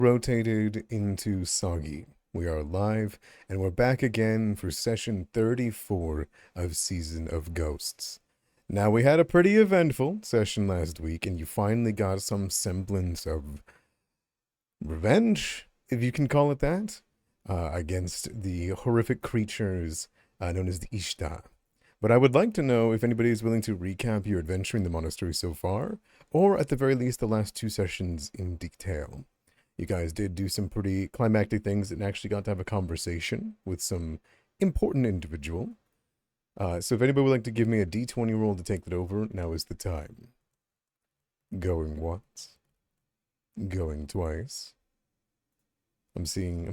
rotated into Soggy. We are live, and we're back again for session 34 of Season of Ghosts. Now, we had a pretty eventful session last week, and you finally got some semblance of revenge, if you can call it that, against the horrific creatures known as the Ishta. But I would like to know if anybody is willing to recap your adventure in the monastery so far, or at the very least the last two sessions in detail. You guys did do some pretty climactic things and actually got to have a conversation with some important individual. So if anybody would like to give me a d20 roll to take that over, now is the time. Going once. Going twice. I'm seeing,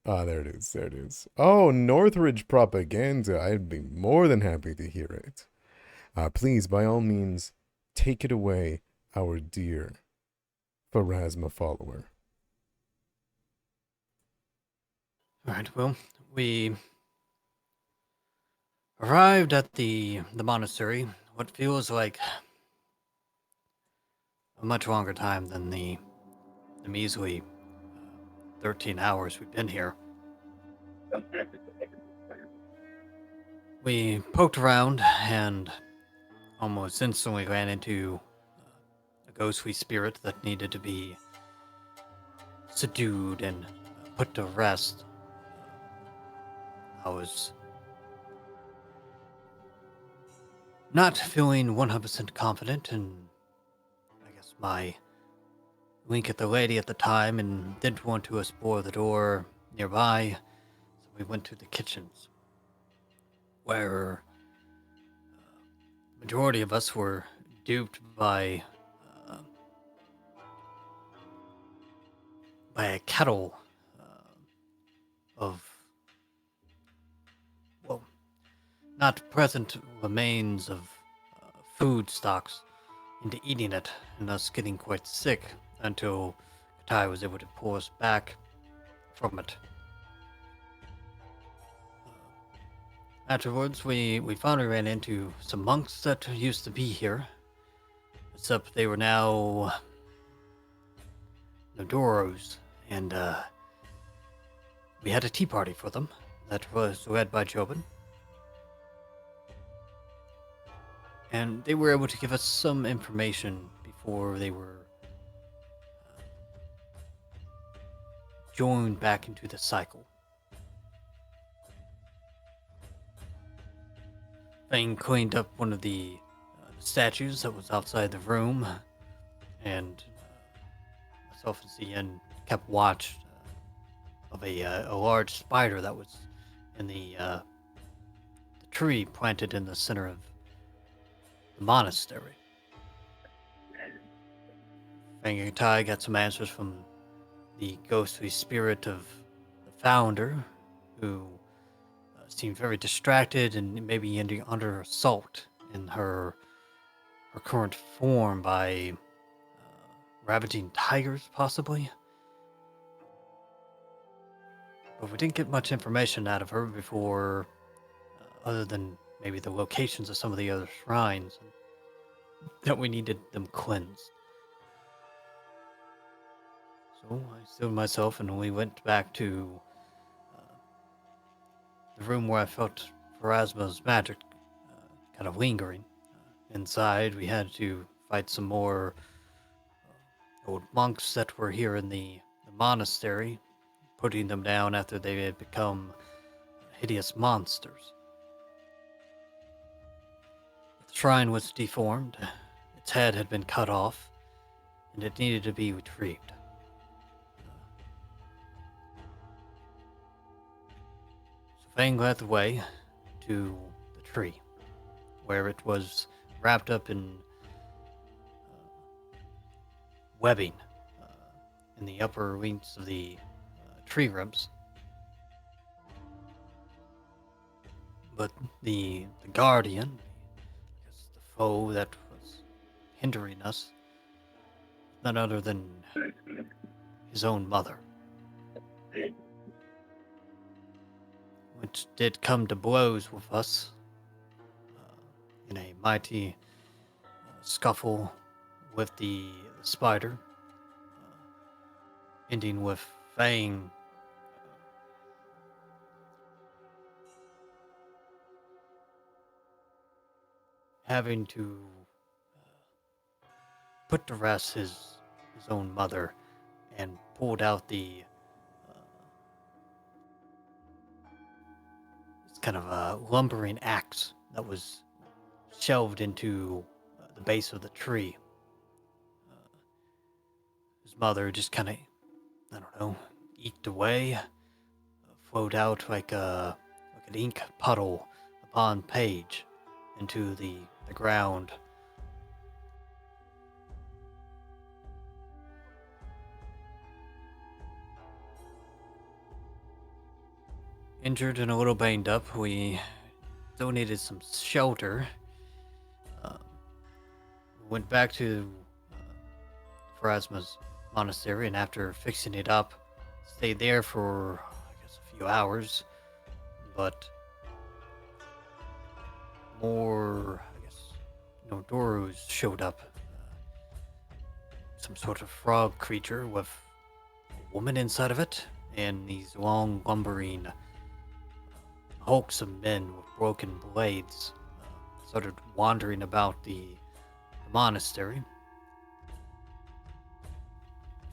there it is. Oh, Northridge propaganda. I'd be more than happy to hear it. Please, by all means, take it away, our dear Pharasma follower. Alright, well, we arrived at the monastery, what feels like a much longer time than the measly 13 hours we've been here. We poked around and almost instantly ran into a ghostly spirit that needed to be subdued and put to rest. I was not feeling 100% confident, and I guess my wink at the lady at the time and didn't want to explore the door nearby, so we went to the kitchens, where the majority of us were duped by a kettle of, well, not present remains of food stocks into eating it, and us getting quite sick until Katai was able to pull us back from it. Afterwards, we finally ran into some monks that used to be here, except they were now Nodoros, and we had a tea party for them that was led by Jobin. And they were able to give us some information before they were joined back into the cycle. Fang cleaned up one of the statues that was outside the room, and myself and Cian kept watch of a large spider that was in the tree planted in the center of the monastery. Fang and Tai got some answers from the ghostly spirit of the founder, who seemed very distracted and maybe under assault in her current form by ravaging tigers, possibly. But we didn't get much information out of her before, other than maybe the locations of some of the other shrines, that we needed them cleansed. So I stilled myself and we went back to the room where I felt Pharasma's magic kind of lingering. Inside, we had to fight some more old monks that were here in the monastery, putting them down after they had become hideous monsters. The shrine was deformed, its head had been cut off, and it needed to be retrieved. So Fang led the way to the tree, where it was wrapped up in webbing in the upper wings of the tree ribs. But the guardian, I guess the foe that was hindering us, none other than his own mother, which did come to blows with us in a mighty scuffle with the spider. ending with Fang having to put to rest his own mother and pulled out the this kind of a lumbering axe that was shelved into the base of the tree. His mother just kind of, I don't know, eked away, flowed out like an ink puddle upon page into the ground. Injured and a little banged up, we donated some shelter. Went back to Pharasma's monastery, and after fixing it up, stayed there for, I guess, a few hours. But more, I guess, Dorus showed up. Some sort of frog creature with a woman inside of it, and these long, lumbering hulks of men with broken blades started wandering about the monastery.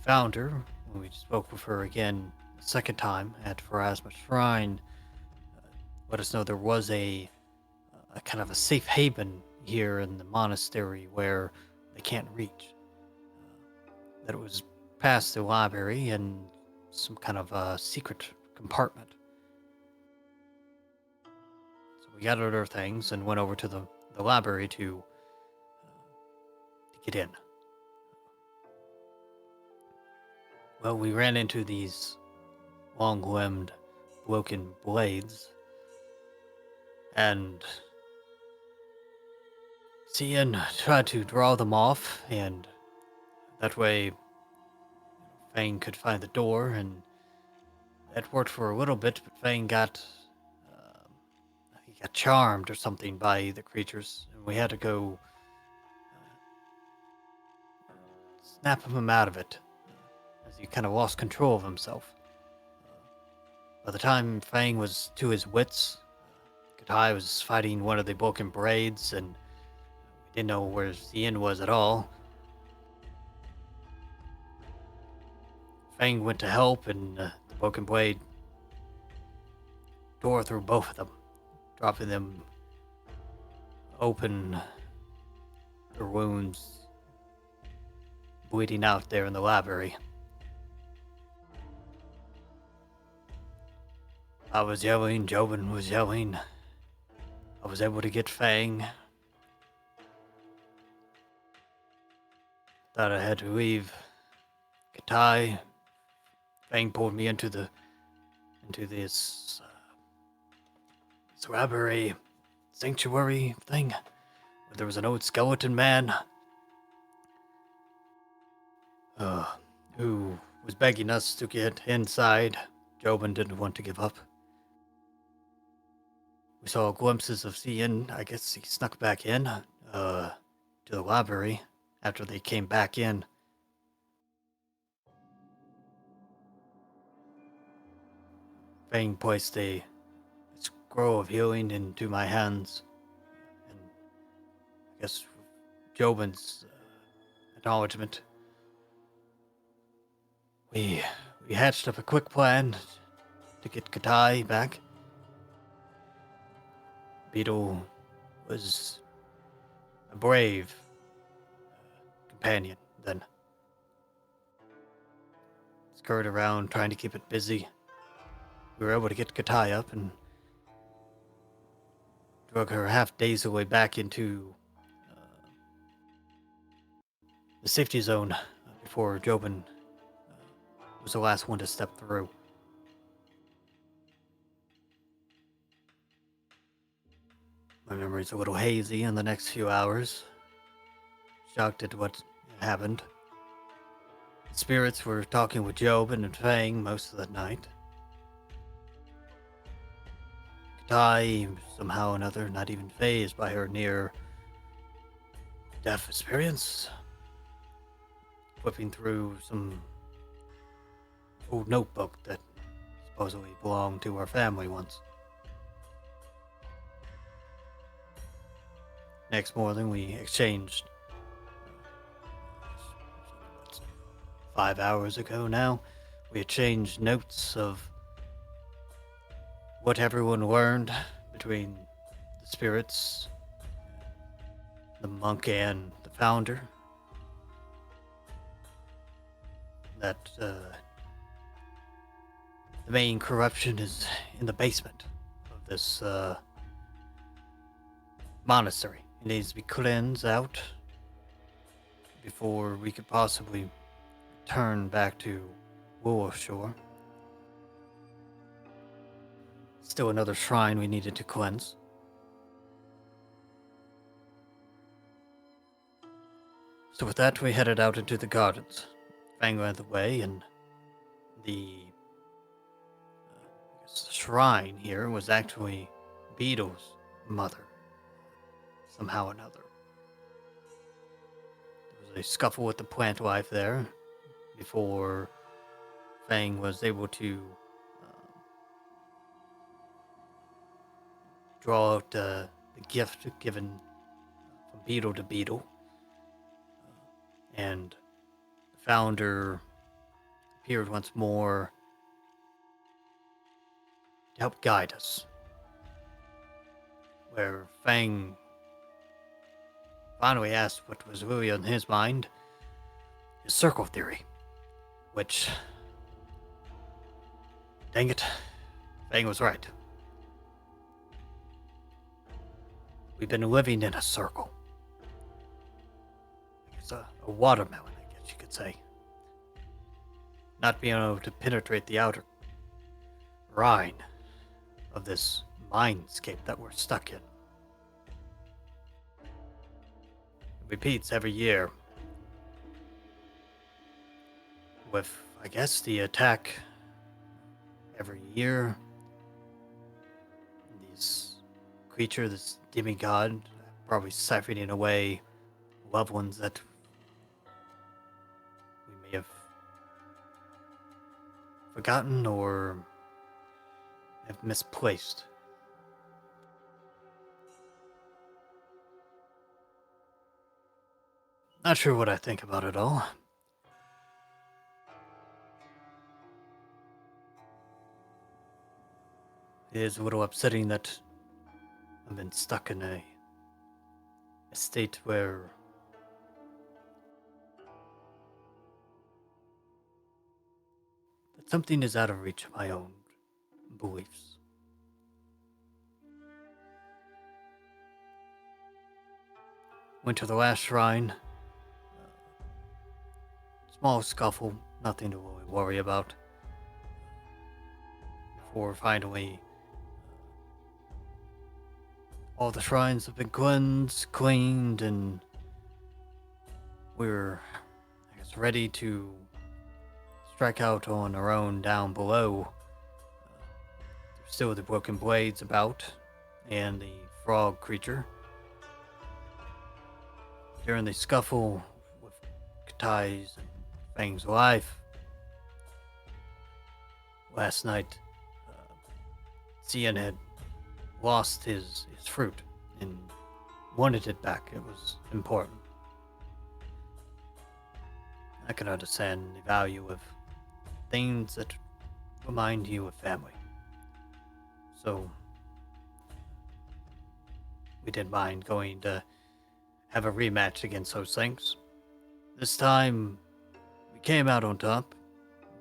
Found her when we spoke with her again the second time at Pharasma's shrine. Let us know there was a kind of a safe haven here in the monastery where they can't reach. That it was past the library and some kind of a secret compartment. So we gathered our things and went over to the library to get in. Well, we ran into these long-limbed, broken blades, and Xian tried to draw them off, and that way Fang could find the door, and that worked for a little bit, but Fang got, I think he got charmed or something by the creatures, and we had to go snap him out of it, as he kind of lost control of himself. By the time Fang was to his wits, Katai was fighting one of the broken braids, and we didn't know where Xian was at all. Fang went to help, and the broken blade tore through both of them, dropping them open, their wounds bleeding out there in the library. I was yelling, Jobin was yelling. I was able to get Fang. Thought I had to leave. Katai. Fang pulled me into this library sanctuary thing where there was an old skeleton man who was begging us to get inside. Jobin didn't want to give up. We saw glimpses of Xian. I guess he snuck back in to the library after they came back in. Fang placed a scroll of healing into my hands, and I guess with Jobin's acknowledgement, we hatched up a quick plan to get Katai back. Beetle was a brave companion then. Scurried around trying to keep it busy. We were able to get Katai up and drug her half dazed away back into the safety zone before Jobin was the last one to step through. My memory's a little hazy in the next few hours. Shocked at what happened. The spirits were talking with Jobin and Fang most of the night. Katai, somehow or another, not even fazed by her near-death experience. Flipping through some old notebook that supposedly belonged to our family once. Next morning, we exchanged 5 hours ago now. We exchanged notes of what everyone learned between the spirits, the monk, and the founder. That the main corruption is in the basement of this monastery. It needs to be cleansed out before we could possibly turn back to Willowshore. Still another shrine we needed to cleanse. So with that, we headed out into the gardens. Fang led the way, and the shrine here was actually Beetle's mother, somehow or another. There was a scuffle with the plant life there before Fang was able to draw out the gift given from Beetle to Beetle. And the founder appeared once more to help guide us. Where Fang finally asked what was really on his mind, his circle theory. Which, dang it, Fang was right. We've been living in a circle. It's a watermelon, I guess you could say. Not being able to penetrate the outer rind of this mindscape that we're stuck in. It repeats every year. With, I guess, the attack every year. This creature, this demigod, probably siphoning away loved ones that we may have forgotten or have misplaced. Not sure what I think about it all. It is a little upsetting that I've been stuck in a state where that something is out of reach of my own beliefs. Went to the last shrine. Small scuffle, nothing to really worry about. Before finally all the shrines have been cleaned, and we're, I guess, ready to strike out on our own down below. There's still the broken blades about, and the frog creature. During the scuffle with Katai's and Fang's life last night, Xian had lost his fruit and wanted it back. It was important. I can understand the value of things that remind you of family. So we didn't mind going to have a rematch against those things. This time we came out on top,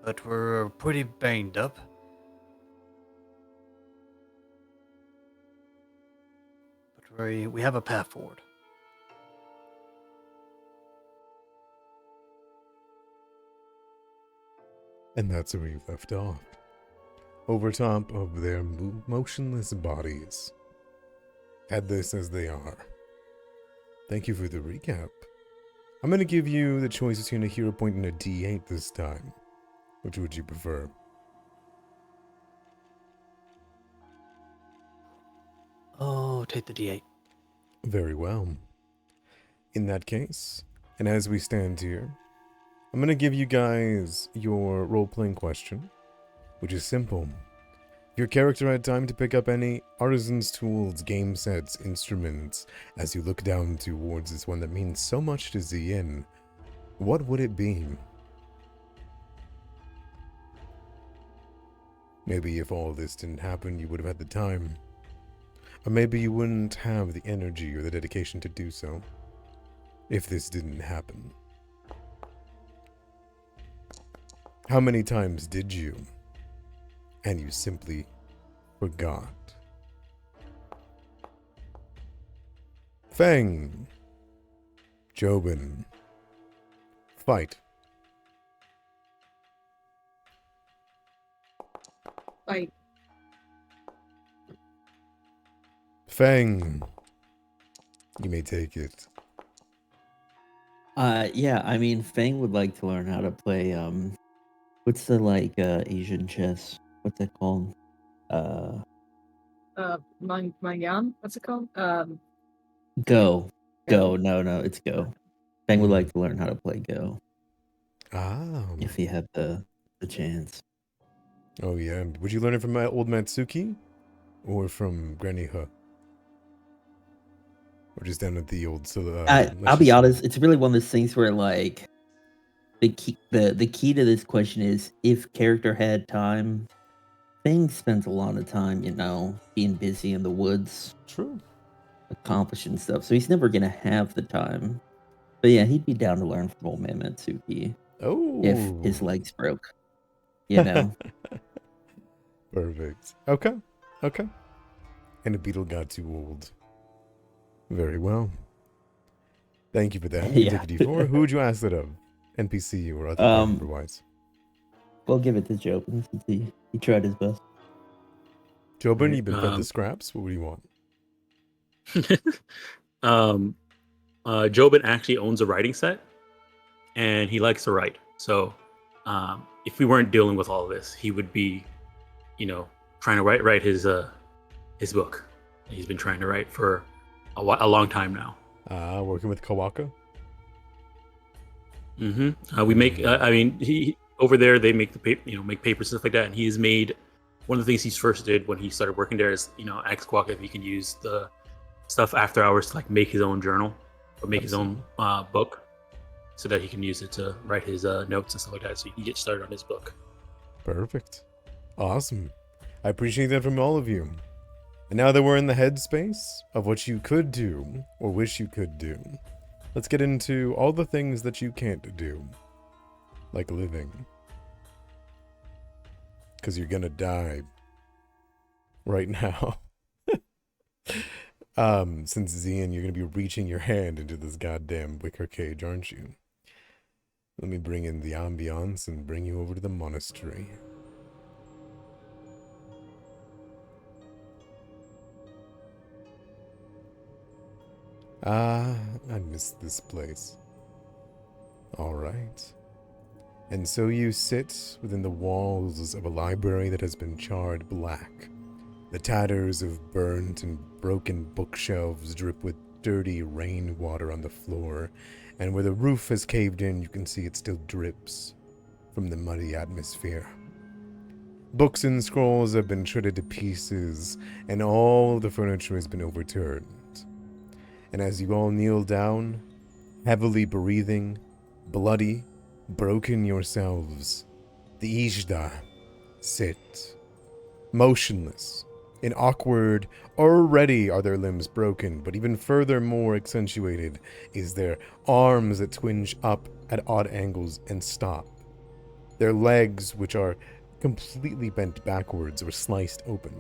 but we're pretty banged up. But we have a path forward. And that's where we left off. Over top of their motionless bodies. Headless as they are. Thank you for the recap. I'm going to give you the choice between a hero point and a D8 this time. Which would you prefer? Oh, take the D8. Very well. In that case, and as we stand here, I'm going to give you guys your role-playing question, which is simple. If your character had time to pick up any artisan's tools, game sets, instruments, as you look down towards this one that means so much to Zien, what would it be? Maybe if all this didn't happen, you would have had the time. Or maybe you wouldn't have the energy or the dedication to do so. If this didn't happen. How many times did you? And you simply forgot. Feng. Jobin. Fight. Fight. Feng. You may take it. Yeah, I mean, Fang would like to learn how to play, what's the, like, Asian chess? What's that called? Mangan? What's it called? Go. Go. No, it's Go. Fang would like to learn how to play Go. If he had the chance. Oh yeah. Would you learn it from my old Matsuki? Or from Granny Huh? Or just down at the old I'll be honest, it's really one of those things where, like, the key to this question is, if character had time. Fang spends a lot of time, being busy in the woods. True. Accomplishing stuff, so he's never gonna have the time. But yeah, he'd be down to learn from old man Matsuki. Oh. If his legs broke. Perfect. Okay. And the beetle got too old. Very well. Thank you for that. You take a D4. Who would you ask that of? NPC or other member-wise? We'll give it to Jobin since he tried his best. Jobin, you've been fed the scraps. What do you want? Jobin actually owns a writing set, and he likes to write. So, if we weren't dealing with all of this, he would be, trying to write his book. He's been trying to write for a long time now. Working with Kawaka. We make. He over there they make make papers, stuff like that, and he's made. One of the things he first did when he started working there is, ask Kawaka if he can use the stuff after hours to make his own journal or make his own book, so that he can use it to write his notes and stuff like that, so he can get started on his book. Perfect. Awesome. I appreciate that from all of you. And now that we're in the headspace of what you could do or wish you could do, let's get into all the things that you can't do, like living. Because you're gonna die right now. Since Zien, you're gonna be reaching your hand into this goddamn wicker cage, aren't you? Let me bring in the ambiance and bring you over to the monastery. I miss this place. Alright. And so you sit within the walls of a library that has been charred black. The tatters of burnt and broken bookshelves drip with dirty rainwater on the floor, and where the roof has caved in, you can see it still drips from the muddy atmosphere. Books and scrolls have been shredded to pieces, and all the furniture has been overturned. And as you all kneel down, heavily breathing, bloody, broken yourselves, the Ijda sit, motionless, and awkward. Already are their limbs broken, but even furthermore accentuated is their arms that twinge up at odd angles and stop. Their legs, which are completely bent backwards or sliced open.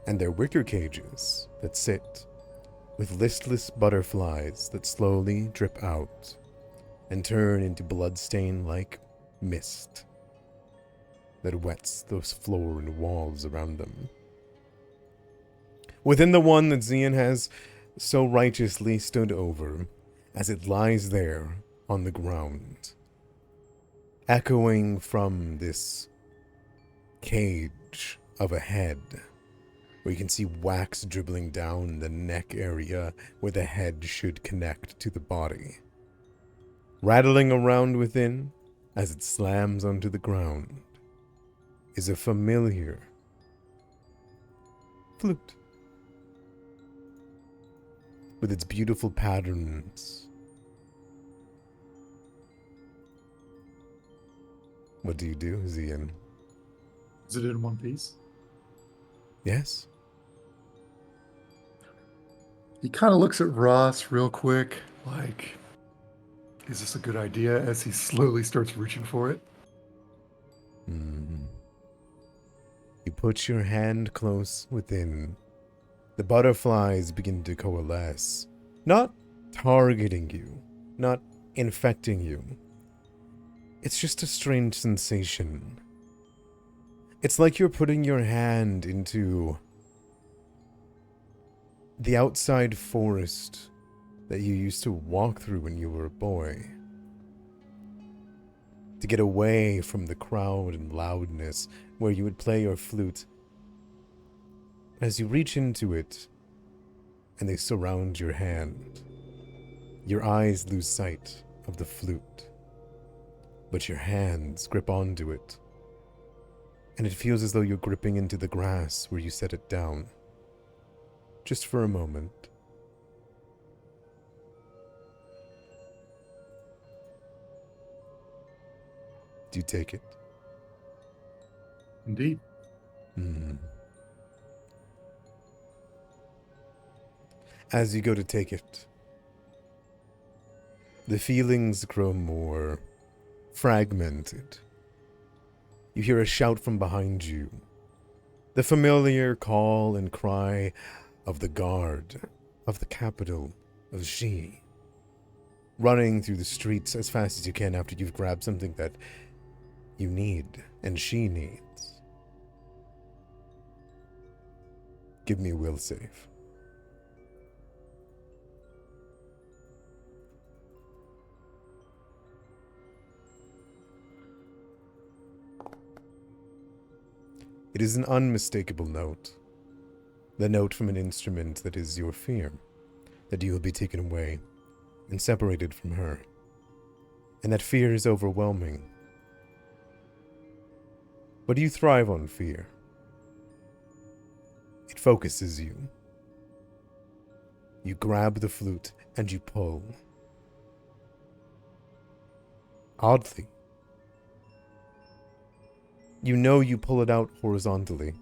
And their wicker cages that sit with listless butterflies that slowly drip out and turn into bloodstain-like mist that wets the floor and walls around them. Within the one that Zien has so righteously stood over, as it lies there on the ground, echoing from this cage of a head, where you can see wax dribbling down the neck area where the head should connect to the body. Rattling around within as it slams onto the ground is a familiar flute with its beautiful patterns. What do you do, Xian? Is it in one piece? Yes? He kind of looks at Ross real quick, like, is this a good idea? As he slowly starts reaching for it. You put your hand close within. The butterflies begin to coalesce, not targeting you, not infecting you. It's just a strange sensation. It's like you're putting your hand into the outside forest that you used to walk through when you were a boy. To get away from the crowd and loudness where you would play your flute. As you reach into it, and they surround your hand, your eyes lose sight of the flute, but your hands grip onto it, and it feels as though you're gripping into the grass where you set it down, just for a moment. Do you take it? Indeed. As you go to take it, the feelings grow more fragmented. You hear a shout from behind you, the familiar call and cry of the guard of the capital of Xi, running through the streets as fast as you can after you've grabbed something that you need and she needs. Give me a will save. It is an unmistakable note. The note from an instrument that is your fear, that you will be taken away and separated from her. And that fear is overwhelming. But you thrive on fear. It focuses you. You grab the flute and you pull. Oddly, you know you pull it out horizontally.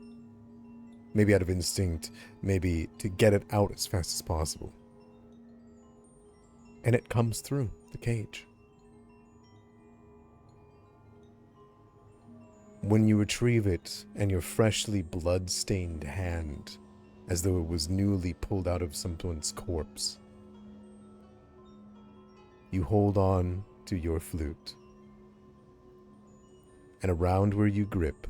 Maybe out of instinct, maybe to get it out as fast as possible. And it comes through the cage. When you retrieve it and your freshly blood-stained hand, as though it was newly pulled out of someone's corpse, you hold on to your flute. And around where you grip,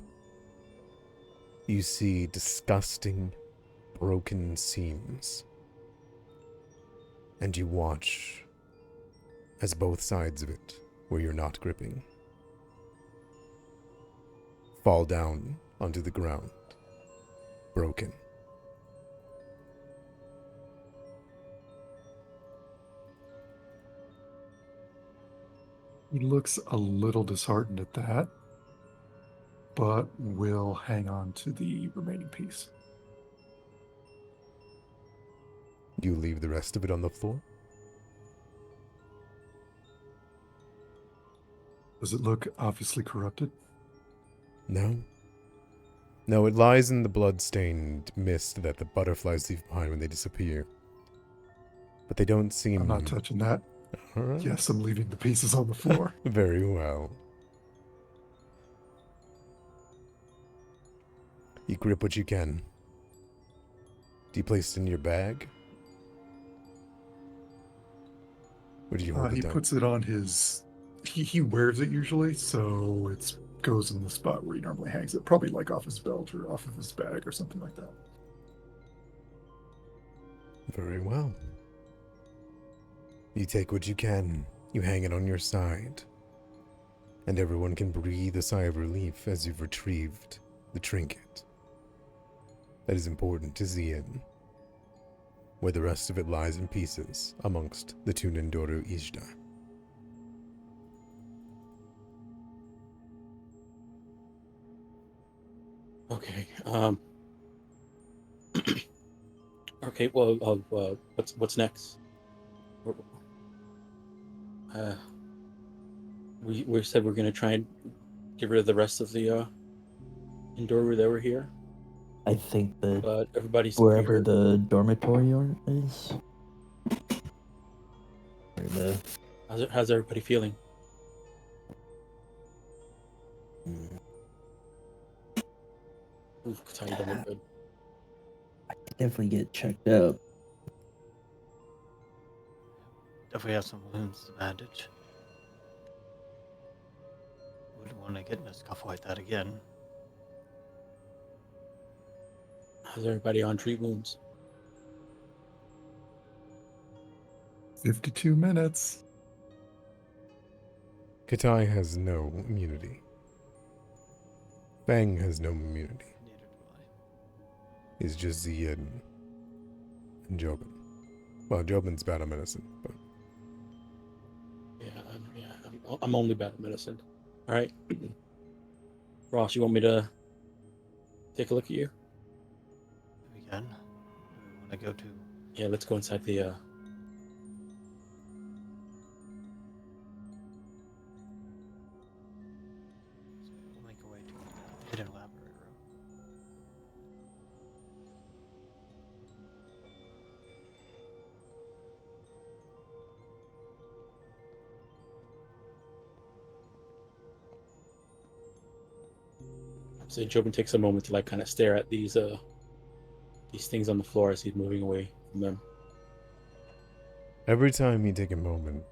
you see disgusting, broken seams. And you watch as both sides of it, where you're not gripping, fall down onto the ground, broken. He looks a little disheartened at that, but will hang on to the remaining piece. You leave the rest of it on the floor? Does it look obviously corrupted? No. No, it lies in the blood-stained mist that the butterflies leave behind when they disappear. But they don't seem... I'm not touching that. All right. Yes, I'm leaving the pieces on the floor. Very well. You grip what you can. Do you place it in your bag? Or do you hold it He down? puts it on his... He wears it usually, so it goes in the spot where he normally hangs it. Probably like off his belt or off of his bag or something like that. Very well. You take what you can. You hang it on your side. And everyone can breathe a sigh of relief as you've retrieved the trinket. That is important to Xian, where the rest of it lies in pieces amongst the Tunendoru Ijda. Okay. Okay. Well, what's next? We said we're gonna try and get rid of the rest of the Endoru that were here, I think that but everybody's wherever the dormitory is, or the How's everybody feeling? Ooh, Katana, you don't look good. I could definitely get checked out. Definitely have some wounds to bandage. Wouldn't want to get in a scuffle like that again. How's everybody on treat wounds? 52 minutes. Katai has no immunity. Fang has no immunity. Neither do I. It's just Zien and Jobin. Well, Jobin's bad at medicine, but I'm only bad at medicine. All right, Ross, you want me to take a look at you? We can. We want to go to. Yeah, let's go inside the. So we'll make our way to the hidden laboratory room. So Jobin takes a moment to like kind of stare at these things on the floor as he's moving away from them. every time you take a moment,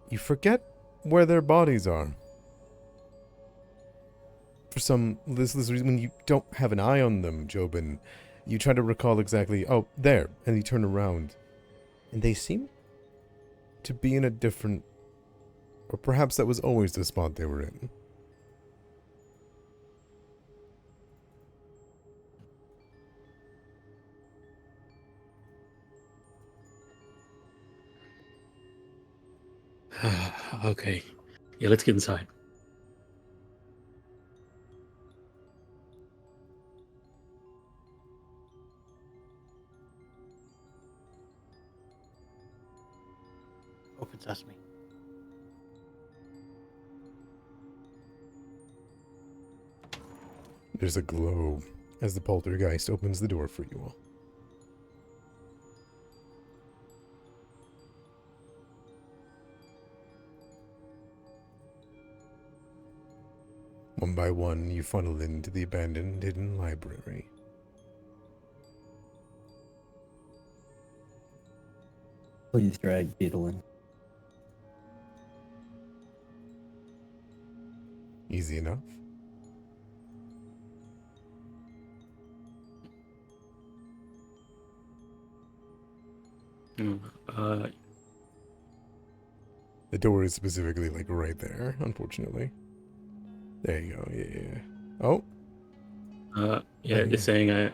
you forget where their bodies are. For some listless reason, when you don't have an eye on them, Jobin, you try to recall exactly, oh, there, and you turn around, and they seem to be in a different, or perhaps that was always the spot they were in. Okay, yeah, let's get inside. Open sesame. There's a glow as the poltergeist opens the door for you all. One by one, you funnel into the abandoned hidden library. Please drag Beetle in. Easy enough. The door is specifically like right there, unfortunately. There you go. Yeah. Oh, Yeah, it's saying yeah.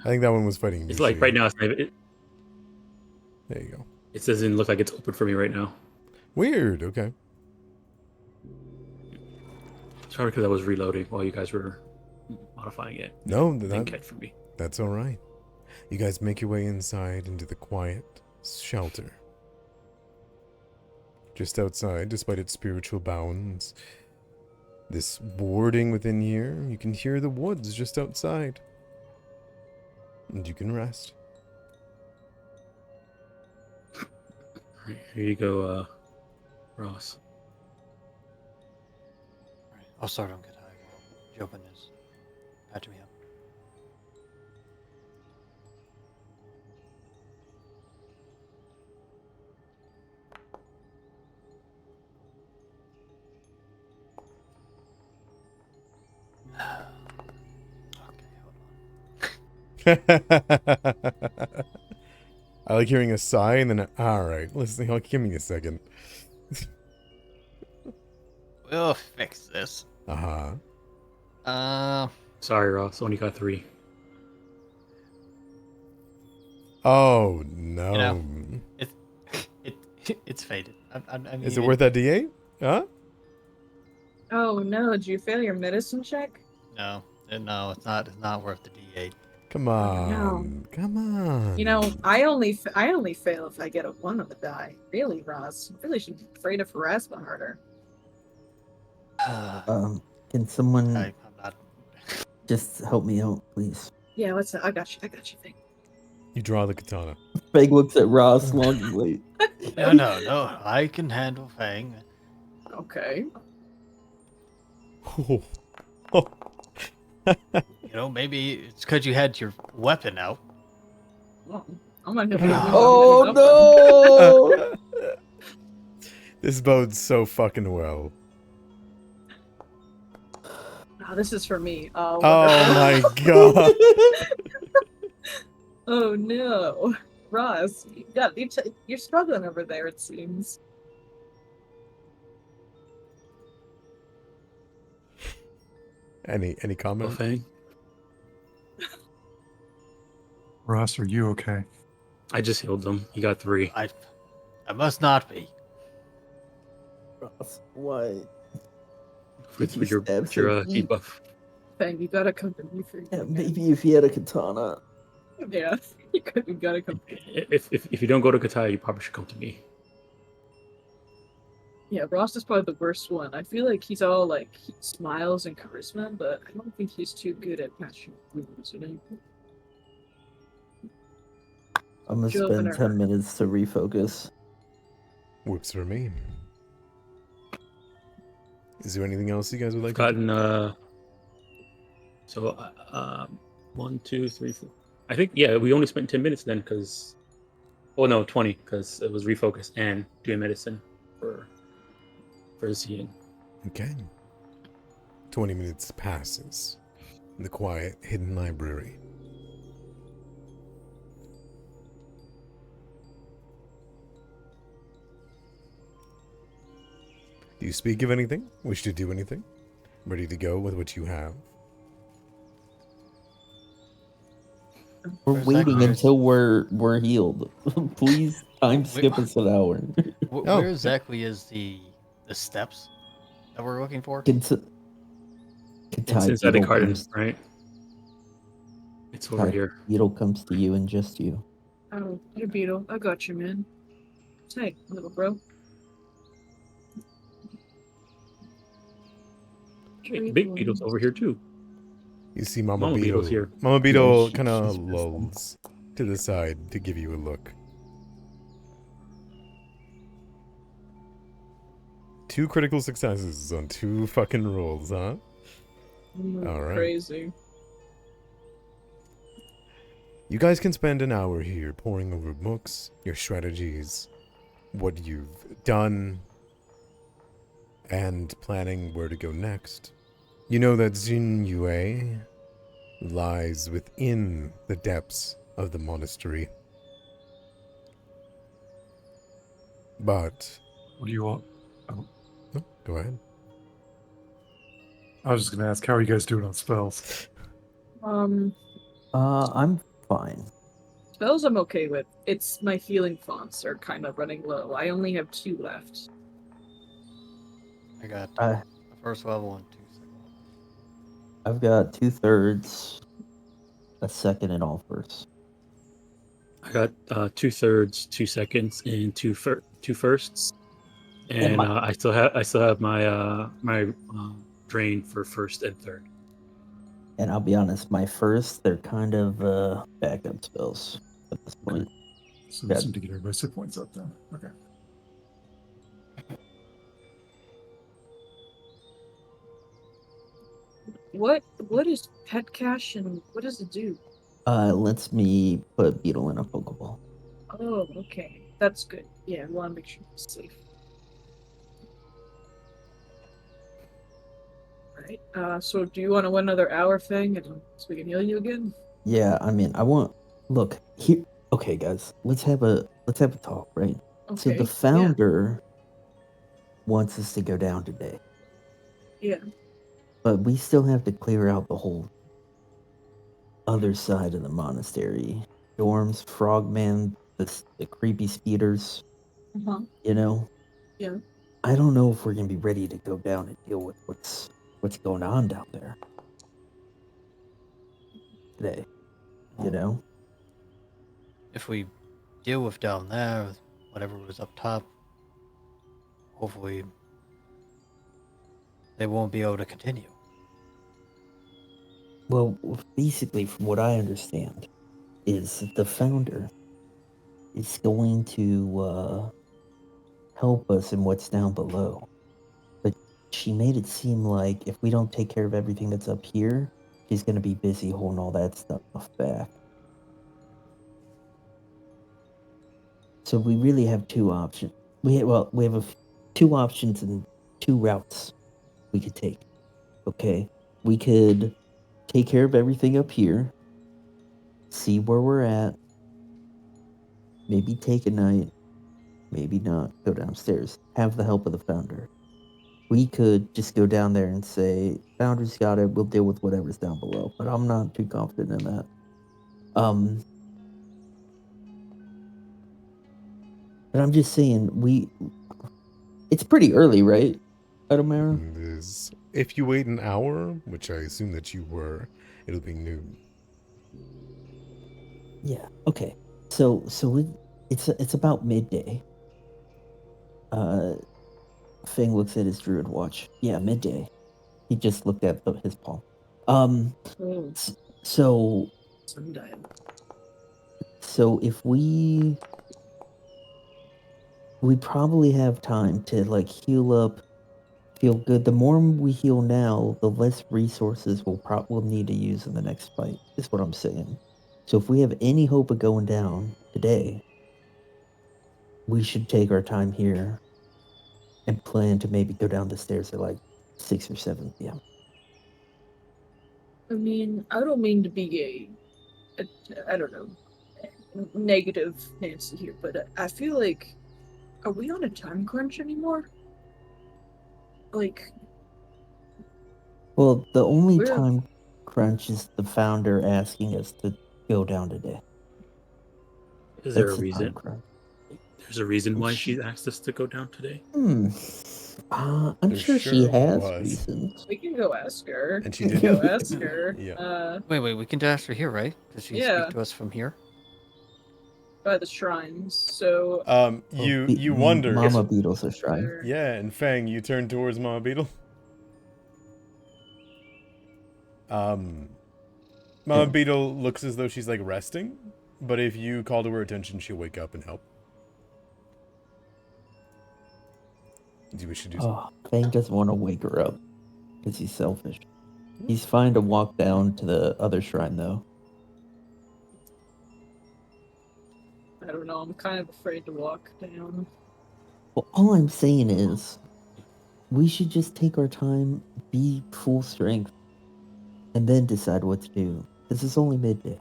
I think that one was fighting. It's like right now. There you go. It doesn't look like it's open for me right now. Weird. Okay. It's probably because I was reloading while you guys were modifying it. No, Didn't catch for me. that's all right. You guys make your way inside into the quiet shelter. Just outside, despite its spiritual bounds, this warding within here, you can hear the woods just outside. And you can rest. Here you go, Ross. Right. I'll start on Katai while Jobin is patching me up. Okay, hold on. I like hearing a sigh and then, alright, listen, give me a second. We'll fix this. Sorry, Ross. Only got 3. Oh, no. You know, it's faded. I mean, Is it worth that D8? Huh? Oh no, did you fail your medicine check? No, it's not. It's not worth the D8. Come no. on. Come on. You know, I only fail if I get a 1 on the die. Really, Ross? You really should be afraid of harassment harder. Can someone I'm not. just help me out, please? Yeah, what's that? I got you. Thing. You draw the katana. Fang looks at Ross longingly. No. I can handle Fang. Okay. You know, maybe it's because you had your weapon out. Well, I'm gonna give Oh no! This bodes so fucking well. Oh, this is for me. Oh, Oh my god. Oh no, Ross, you're struggling over there. It seems. Any Oh, comment? Fang. Ross, are you okay? I just healed him. He got 3. I must not be. Ross, why? With you your stabbed so heat deep. buff. Fang, you gotta come to me for Yeah, maybe if he had a katana. Yeah, you gotta come. If you don't go to Kataya, you probably should come to me. Yeah, Ross is probably the worst one. I feel like he's all like he smiles and charisma, but I don't think he's too good at patching wounds. You know? I'm gonna Joe spend 10 minutes to refocus. Works for me. Is there anything else you guys would like I've to do? gotten 1, 2, 3, 4. I think we only spent 10 minutes then because 20 because it was refocus and doing medicine for Xian. Okay. 20 minutes passes in the quiet, hidden library. Do you speak of anything? Wish to do anything? Ready to go with what you have? We're Where's waiting that- until we're healed. Please time skip us an hour. Where exactly is the steps that we're looking for? It's inside the garden, right? It's over here. Beetle comes to you and just you. Oh, hey Beetle, I got you, man. Hey, little bro. Hey, Big Beetle's over here too. You see Mama, Mama Beetle. Beetle's here. Mama Beetle she's kind of visiting. lulls to the side to give you a look. 2 critical successes on 2 fucking rolls, huh? All right. Crazy. You guys can spend an hour here poring over books, your strategies, what you've done, and planning where to go next. You know that Xin Yue lies within the depths of the monastery. But... What do you want? Oh, go ahead. I was just gonna ask, how are you guys doing on spells? I'm fine. Spells I'm okay with. It's my healing fonts are kind of running low. I only have 2 left. I got I the first level and 2 second level. I've got 2/3, a second, and all first. I got 2/3, 2 seconds, and two firsts, and I still have my drain for first and third. And I'll be honest, my first, they're kind of backup spells at this point. So this need to get everybody's hit points up then. Okay. What is pet cache and what does it do? It lets me put Beetle in a Pokeball. Oh, okay. That's good. Yeah, I want to make sure it's safe. Alright, so do you want to win another hour thing and so we can heal you again? Yeah, I mean, look here. Okay, guys, let's have a talk, right? So Okay. the founder wants us to go down today, Yeah. but we still have to clear out the whole other side of the monastery. Dorms, Frogman, the creepy speeders, Uh-huh. you know? Yeah. I don't know if we're gonna be ready to go down and deal with what's going on down there. today. You know? If we deal with down there, whatever was up top, hopefully they won't be able to continue. Well, basically, from what I understand, is the founder is going to help us in what's down below. But she made it seem like if we don't take care of everything that's up here, she's going to be busy holding all that stuff back. So we really have two options. We have two options and two routes we could take. Okay, we could take care of everything up here, see where we're at, maybe take a night, maybe not, go downstairs, have the help of the founder. We could just go down there and say, founder's got it, we'll deal with whatever's down below, but I'm not too confident in that. But I'm just saying, it's pretty early, right, Adomara? If you wait an hour, which I assume that you were, it'll be noon. Yeah. Okay. So it's about midday. Fang looks at his druid watch. Yeah, midday. He just looked at his palm. So Sundial. So if we probably have time to like heal up, feel good. The more we heal now, the less resources we'll need to use in the next fight. Is what I'm saying. So if we have any hope of going down today, we should take our time here and plan to maybe go down the stairs at like 6 or 7 p.m. I mean, I don't mean to be I don't know, negative Nancy here, but I feel like, are we on a time crunch anymore? Like, Well, the only time crunch is the founder asking us to go down today. Is there a That's the time reason? crunch. There's a reason why she asked us to go down today. I'm There sure she sure has was. reasons. we can go ask her. And she We can didn't. go ask her. Yeah. Wait, we can ask her here, right? Does she Yeah. speak to us from here? By the shrines. So You wonder. Mama Beetle's a shrine. Yeah, and Fang, you turn towards Mama Beetle. Mama Beetle looks as though she's like resting, but if you call to her attention, she'll wake up and help. Do you wish to do so? Oh, Fang doesn't want to wake her up because he's selfish. He's fine to walk down to the other shrine, though. I don't know. I'm kind of afraid to walk down. Well, all I'm saying is, we should just take our time, be full strength, and then decide what to do. This is only midday.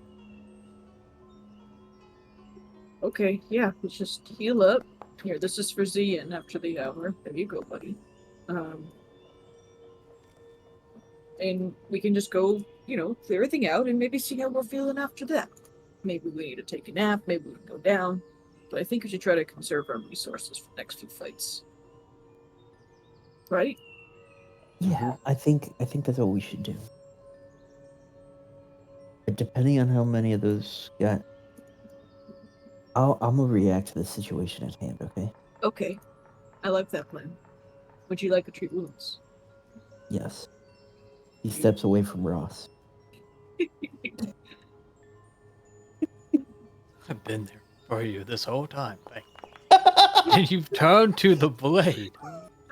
Okay, yeah, let's just heal up. Here, this is for Zian after the hour. There you go, buddy. And we can just go, clear everything out and maybe see how we're feeling after that. Maybe we need to take a nap, maybe we can go down. But I think we should try to conserve our resources for the next few fights. Right? Yeah, I think that's what we should do. But depending on how many of those got, I'm gonna react to the situation at hand. Okay. Okay. I like that plan. Would you like to treat wounds? Yes. He steps away from Ross. I've been there for you this whole time. And you've turned to the blade.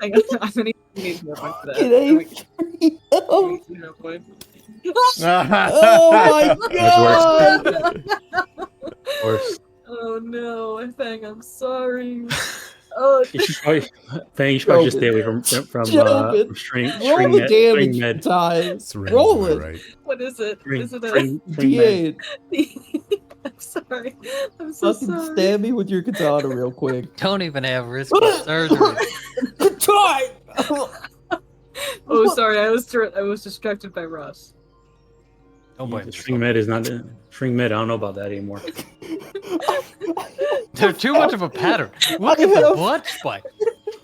I'm gonna need more point for that. Oh my god! Worse. Oh no, Fang, I'm sorry. Oh, You should probably just stay away from string Roll the damage med. time. Syringe, Roll am I it. right? what is it? Is it a String med. D8. I'm sorry. I'm so Fucking sorry. stab me with your katana real quick. Don't even have risk of surgery. Oh, sorry. I was distracted by Ross. Don't blame me. String med is not string med. I don't know about that anymore. They're too much of a pattern. Look at the blood spike.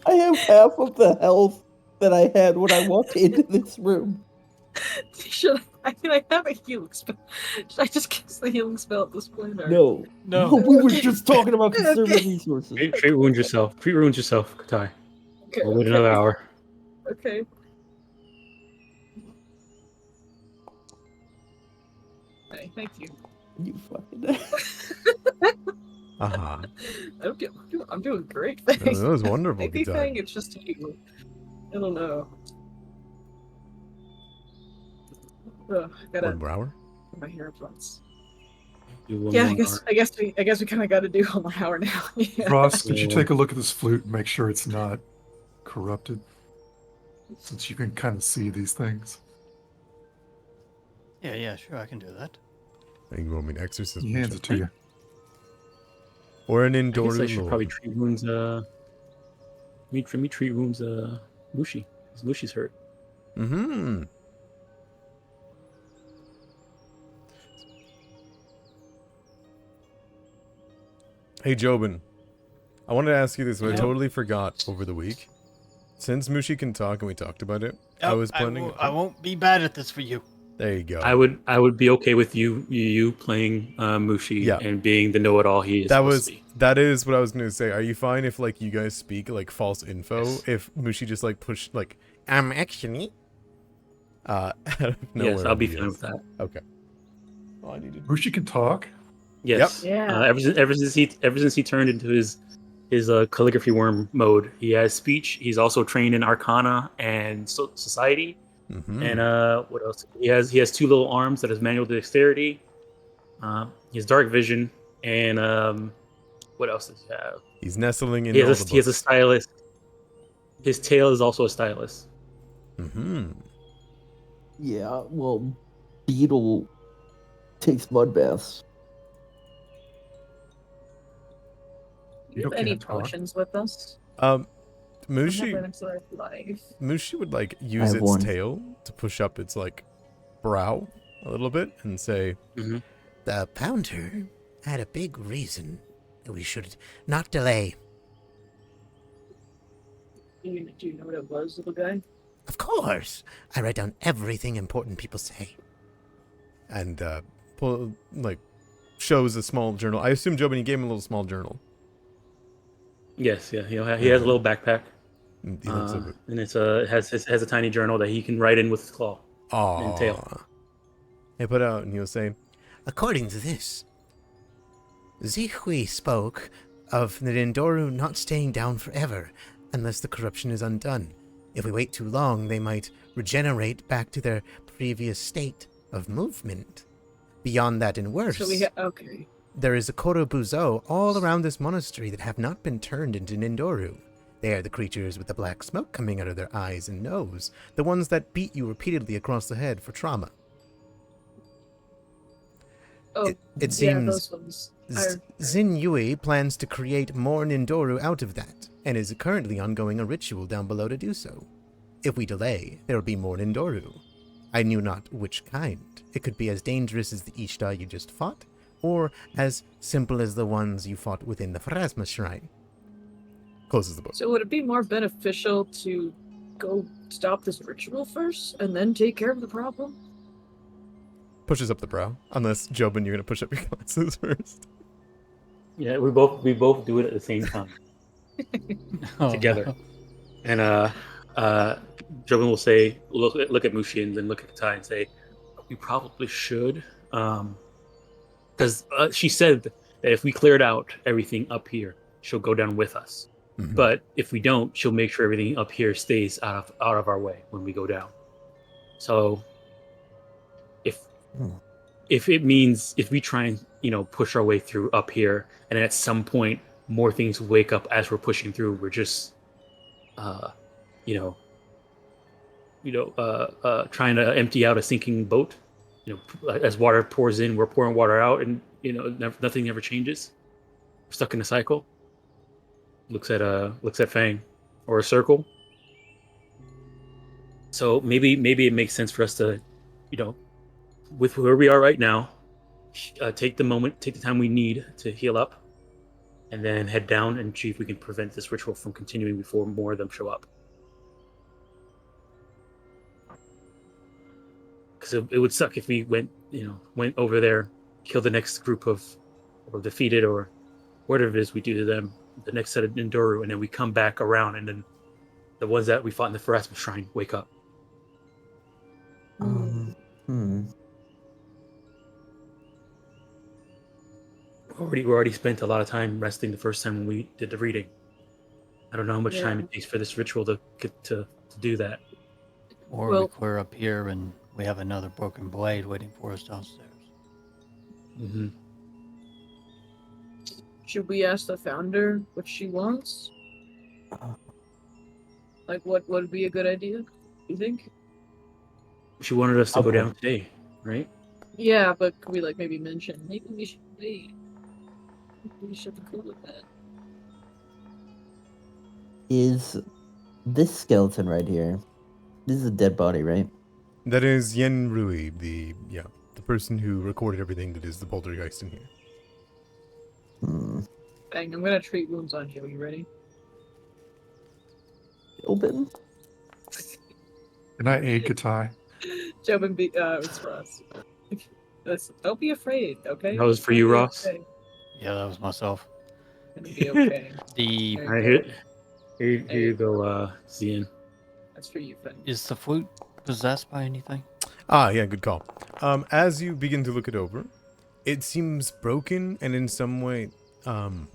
I have half of the health that I had when I walked into this room. Should I mean, I have a healing spell. Should I just cast the healing spell at this point? Or... No. No. We were just talking about conserving Okay. resources. Treat wounds yourself. Treat wounds yourself, Katai. Okay, We'll wait another hour. Okay. Hey, thank you. You fucking. Uh-huh. I'm doing great. That was wonderful, Maybe Katai. thing, it's just you. I don't know. Ugh, I gotta One more hour? put my hair up once. Do one Yeah, more I guess we kind of got to do all my hour now. Yeah. Ross, could you Yeah. take a look at this flute and make sure it's not corrupted? Since you can kind of see these things. Yeah, sure, I can do that. You want me to exorcism? He hands it to you. Or an I indoor guess I should lord. probably treat wounds. Me treat wounds. Mushi. 'Cause Mushi's hurt. Mm-hmm. Hey, Jobin. I wanted to ask you this, but I Yeah. totally forgot over the week. Since Mushi can talk and we talked about it, I was planning. I won't be bad at this for you. There you go. I would be okay with you playing Mushi Yeah. and being the know-it-all he is. supposed to be. That is what I was gonna say. Are you fine if like you guys speak like false info? Yes. If Mushi just like push like actually out of nowhere. Yes, I'll be he fine is. with that. Okay. Well, I needed. Mushi can talk. Yes. Yeah. Ever since he turned into his calligraphy worm mode, he has speech. He's also trained in Arcana and Society. Mm-hmm. And what else? He has 2 little arms that has manual dexterity. He has dark vision, and what else does he have? He's nestling in. He all has the he has a books. stylus. His tail is also a stylus. Mm-hmm. Yeah, well, Beetle takes mud baths. Do you have You any can't talk. potions with us? Mushi Life. Mushi would like use have its one. tail to push up its like brow a little bit and say, The Bounter had a big reason that we should not delay. Do you know what it was, little guy? Of course, I write down everything important people say. and pull like shows a small journal. I assume Jobin, you gave him a little small journal. Yes, yeah. He has a little backpack, And he looks at it. and it has a tiny journal that he can write in with his claw and tail. Aw. He put out and he'll say, According to this, Zihui spoke of the Nindoru not staying down forever unless the corruption is undone. If we wait too long, they might regenerate back to their previous state of movement. Beyond that and worse, So okay. there is a Korobuzo all around this monastery that have not been turned into Nindoru. They are the creatures with the black smoke coming out of their eyes and nose, the ones that beat you repeatedly across the head for trauma. Oh, It yeah, seems those ones. Xin Yue plans to create more Nindoru out of that, and is currently undergoing a ritual down below to do so. If we delay, there will be more Nindoru. I knew not which kind. It could be as dangerous as the Ishtar you just fought, or as simple as the ones you fought within the Pharasma Shrine. Closes the book. So would it be more beneficial to go stop this ritual first and then take care of the problem? pushes up the brow. Unless, Jobin, you're going to push up your glasses first. Yeah, we both do it at the same time Oh, together. no. And Jobin will say, look at Mushi and then look at Katai and say, we probably should, because she said that if we cleared out everything up here, she'll go down with us. Mhm. But if we don't, she'll make sure everything up here stays out of our way when we go down. So if it means if we try and push our way through up here, and at some point more things wake up as we're pushing through, we're just trying to empty out a sinking boat. As water pours in, we're pouring water out, and nothing ever changes. We're stuck in a cycle. Looks at Fang, or a circle. So maybe it makes sense for us to, with where we are right now, take the time we need to heal up, and then head down and see if we can prevent this ritual from continuing before more of them show up. because it would suck if we went over there, killed the next group or defeated or whatever it is we do to them, the next set of Nindoru, and then we come back around, and then the ones that we fought in the Pharasma Shrine wake up. Hmm. We already spent a lot of time resting the first time when we did the reading. I don't know how much time it takes for this ritual to get to do that. Or Well- we clear up here and we have another broken blade waiting for us downstairs. Mm-hmm. Should we ask the founder what she wants? Like, what would be a good idea? You think? She wanted us to go Okay. down today, right? Yeah, but could we like maybe mention maybe we should wait? We should be cool with that. Is this skeleton right here? This is a dead body, right? That is Yen Rui, the person who recorded everything that is the poltergeist in here. Bang! I'm gonna treat wounds on you. Are you ready? Open. Can I aid Katai? Jump and be. It's for us. Don't be afraid, okay? That was for you, It'll be Ross? Okay. Yeah, that was myself. It'll be okay. The There All right, you go. here you go, Zian. That's for you, friend. is the flute possessed by anything? Ah, yeah, good call. As you begin to look it over, it seems broken and in some way, for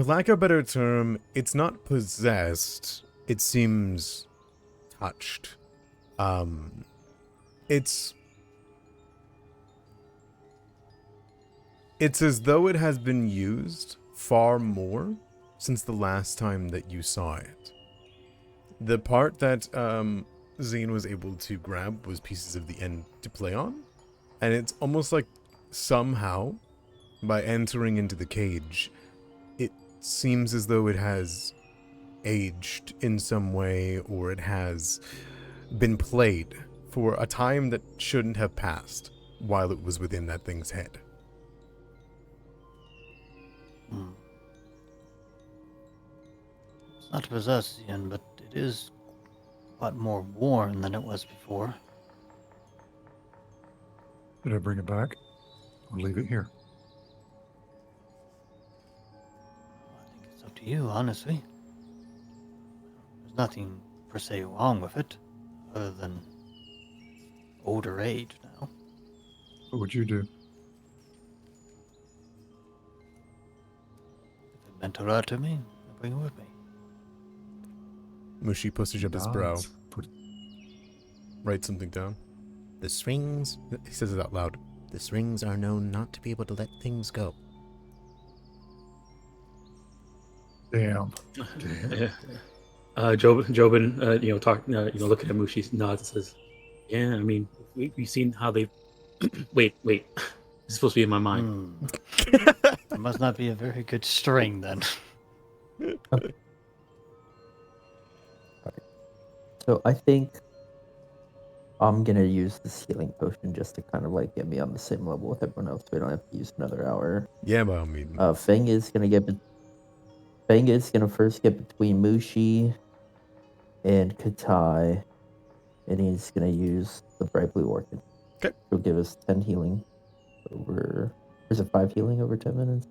lack of a better term, it's not possessed. It seems touched. It's as though it has been used far more since the last time that you saw it. The part that Zane was able to grab was pieces of the end to play on, and it's almost like somehow, by entering into the cage, it seems as though it has aged in some way, or it has been played for a time that shouldn't have passed while it was within that thing's head. It's not possessed, Ian, but it is a lot more worn than it was before. Did I bring it back? Or leave it here? I think it's up to you, honestly. There's nothing per se wrong with it, other than older age now. What would you do? If it meant a lot to me, I'll bring it with me. Mushi pushes up his brow, Nods. Put- writes something down. The strings, He says it out loud. the strings are known not to be able to let things go. Damn. Damn. Jobin, looking at Mushi, nods and says, "Yeah, I mean, we've seen how they." wait, it's supposed to be in my mind. It must not be a very good string then. So I think I'm gonna use this healing potion just to kind of like get me on the same level with everyone else. So we don't have to use another hour. Yeah, by all means. Feng is gonna first get between Mushi and Katai, and he's gonna use the bright blue orchid. Okay. He'll give us 10 healing over. Is it 5 healing over 10 minutes?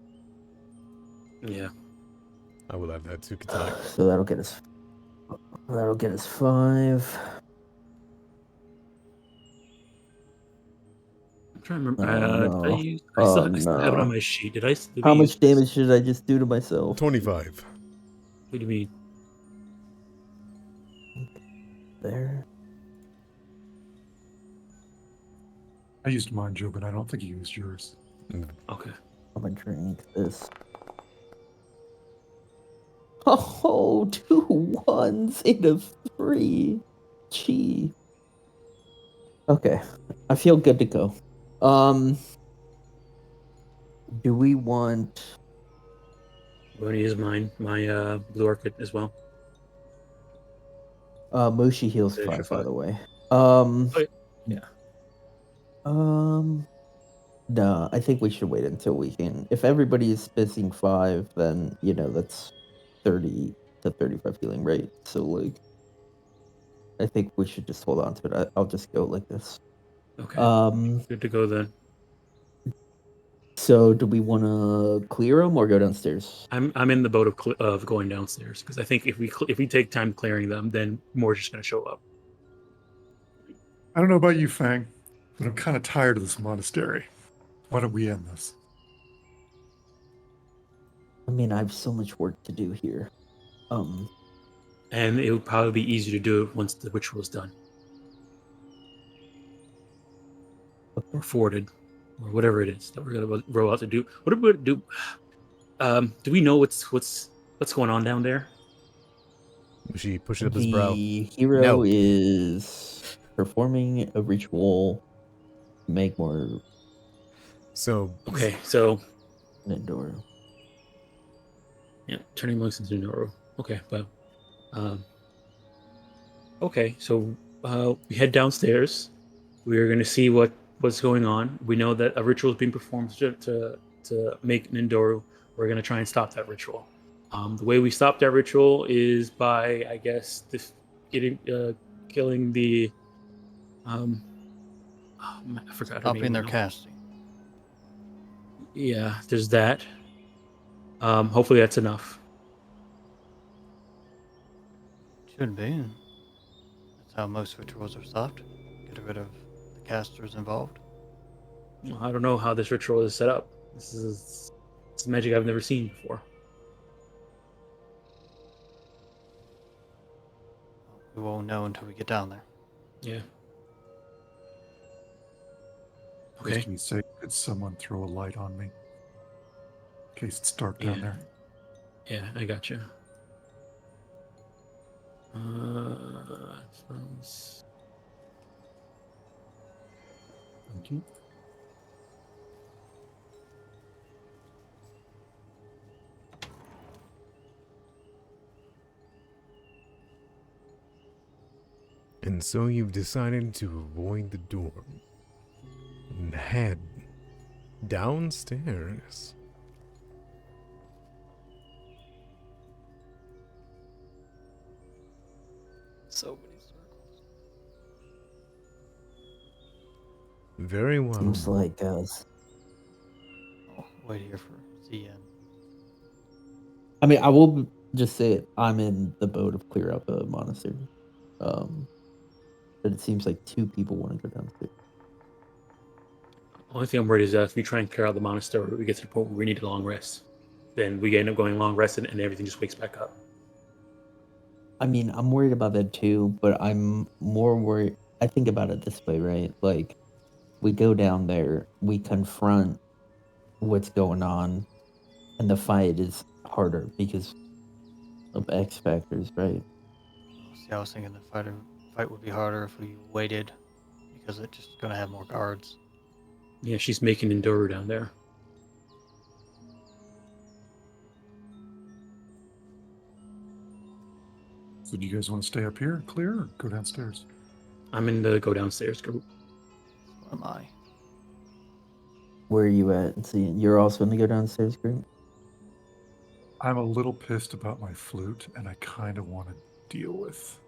Yeah. I will add that to Katai. So that'll get us. That'll get us 5. I'm trying to remember. Oh, Did I no. use? Oh, I still have it no. on my sheet. Did I? Did How we much use this? damage should I just do to myself? 25. What do you mean? There. I used mine, Joe, but I don't think you used yours. Okay. I'm gonna drink this. Oh, 2 1s and a 3. Gee. Okay, I feel good to go. Do we want? I'm going to use my blue orchid as well. Mushi heals Extra 5, by 5. the way. Yeah. No, I think we should wait until we can. If everybody is missing 5, then that's 30 to 35 healing, right? So like, I think we should just hold on to it. I'll just go like this. Okay. Um. Good to go then. So, do we want to clear them or go downstairs? I'm in the boat of going downstairs because I think if we take time clearing them, then more just gonna show up. I don't know about you, Fang, but I'm kind of tired of this monastery. Why don't we end this? I mean, I have so much work to do here. And it would probably be easier to do it once the ritual is done or forwarded or whatever it is that we're gonna roll out to do. What are we gonna do? Do we know what's going on down there? She pushed up his brow. The hero No. is performing a ritual to make more So Okay, so indoor. yeah, turning monks into Noro. Okay, but okay, so we head downstairs. We're gonna see what's going on. We know that a ritual is being performed to make an Indoru. We're gonna try and stop that ritual. The way we stop that ritual is by, I guess, killing the I forgot her name Stopping their now. casting. Yeah, there's that. Hopefully that's enough. Should be. That's how most rituals are stopped. Get rid of the casters involved. I don't know how this ritual is set up. This is magic I've never seen before. We won't know until we get down there. Yeah. Just Okay. to be safe, could someone throw a light on me? In case it's dark down Yeah. there. Yeah, I got you. Sounds- Thank you. And so you've decided to avoid the door and head downstairs. So many circles. Very well. Seems like us. Oh, wait here for ZN. I mean, I will just say it. I'm in the boat of clear out the monastery. But it seems like two people want to go downstairs. Only thing I'm worried is that if we try and clear out the monastery, we get to the point where we need a long rest. Then we end up going long rest and everything just wakes back up. I mean, I'm worried about that too, but I'm more worried. I think about it this way, right? Like, we go down there, we confront what's going on, and the fight is harder because of X factors, right? See, I was thinking the fight would be harder if we waited, because it's just gonna have more guards. Yeah, she's making Endoru down there. So do you guys want to stay up here and clear or go downstairs? I'm in the go downstairs group. So am I. Where are you at? See, you're also in the go downstairs group? I'm a little pissed about my flute, and I kind of want to deal with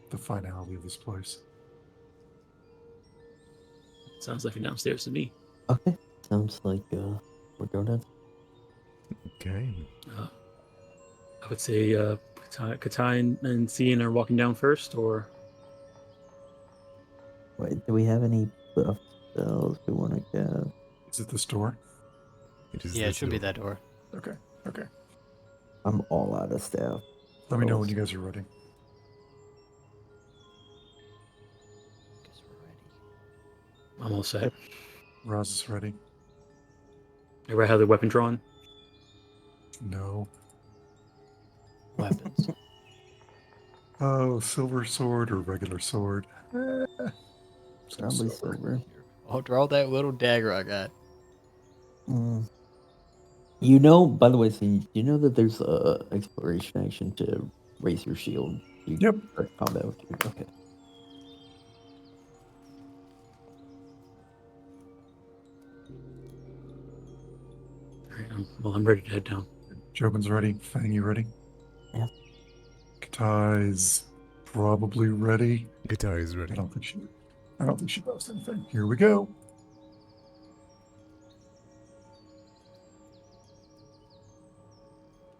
the finality of this place. Sounds like a downstairs to me. Okay. Sounds like we're going down. Okay. I would say Katai and Cian are walking down first, or Wait, do we have any buff spells we want to cast? Is it this door? It is Yeah, it this should be door. that door. Okay, okay. I'm all out of staff. Let me know when you guys are ready. Guess we're ready. I'm all set. Roz is ready. Everybody have their weapon drawn? No. Weapons. Oh, silver sword or regular sword? Probably silver. I'll draw that little dagger I got. Mm. You know, by the way, so you know that there's a exploration action to raise your shield. You Yep. start combat with you. Okay. All right, I'm ready to head down. Jobin's ready. Fang, you ready? Yeah. Katai's probably ready. Guitar is I ready. don't think she lost anything. Here we go.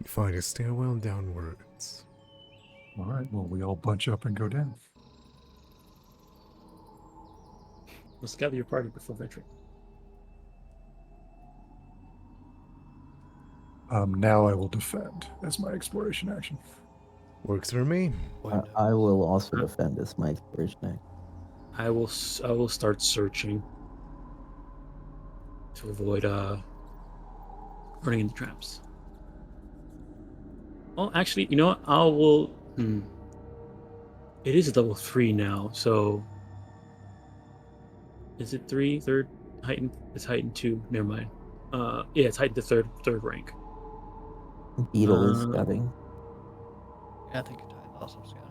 You find a stairwell downwards. All right. Well, we all bunch up and go down. Let's gather your party before venturing. Now I will defend as my exploration action. Works for me. I will also defend as my exploration act. I will start searching to avoid running into traps. Well, actually, you know what? I will. It is a level 3 now, so is it 3? Third heightened? It's heightened 2. Never mind. Yeah, it's heightened to third rank. Beetle is scouting. Yeah, I think you're tied. Awesome, Scotty.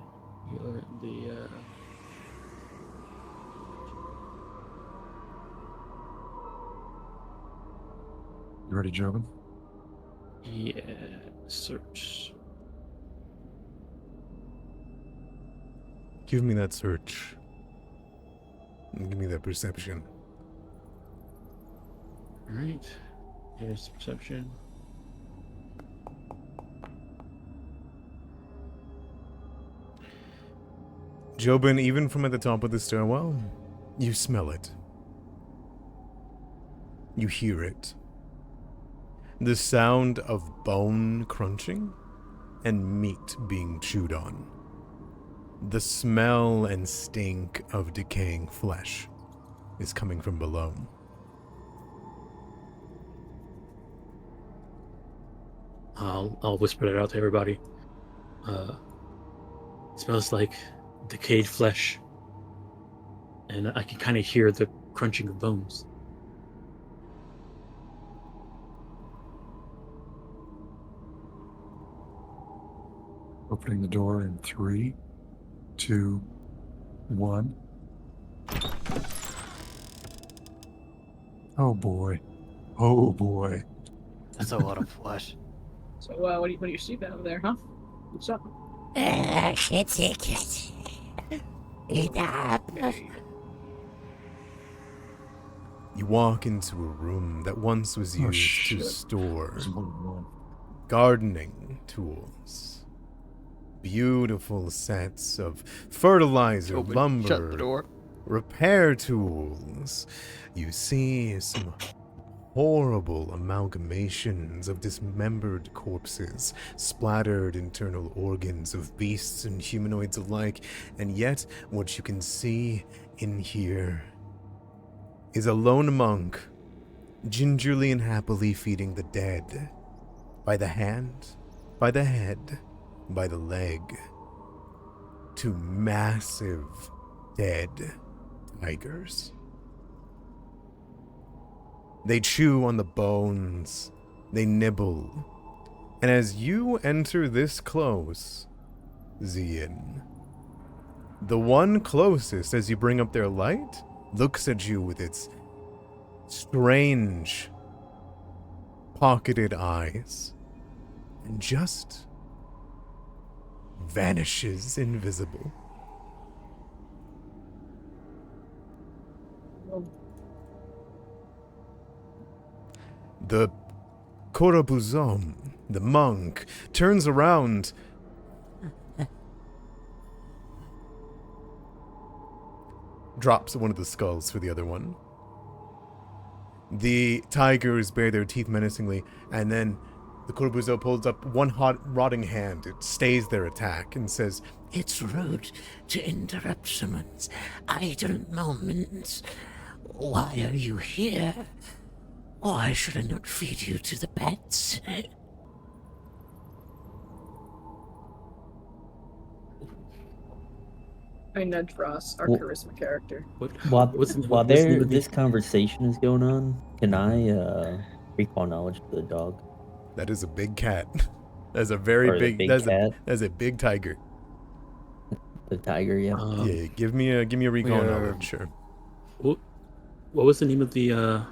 You ready, Jobin? Yeah, search. Give me that search. And give me that perception. All right. Here's perception. Jobin, even from at the top of the stairwell, you smell it. You hear it. The sound of bone crunching and meat being chewed on. The smell and stink of decaying flesh is coming from below. I'll whisper that out to everybody. It smells like decayed flesh, and I can kind of hear the crunching of bones. Opening the door in 3, 2, 1. Oh boy. Oh boy. That's a lot of flesh. So, what do you see down there, huh? What's up? You walk into a room that once was Oh, used to shit. store There's more than one. gardening tools. Beautiful sets of fertilizer, Open, lumber, shut the door. repair tools. You see some horrible amalgamations of dismembered corpses, splattered internal organs of beasts and humanoids alike, and yet what you can see in here is a lone monk gingerly and happily feeding the dead by the hand, by the head, by the leg, to massive dead tigers. They chew on the bones, they nibble, and as you enter this close, Xian, the one closest, as you bring up their light, looks at you with its strange, pocketed eyes, and just vanishes invisible. The Korobuzom, the monk, turns around. Drops one of the skulls for the other one. The tigers bare their teeth menacingly, and then the Korbuzo pulls up one hot, rotting hand. It stays their attack and says, It's rude to interrupt someone's idle moments. Why are you here? Why should I not feed you to the pets? I nudge Ross, our Well- charisma character. While What's the name of this conversation is going on, can I recall knowledge to the dog? that is a big cat. That's a very Or the big, big that's cat? that's a big tiger. The tiger, yeah. Yeah, give me a recall are- knowledge, sure. What was the name of the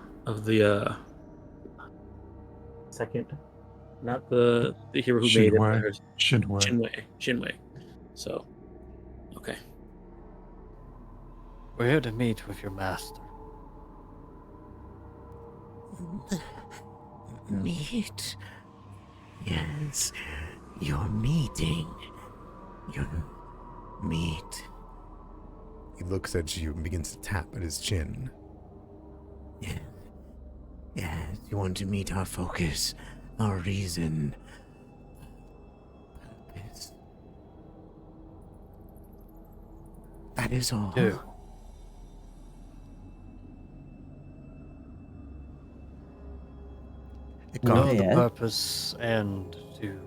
second? Not the hero who made Xin Yue. it. Xin Yue. Shinwei. So We're here to meet with your master. Meet? Yes, your meeting. Your meet. He looks at you and begins to tap at his chin. Yeah. Yes, you want to meet our focus, our reason, purpose. That is all. Do. It Know comes the Yeah. purpose and to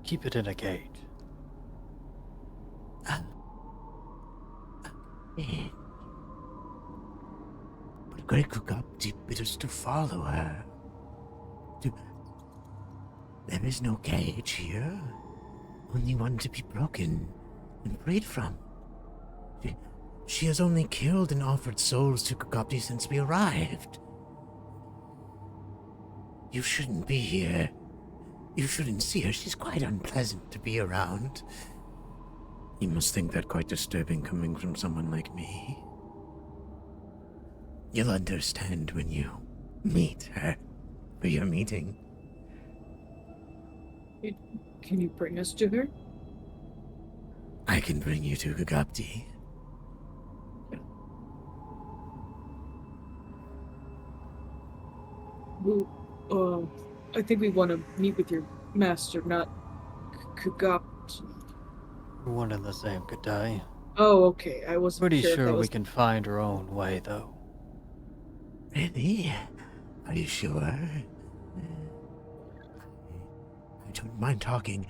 keep it in a cage. Yeah. But Grey Kukapti bid us to follow her. There is no cage here. Only one to be broken and freed from. She has only killed and offered souls to Kukapti since we arrived. You shouldn't be here. You shouldn't see her. She's quite unpleasant to be around. You must think that quite disturbing coming from someone like me. You'll understand when you meet her for your meeting. Can you bring us to her? I can bring you to Kukapti. Well, I think we want to meet with your master, not Kugapt. We're one and the same, good day. Oh, okay. I wasn't Pretty sure if that sure we was... can find our own way, though. Really? Are you sure? I don't mind talking.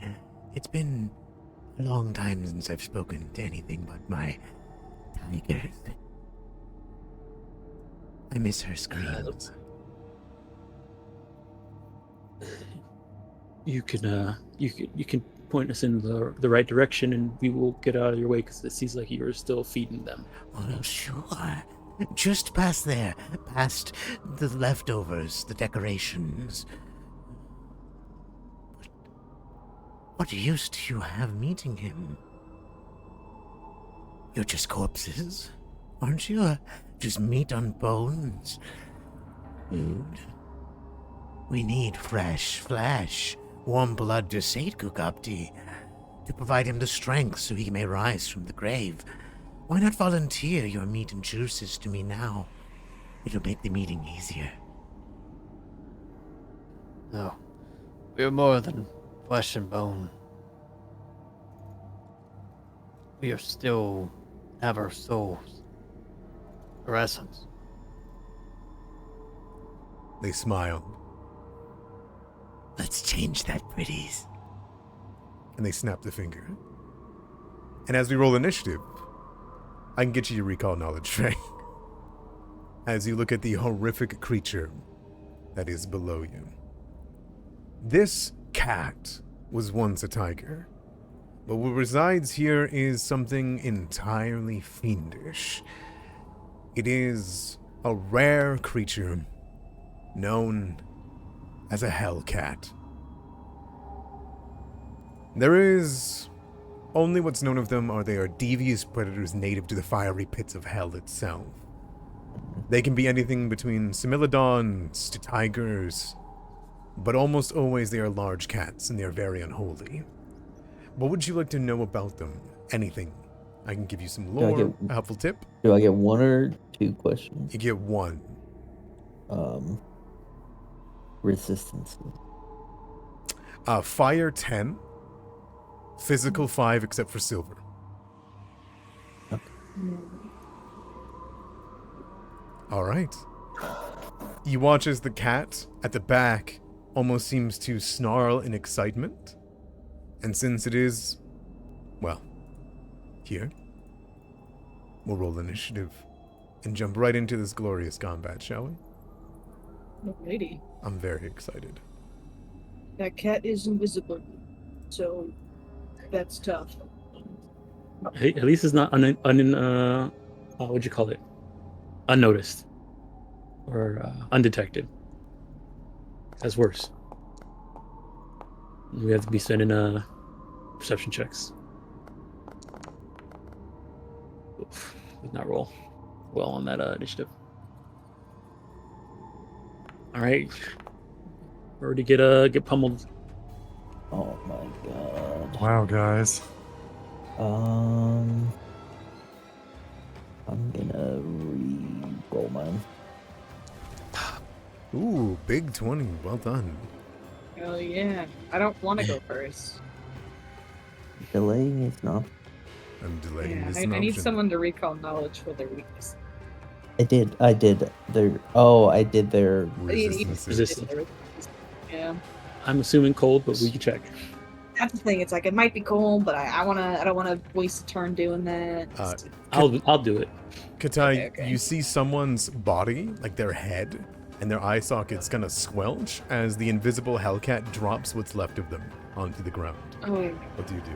It's been a long time since I've spoken to anything but my tigers. I miss her screams. You can point us in the right direction, and we will get out of your way because it seems like you're still feeding them. Oh, sure. Just past there. Past the leftovers, the decorations. But what use do you have meeting him? You're just corpses, aren't you? Just meat on bones. Food. We need fresh flesh, warm blood to sate Kukapti, to provide him the strength so he may rise from the grave. Why not volunteer your meat and juices to me now? It'll make the meeting easier. No. We're more than flesh and bone. We are still have our souls. Our essence. They smile, Let's change that, pretties. and they snap the finger. And as we roll initiative, I can get you to recall knowledge, Trey. As you look at the horrific creature that is below you. This cat was once a tiger, but what resides here is something entirely fiendish. It is a rare creature known as a hellcat. There is only what's known of them are they are devious predators native to the fiery pits of hell itself. They can be anything between similodons to tigers, but almost always they are large cats and they are very unholy. What would you like to know about them? Anything. I can give you some Do I lore, get- a helpful tip. Do I get one or two questions? You get one. Resistance. Fire 10, physical 5 except for silver. All right. You watch as the cat at the back almost seems to snarl in excitement. And since it is, well, here, we'll roll initiative and jump right into this glorious combat, shall we? Alrighty. I'm very excited. That cat is invisible, so that's tough. Hey, at least it's not what'd you call it? Unnoticed or undetected. That's worse. We have to be sending perception checks. Did not roll well on that initiative. All right, we're ready to get pummeled. Oh my god. Wow, guys. I'm gonna re-roll mine. Ooh, big 20. Well done. Oh yeah. I don't want to go first. Delaying is not. I'm delaying Yeah, this I an need option. someone to recall knowledge for their weakness. I did their. Oh, I did their. Resistance. Resistance. Yeah. I'm assuming cold, but we can check. That's the thing. It's like it might be cold, but I don't wanna waste a turn doing that. I'll do it. Katai, Okay. you see someone's body, like their head, and their eye sockets kind of squelch as the invisible Hellcat drops what's left of them onto the ground. Oh, What do you do?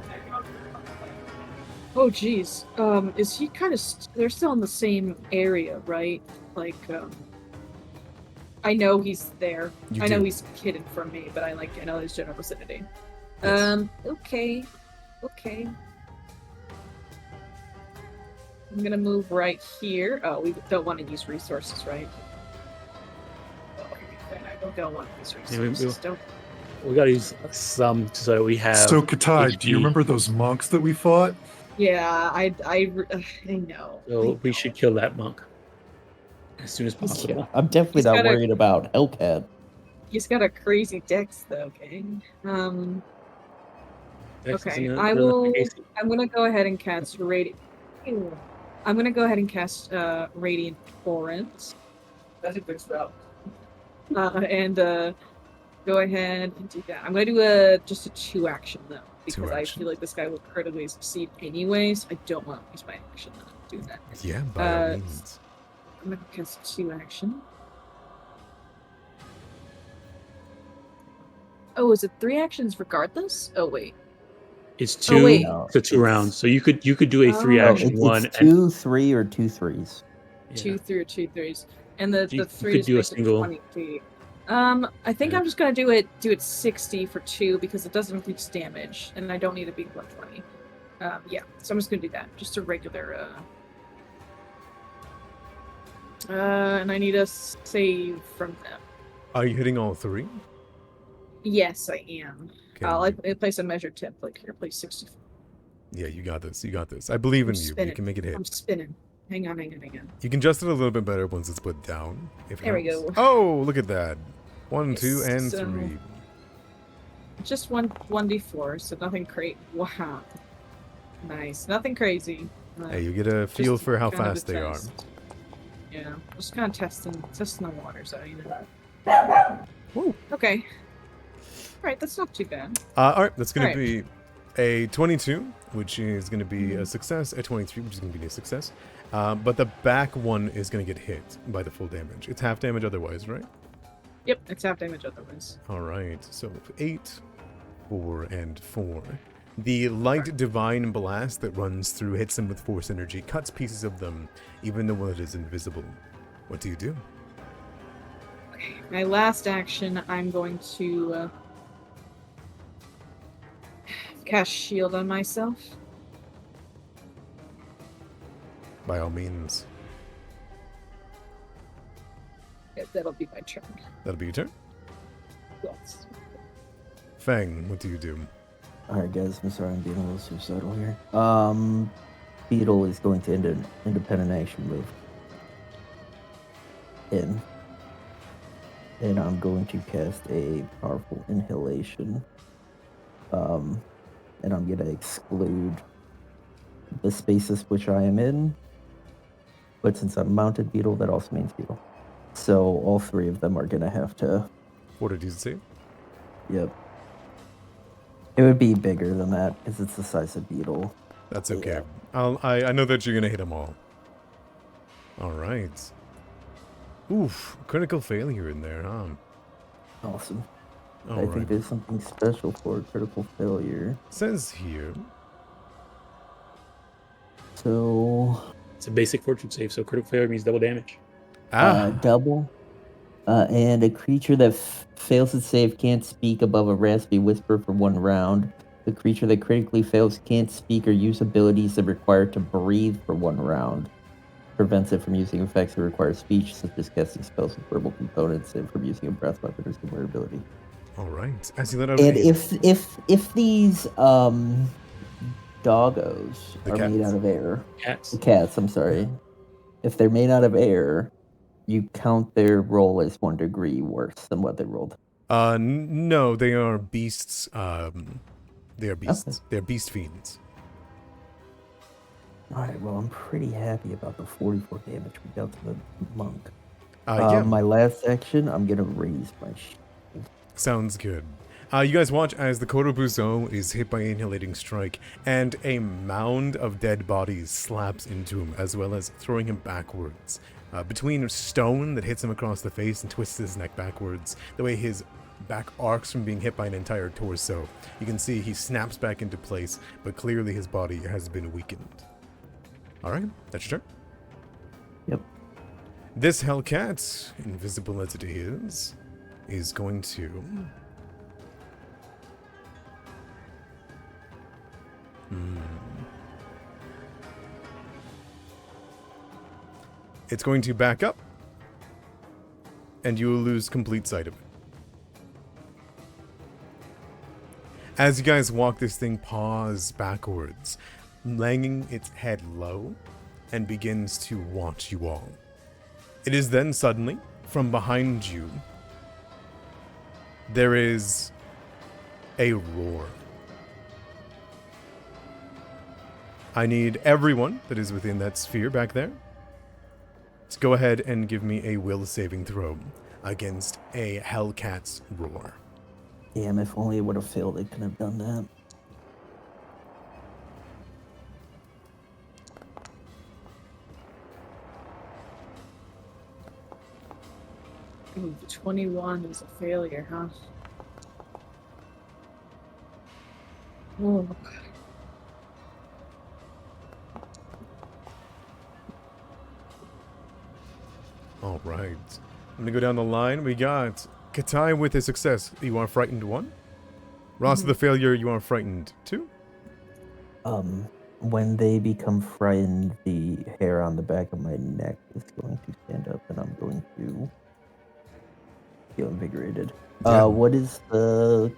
oh, geez. Is he kind of? They're still in the same area, right? Like, I know he's there. You I know do. he's hidden from me, but I know his general vicinity. Yes. Okay. I'm gonna move right here. Oh, we don't want to use resources, right? I don't want to use Yeah, we- resources. Don't. We gotta use some so we have. So, Katai, do you HP. remember those monks that we fought? Yeah, I know. So we should kill that monk as soon as possible. I'm definitely He's not gotta- worried about Hellcat. He's got a crazy dex, though. Okay. Dex Okay, isn't I really will. basic. I'm gonna go ahead and cast radiant. I'm gonna go ahead and cast radiant torrent. That's a good spell. And go ahead and do that. I'm gonna do just a 2-action though, because I action. feel like this guy will critically succeed anyways. I don't want to use my action to do that. Yeah, by all Uh, means. I'm gonna cast 2-action. Oh, is it 3 actions regardless? Oh wait. It's Oh, two wait. to 2 rounds, so you could do a Oh. 3-action It's one. 2, 3, or 2 3s. And, 2 3 or 2 3s, and the You- you 3s could do a makes it single- 20 feet. I think Yeah. I'm just gonna do it 60 for 2 because it doesn't increase damage, and I don't need to be 120. Yeah, so I'm just gonna do that, just a regular. And I need a save from them. Are you hitting all 3? Yes, I am. Okay. I place a measured tip. Like here, place 60. Yeah, you got this. You got this. I believe in I'm you. You spinning. can make it hit. I'm spinning. Hang on. You can adjust it a little bit better once it's put down. If it There we helps. go. Oh, look at that. 1, 2, Yes, and so- 3. Just 1d4, so nothing crazy. Wow. Nice. Nothing crazy. Hey, you get a feel Just for how kind of a fast they are. test. Yeah, just kind of testing the waters out, you know. Woo. Okay. Alright, that's not too bad. All right, that's going to Alright. be a 22, which is going to be a success, a 23, which is going to be a success. But the back one is going to get hit by the full damage. It's half damage otherwise, right? Yep, it's half damage otherwise. All right, so 8, 4, and 4. The light divine blast that runs through hits them with force energy, cuts pieces of them, even though it is invisible. What do you do? Okay, my last action, I'm going to cast shield on myself. By all means, Yeah, that'll be my turn. that'll be your turn. Yes. Fang, what do you do? Alright, guys, I'm sorry I'm being a little suicidal here. Beetle is going to end an independent action move. And I'm going to cast a powerful inhalation. And I'm going to exclude the spaces which I am in. But since I'm mounted beetle, that also means beetle. So all 3 of them are going to have to. Fortitude save? Yep. It would be bigger than that because it's the size of beetle. That's okay. I know that you're gonna hit them all. All right. Oof, critical failure in there, huh? Awesome. All I right. think there's something special for critical failure. Says here. So, It's a basic fortune save, so critical failure means double damage. double. And a creature that fails its save can't speak above a raspy whisper for 1 round. The creature that critically fails can't speak or use abilities that require to breathe for 1 round. Prevents it from using effects that require speech, such as casting spells with verbal components, and from using a breath weapon or similar ability. All right. As you let out And a- if these doggos The are made cats. out of air, Cats. the cats, I'm sorry, if they're made out of air, you count their roll as 1 degree worse than what they rolled. No, they are beasts. They are beasts. Okay. They're beast fiends. All right, well, I'm pretty happy about the 44 damage we dealt to the monk. Yeah, My last action, I'm gonna raise my shield. sounds good. You guys watch as the Korobuzo is hit by Inhalating Strike, and a mound of dead bodies slaps into him, as well as throwing him backwards. Between stone that hits him across the face and twists his neck backwards, the way his back arcs from being hit by an entire torso, you can see he snaps back into place, but clearly his body has been weakened. Alright, that's your turn. Yep. This Hellcat, invisible as it is going to... It's going to back up, and you will lose complete sight of it. As you guys walk, this thing paws backwards, laying its head low, and begins to watch you all. It is then suddenly, from behind you, there is a roar. I need everyone that is within that sphere back there to go ahead and give me a will saving throw against a Hellcat's roar. Damn, if only it would have failed, it couldn't have done that. Ooh, 21 is a failure, huh? Oh. All right. I'm going to go down the line. We got Katai with a success. You are frightened 1. Ross with a failure. You are frightened 2. When they become frightened, the hair on the back of my neck is going to stand up, and I'm going to feel invigorated. Yeah. What is the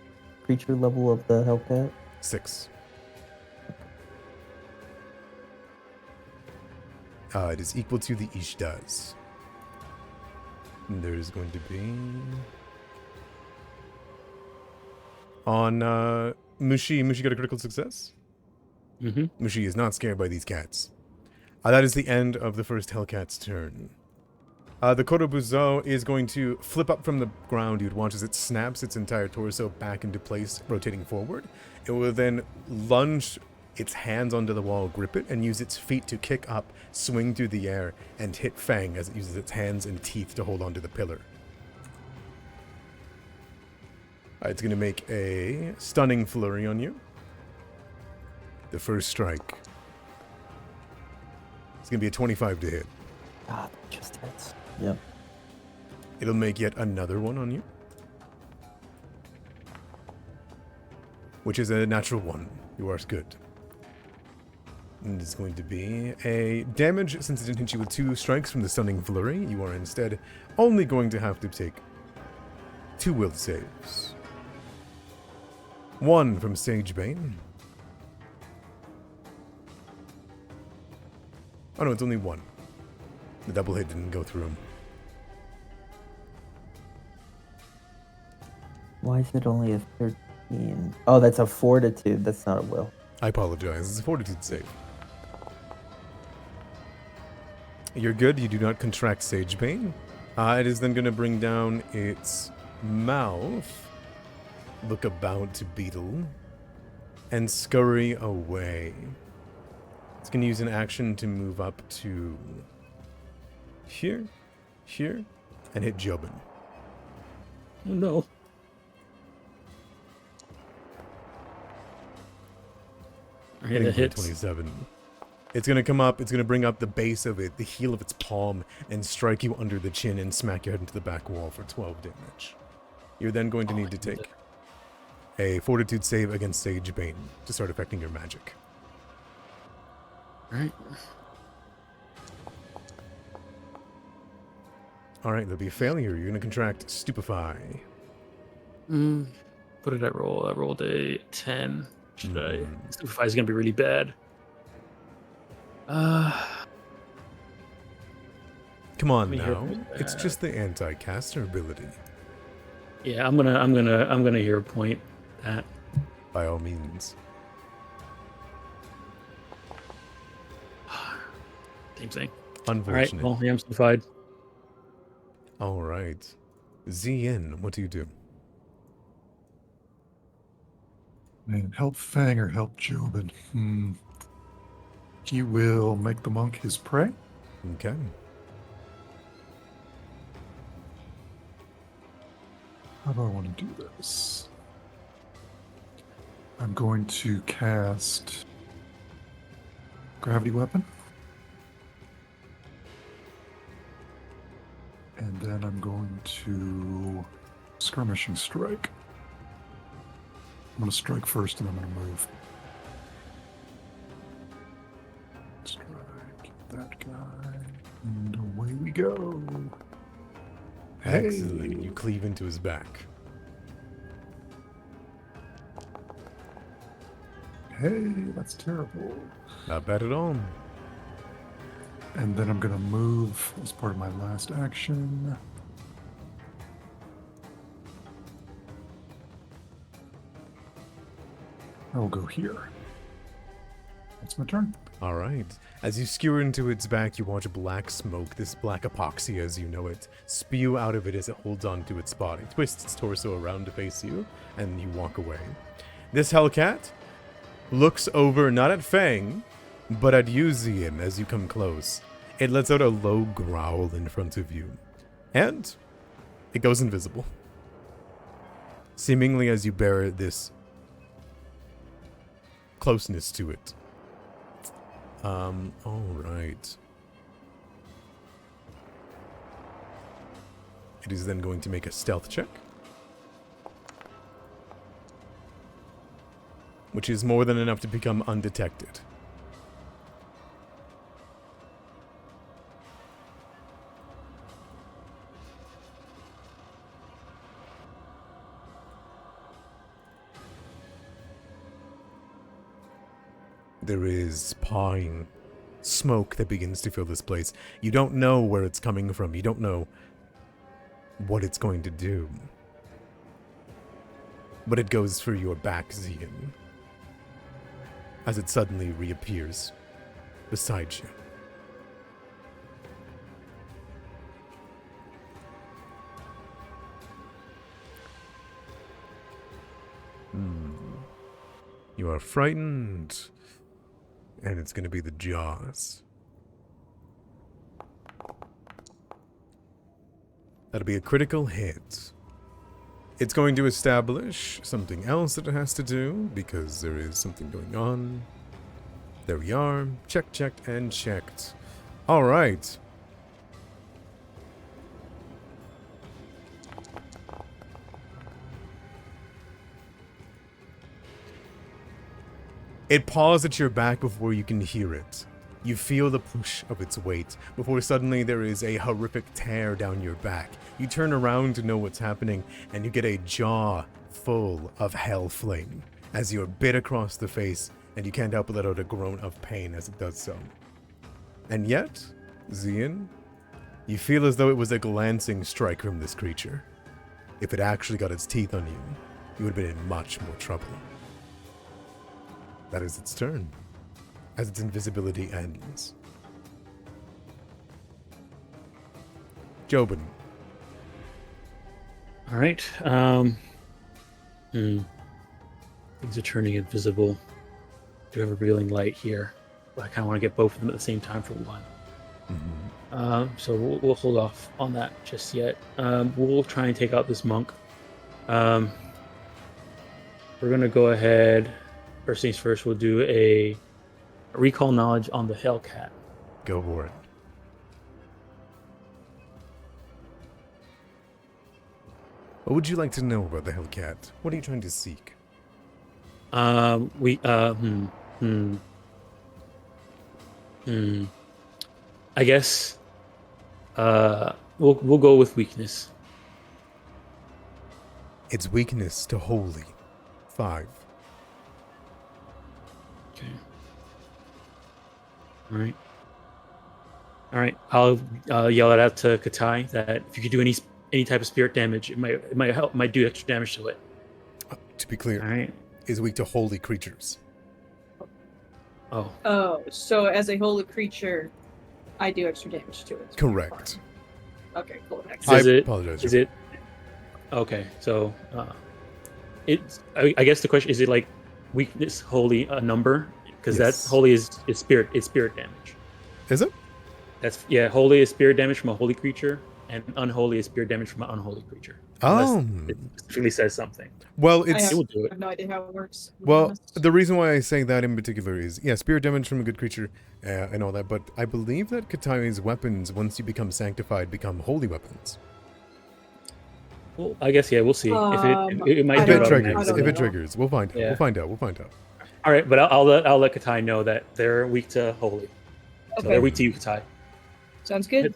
creature level of the Hellcat? 6. It is equal to the Ishdas. And there's going to be... On Mushi. Mushi got a critical success? Mm-hmm. Mushi is not scared by these cats. That is the end of the first Hellcat's turn. The Korobuzo is going to flip up from the ground. You'd watch as it snaps its entire torso back into place, rotating forward. It will then lunge its hands onto the wall, grip it, and use its feet to kick up, swing through the air, and hit Fang as it uses its hands and teeth to hold onto the pillar. It's going to make a stunning flurry on you. The first strike. It's going to be a 25 to hit. God, that just hits. Yep. It'll make yet another one on you, which is a natural 1. You are good. And it's going to be a damage, since it didn't hit you with 2 strikes from the stunning flurry. You are instead only going to have to take 2 will saves. 1 from Sagebane. Oh no, it's only 1. The double hit didn't go through him. Why is it only a 13? Oh, that's a fortitude. That's not a will. I apologize. It's a fortitude save. You're good. You do not contract Sagebane. It is then going to bring down its mouth, look about to Beetle, and scurry away. It's going to use an action to move up to here, and hit Jobin. Oh no. Okay, that For hits. 27. It's going to come up, it's going to bring up the base of it, the heel of its palm, and strike you under the chin and smack your head into the back wall for 12 damage. You're then going to need to take a fortitude save against Sage Bane to start affecting your magic. All right. All right, there'll be a failure. You're going to contract Stupefy. What did I roll? I rolled a 10. Should I? Stupefy is gonna be really bad. Come on me hear now. about It's that. just the anti-caster ability. Yeah, I'm gonna hero point that. By all means. Same thing. Unfortunate. All right. Well, yeah, I'm stupefied. All right. Zien, what do you do? Man, help Fang or help Jobin? He will make the monk his prey. Okay. How do I want to do this? I'm going to cast Gravity Weapon. And then I'm going to Skirmishing Strike. I'm going to strike first and then I'm going to move. Strike that guy. And away we go. Excellent. You cleave into his back. Hey, that's terrible. Not bad at all. And then I'm going to move as part of my last action. I will go here. That's my turn. All right. As you skewer into its back, you watch black smoke, this black epoxy as you know it, spew out of it as it holds on to its body. It twists its torso around to face you, and you walk away. This Hellcat looks over not at Fang, but at you, Zien, as you come close. It lets out a low growl in front of you, and it goes invisible. Seemingly as you bear this closeness to it. Alright. It is then going to make a stealth check. Which is more than enough to become undetected. There is pawing smoke that begins to fill this place. You don't know where it's coming from. You don't know what it's going to do. But it goes for your back, Zien, as it suddenly reappears beside you. You are frightened. And it's going to be the jaws. That'll be a critical hit. It's going to establish something else that it has to do, because there is something going on. There we are. Checked, and checked. Alright. It paws at your back before you can hear it. You feel the push of its weight, before suddenly there is a horrific tear down your back. You turn around to know what's happening, and you get a jaw full of hell flame, as you're bit across the face, and you can't help but let out a groan of pain as it does so. And yet, Zien, you feel as though it was a glancing strike from this creature. If it actually got its teeth on you, you would have been in much more trouble. That is its turn, as its invisibility ends. Jobin. All right. Things are turning invisible. Do have a revealing light here, but I kind of want to get both of them at the same time for one. So we'll hold off on that just yet. We'll try and take out this monk. We're gonna go ahead. First things first, we'll do a recall knowledge on the Hellcat. Go for it. What would you like to know about the Hellcat? What are you trying to seek? We I guess we'll go with weakness. It's weakness to holy. 5. Okay. All right. All right. I'll yell it out to Katai that if you could do any type of spirit damage, it might help. Might do extra damage to it. To be clear, All right. is weak to holy creatures. Oh. Oh, so as a holy creature, I do extra damage to it. Correct. Okay, cool. I Excellent. apologize. Is it? Okay. So, it's. I guess the question is: it like weakness holy a number? Because Yes. that holy is spirit. It's spirit damage. Is it? That's holy is spirit damage from a holy creature, and unholy is spirit damage from an unholy creature. Oh. Unless it specifically says something. Well, I it's It will do I it. have no idea how it works. to be well. honest. The reason why I say that in particular is spirit damage from a good creature and all that. But I believe that Katai's weapons, once you become sanctified, become holy weapons. Well, I guess we'll see. It I might If do it it don't- triggers, I automatically. don't if it know. triggers, we'll find out. Yeah. We'll find out. We'll find out. All right, but I'll let Katai know that they're weak to holy. So Okay. they're weak to you, Katai. Sounds good.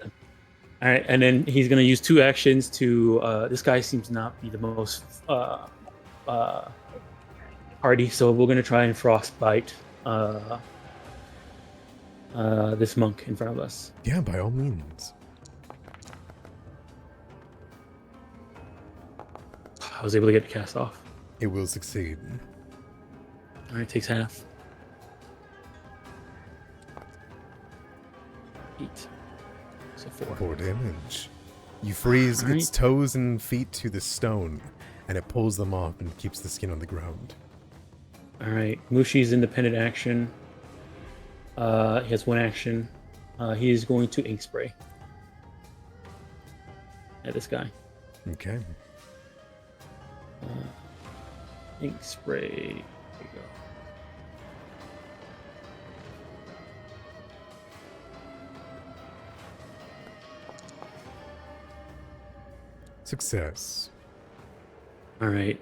All right, and then he's gonna use 2 actions to. This guy seems to not be the most hardy, so we're gonna try and frostbite this monk in front of us. Yeah, by all means. I was able to get it cast off. It will succeed. All right, takes half. 8. So 4. 4 damage. You freeze Alright. its toes and feet to the stone, and it pulls them off and keeps the skin on the ground. All right, Mushi's independent action. He has 1 action. He is going to ink spray at this guy. Okay. Ink spray. There you go. Success. All right.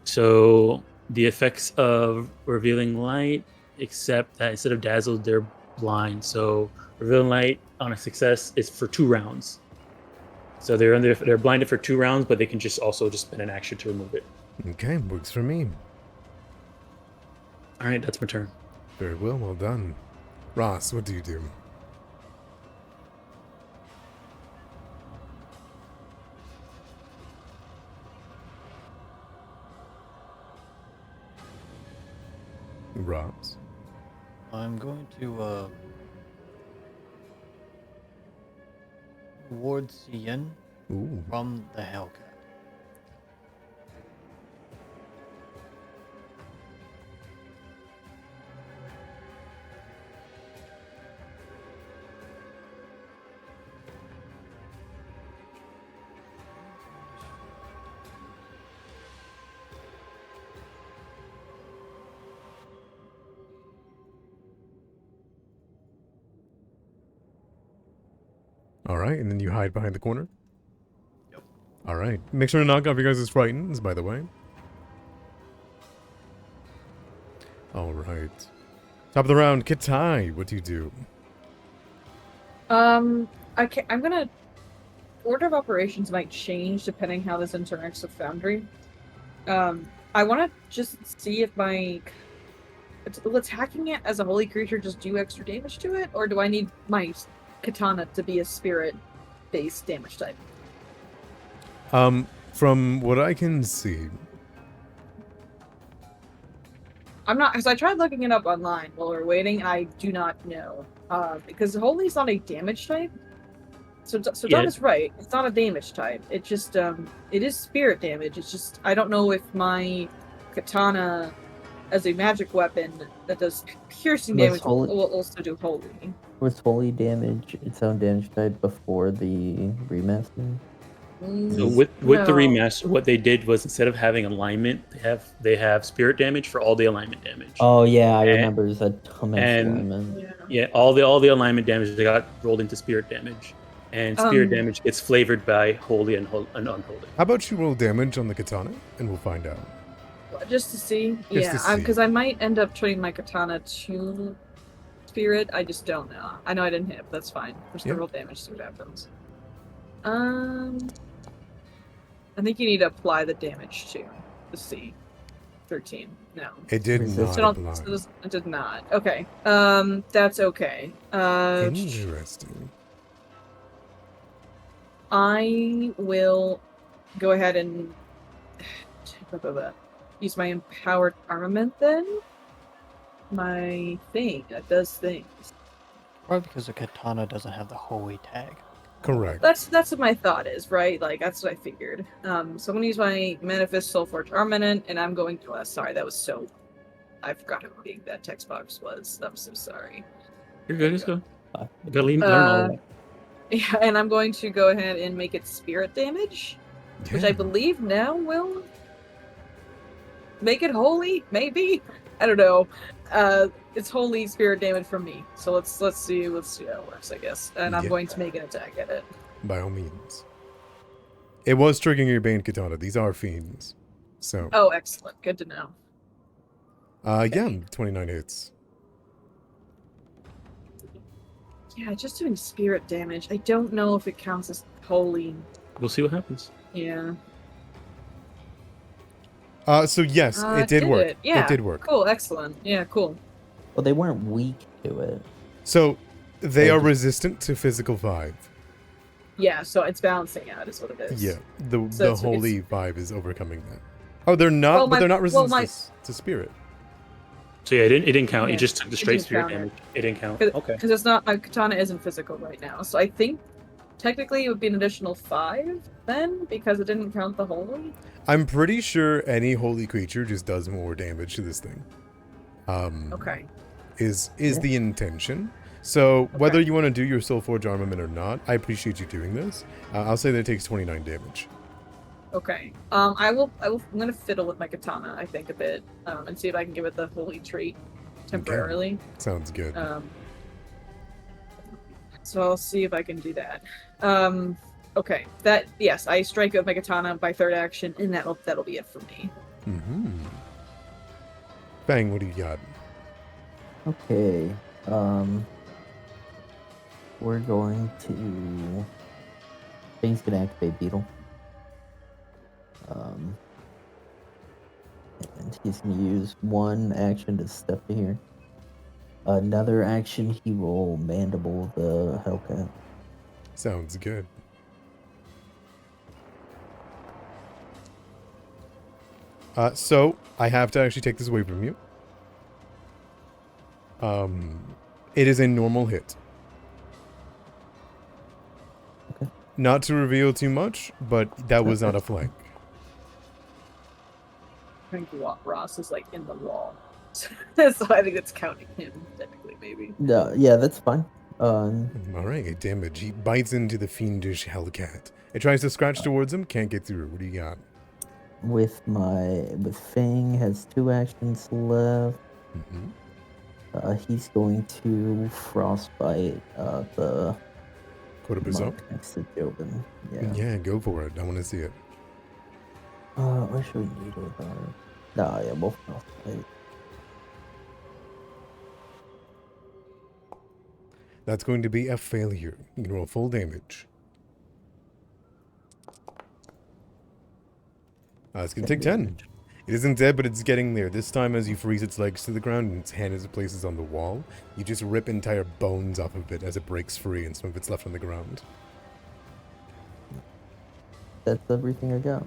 So the effects of revealing light, except that instead of dazzled, they're blind. So revealing light on a success is for 2 rounds. So they're blinded for 2 rounds, but they can also spend an action to remove it. Okay, works for me. All right, that's my turn. Very well done. Ross, what do you do? Ross. I'm going to ward Cien Ooh. from the Hellcat. All right, and then you hide behind the corner? Yep. All right. Make sure to knock off your guys' frightens, by the way. All right. Top of the round, Katai, what do you do? I'm gonna. Order of operations might change depending how this interacts with Foundry. I want to just see if will attacking it as a holy creature just do extra damage to it, or do I need my katana to be a spirit-based damage type? From what I can see, I'm not, because I tried looking it up online while we were waiting, and I do not know. Because holy is not a damage type. So Dom is right. It's not a damage type. It just it is spirit damage. It's just I don't know if my katana as a magic weapon that does piercing Was damage holy- will also do holy. Was holy damage its own damage type before the remaster? So with the No. remaster, what they did was instead of having alignment, they have spirit damage for all the alignment damage. Oh yeah, I And- remember. There's a ton of and- alignment. Yeah. Yeah, all the alignment damage they got rolled into spirit damage, and spirit Um, damage gets flavored by holy and unholy. how about you roll damage on the katana, and we'll find out. Just to see. Just to see. Because I might end up turning my katana to spirit. I just don't know. I know I didn't hit, but that's fine. Just Yeah. roll damage, see what happens. I think you need to apply the damage to see. 13. No. It did Resist- not So apply. it did not. Okay. That's okay. Interesting. I will go ahead and use my empowered armament then. My thing that does things. Probably because the katana doesn't have the holy tag. Correct. That's what my thought is, right? Like that's what I figured. So I'm gonna use my Manifest Soulforge Armament, and I'm going to. Sorry, that was so. I forgot how big that text box was. I'm so sorry. You're good. Just go. Bye. You gotta learn all of that. Yeah, and I'm going to go ahead and make it spirit damage, which I Yeah. believe now will make it holy. Maybe I don't know. It's holy spirit damage from me. So let's see how it works, I guess. And I'm Yeah. going to make an attack at it. By all means. It was triggering your Bane Katana. These are fiends. So, Oh, excellent. Good to know. yeah, 29 hits. Yeah, just doing spirit damage. I don't know if it counts as holy. We'll see what happens. Yeah. So yes, it did work. Yeah. It did work. Cool. Excellent. Yeah. Cool. Well, they weren't weak to it. So they are Okay. resistant to physical 5. Yeah. So it's balancing out, is what it is. Yeah, the it's- holy 5 is overcoming that. Oh, they're not, Well, but they're not resistant my- to spirit. So yeah, it didn't count. Yeah, You just took the it straight didn't spirit count it. damage. It didn't count. Cause, Okay. Because it's not, my katana isn't physical right now. So I think technically it would be an additional 5 then, because it didn't count the holy. I'm pretty sure any holy creature just does more damage to this thing. Okay. Is Yeah. the intention. So whether Okay. you want to do your Soulforge armament or not, I appreciate you doing this. I'll say that it takes 29 damage. Okay. I'm gonna fiddle with my katana, I think, a bit, and see if I can give it the holy trait temporarily. Sounds good. So I'll see if I can do that. Okay. Yes, I strike it with my katana by third action, and that'll be it for me. Mm-hmm. Bang, what do you got? Okay. We're going to. Thing's gonna activate Beetle. And he's gonna use one action to step to here. Another action, he will mandible the Hellcat. Sounds good. So I have to actually take this away from you. It is a normal hit. Okay. Not to reveal too much, but that was not a flank. I think Ross is like in the wall, so I think it's counting him technically, maybe. No, yeah, that's fine. Alright, damage. He bites into the fiendish Hellcat. It tries to scratch towards him, can't get through. What do you got? With Fang has 2 actions left. Mm-hmm. He's going to frostbite the Quarter monk next to Jobin. Yeah. Yeah, go for it. I want to see it. What should we need with our? Nah, yeah, both frostbite. That's going to be a failure. You can roll full damage. It's going to take 10. It isn't dead, but it's getting there. This time, as you freeze its legs to the ground and its hand is places on the wall, you just rip entire bones off of it as it breaks free and some of it's left on the ground. That's everything I got.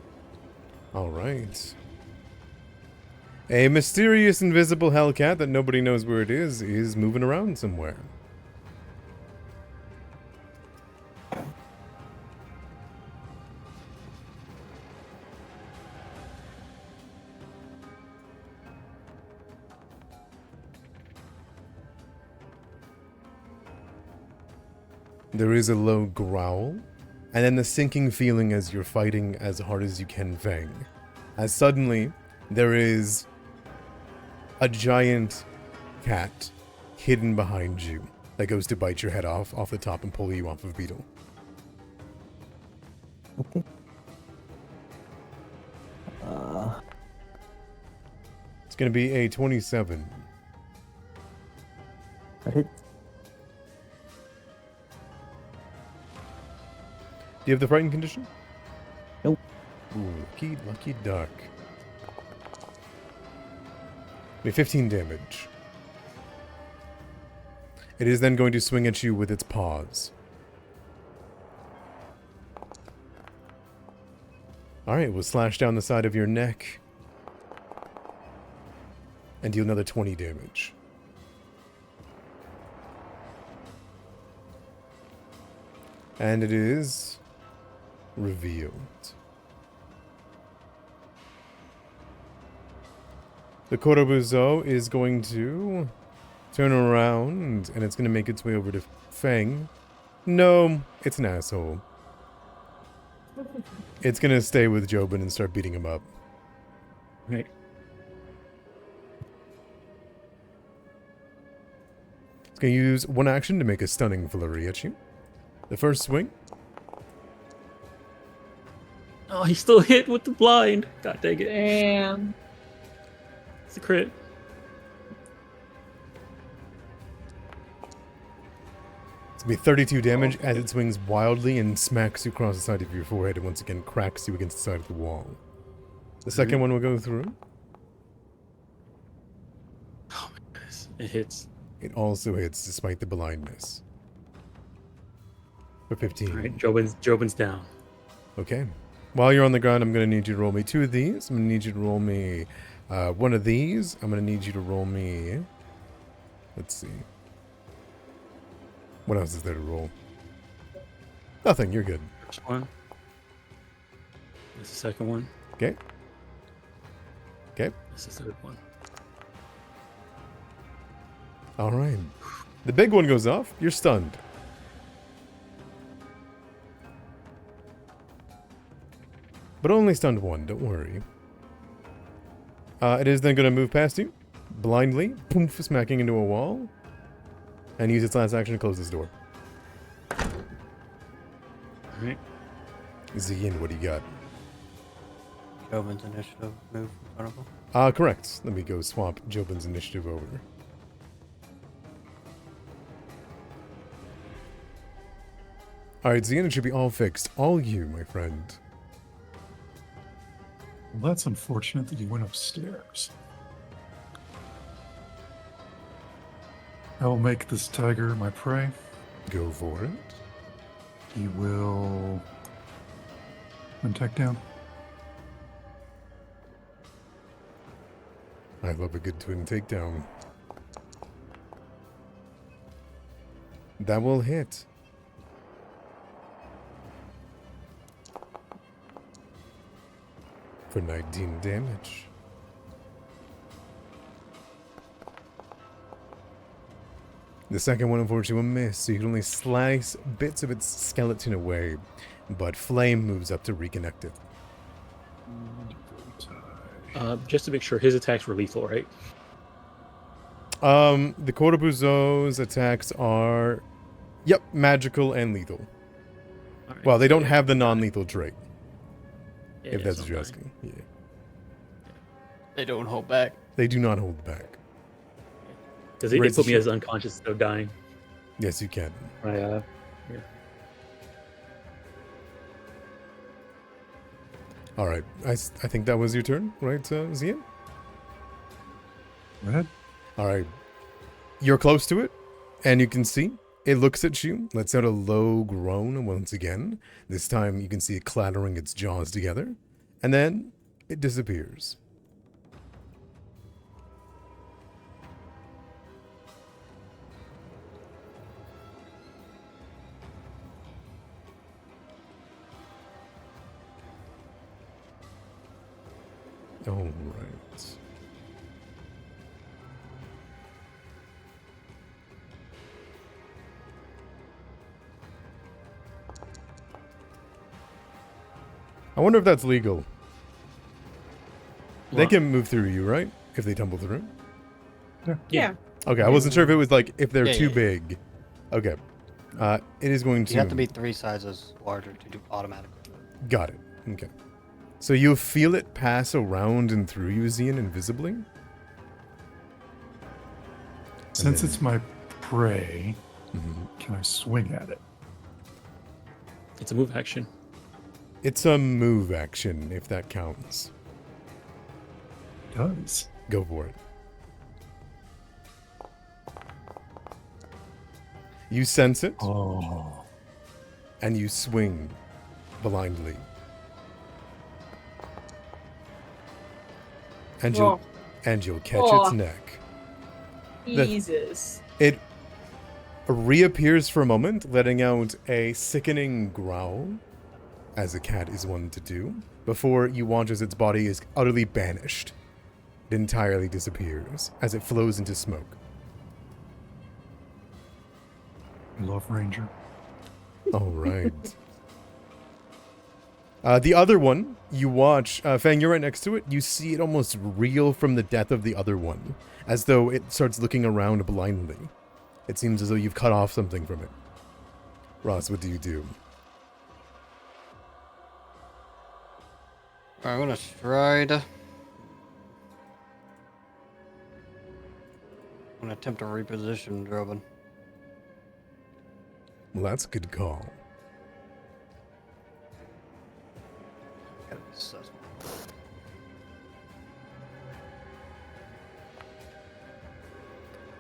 Alright. A mysterious invisible Hellcat that nobody knows where it is moving around somewhere. There is a low growl, and then the sinking feeling as you're fighting as hard as you can Fang. As suddenly, there is a giant cat hidden behind you that goes to bite your head off the top and pull you off of Beetle. Okay. It's going to be a 27. That hit. Do you have the frightened condition? Nope. Ooh, lucky duck. Be 15 damage. It is then going to swing at you with its paws. Alright, we'll slash down the side of your neck. And deal another 20 damage. And it is revealed. The Korobuzo is going to turn around, and it's going to make its way over to Fang. No, it's an asshole. It's going to stay with Jobin and start beating him up. Right. It's going to use one action to make a stunning flurry at you. The first swing. Oh, he's still hit with the blind. God dang it. Damn. It's a crit. It's going to be 32 damage as it swings wildly and smacks you across the side of your forehead and once again cracks you against the side of the wall. The second one will go through. Oh my goodness. It hits. It also hits despite the blindness. For 15. Alright, Jobin's down. Okay. While you're on the ground, I'm going to need you to roll me 2 of these. I'm going to need you to roll me 1 of these. I'm going to need you to roll me... Let's see. What else is there to roll? Nothing, you're good. First one. This is the second one. Okay. Okay. This is the third one. Alright. The big one goes off. You're stunned. But only stunned 1, don't worry. It is then going to move past you. Blindly. Poof, smacking into a wall. And use its last action to close this door. Alright. Zien, what do you got? Jobin's initiative move in front of him. Correct. Let me go swap Jobin's initiative over. Alright, Zien, it should be all fixed. All you, my friend. Well, that's unfortunate that you went upstairs. I will make this tiger my prey. Go for it. He will attack down. I love a good twin takedown. That will hit. For 19 damage. The second one, unfortunately, will miss, so you can only slice bits of its skeleton away, but Flame moves up to reconnect it. Just to make sure, his attacks were lethal, right? The Korobuzo's attacks are, yep, magical and lethal. Alright, Well, they so don't yeah. have the non-lethal trait, Yeah, if yeah, that's what you're something. asking. Yeah. They don't hold back. They do not hold back. Because they Raise put the me as shield. unconscious instead of dying. Yes, you can. Yeah. All right. I think that was your turn, right, Zien? Go ahead. All right. You're close to it, and you can see it looks at you, lets out a low groan once again. This time you can see it clattering its jaws together, and then it disappears. All right. I wonder if that's legal. They What? can move through you, right? If they tumble through. Yeah. Okay, I wasn't sure if it was like if they're Yeah, too yeah, yeah. big. Okay. It is going to. You have to be 3 sizes larger to do automatically. Got it. Okay. So you'll feel it pass around and through you, Zien, invisibly. Since then- it's my prey, Mhm. can I swing at it? It's a move action. It's a move action, if that counts. It does. Go for it. You sense it, Oh. and you swing blindly. And you'll, Oh, and you'll catch Oh. its neck. The- Jesus. It reappears for a moment, letting out a sickening growl, as a cat is wont to do, before you watch as its body is utterly banished. It entirely disappears as it flows into smoke. I love Ranger. All right. The other one, you watch, Fang, you're right next to it. You see it almost reel from the death of the other one, as though it starts looking around blindly. It seems as though you've cut off something from it. Ross, what do you do? I'm gonna stride. I'm gonna attempt to reposition Drobin. Well, that's a good call. Gotta be sus.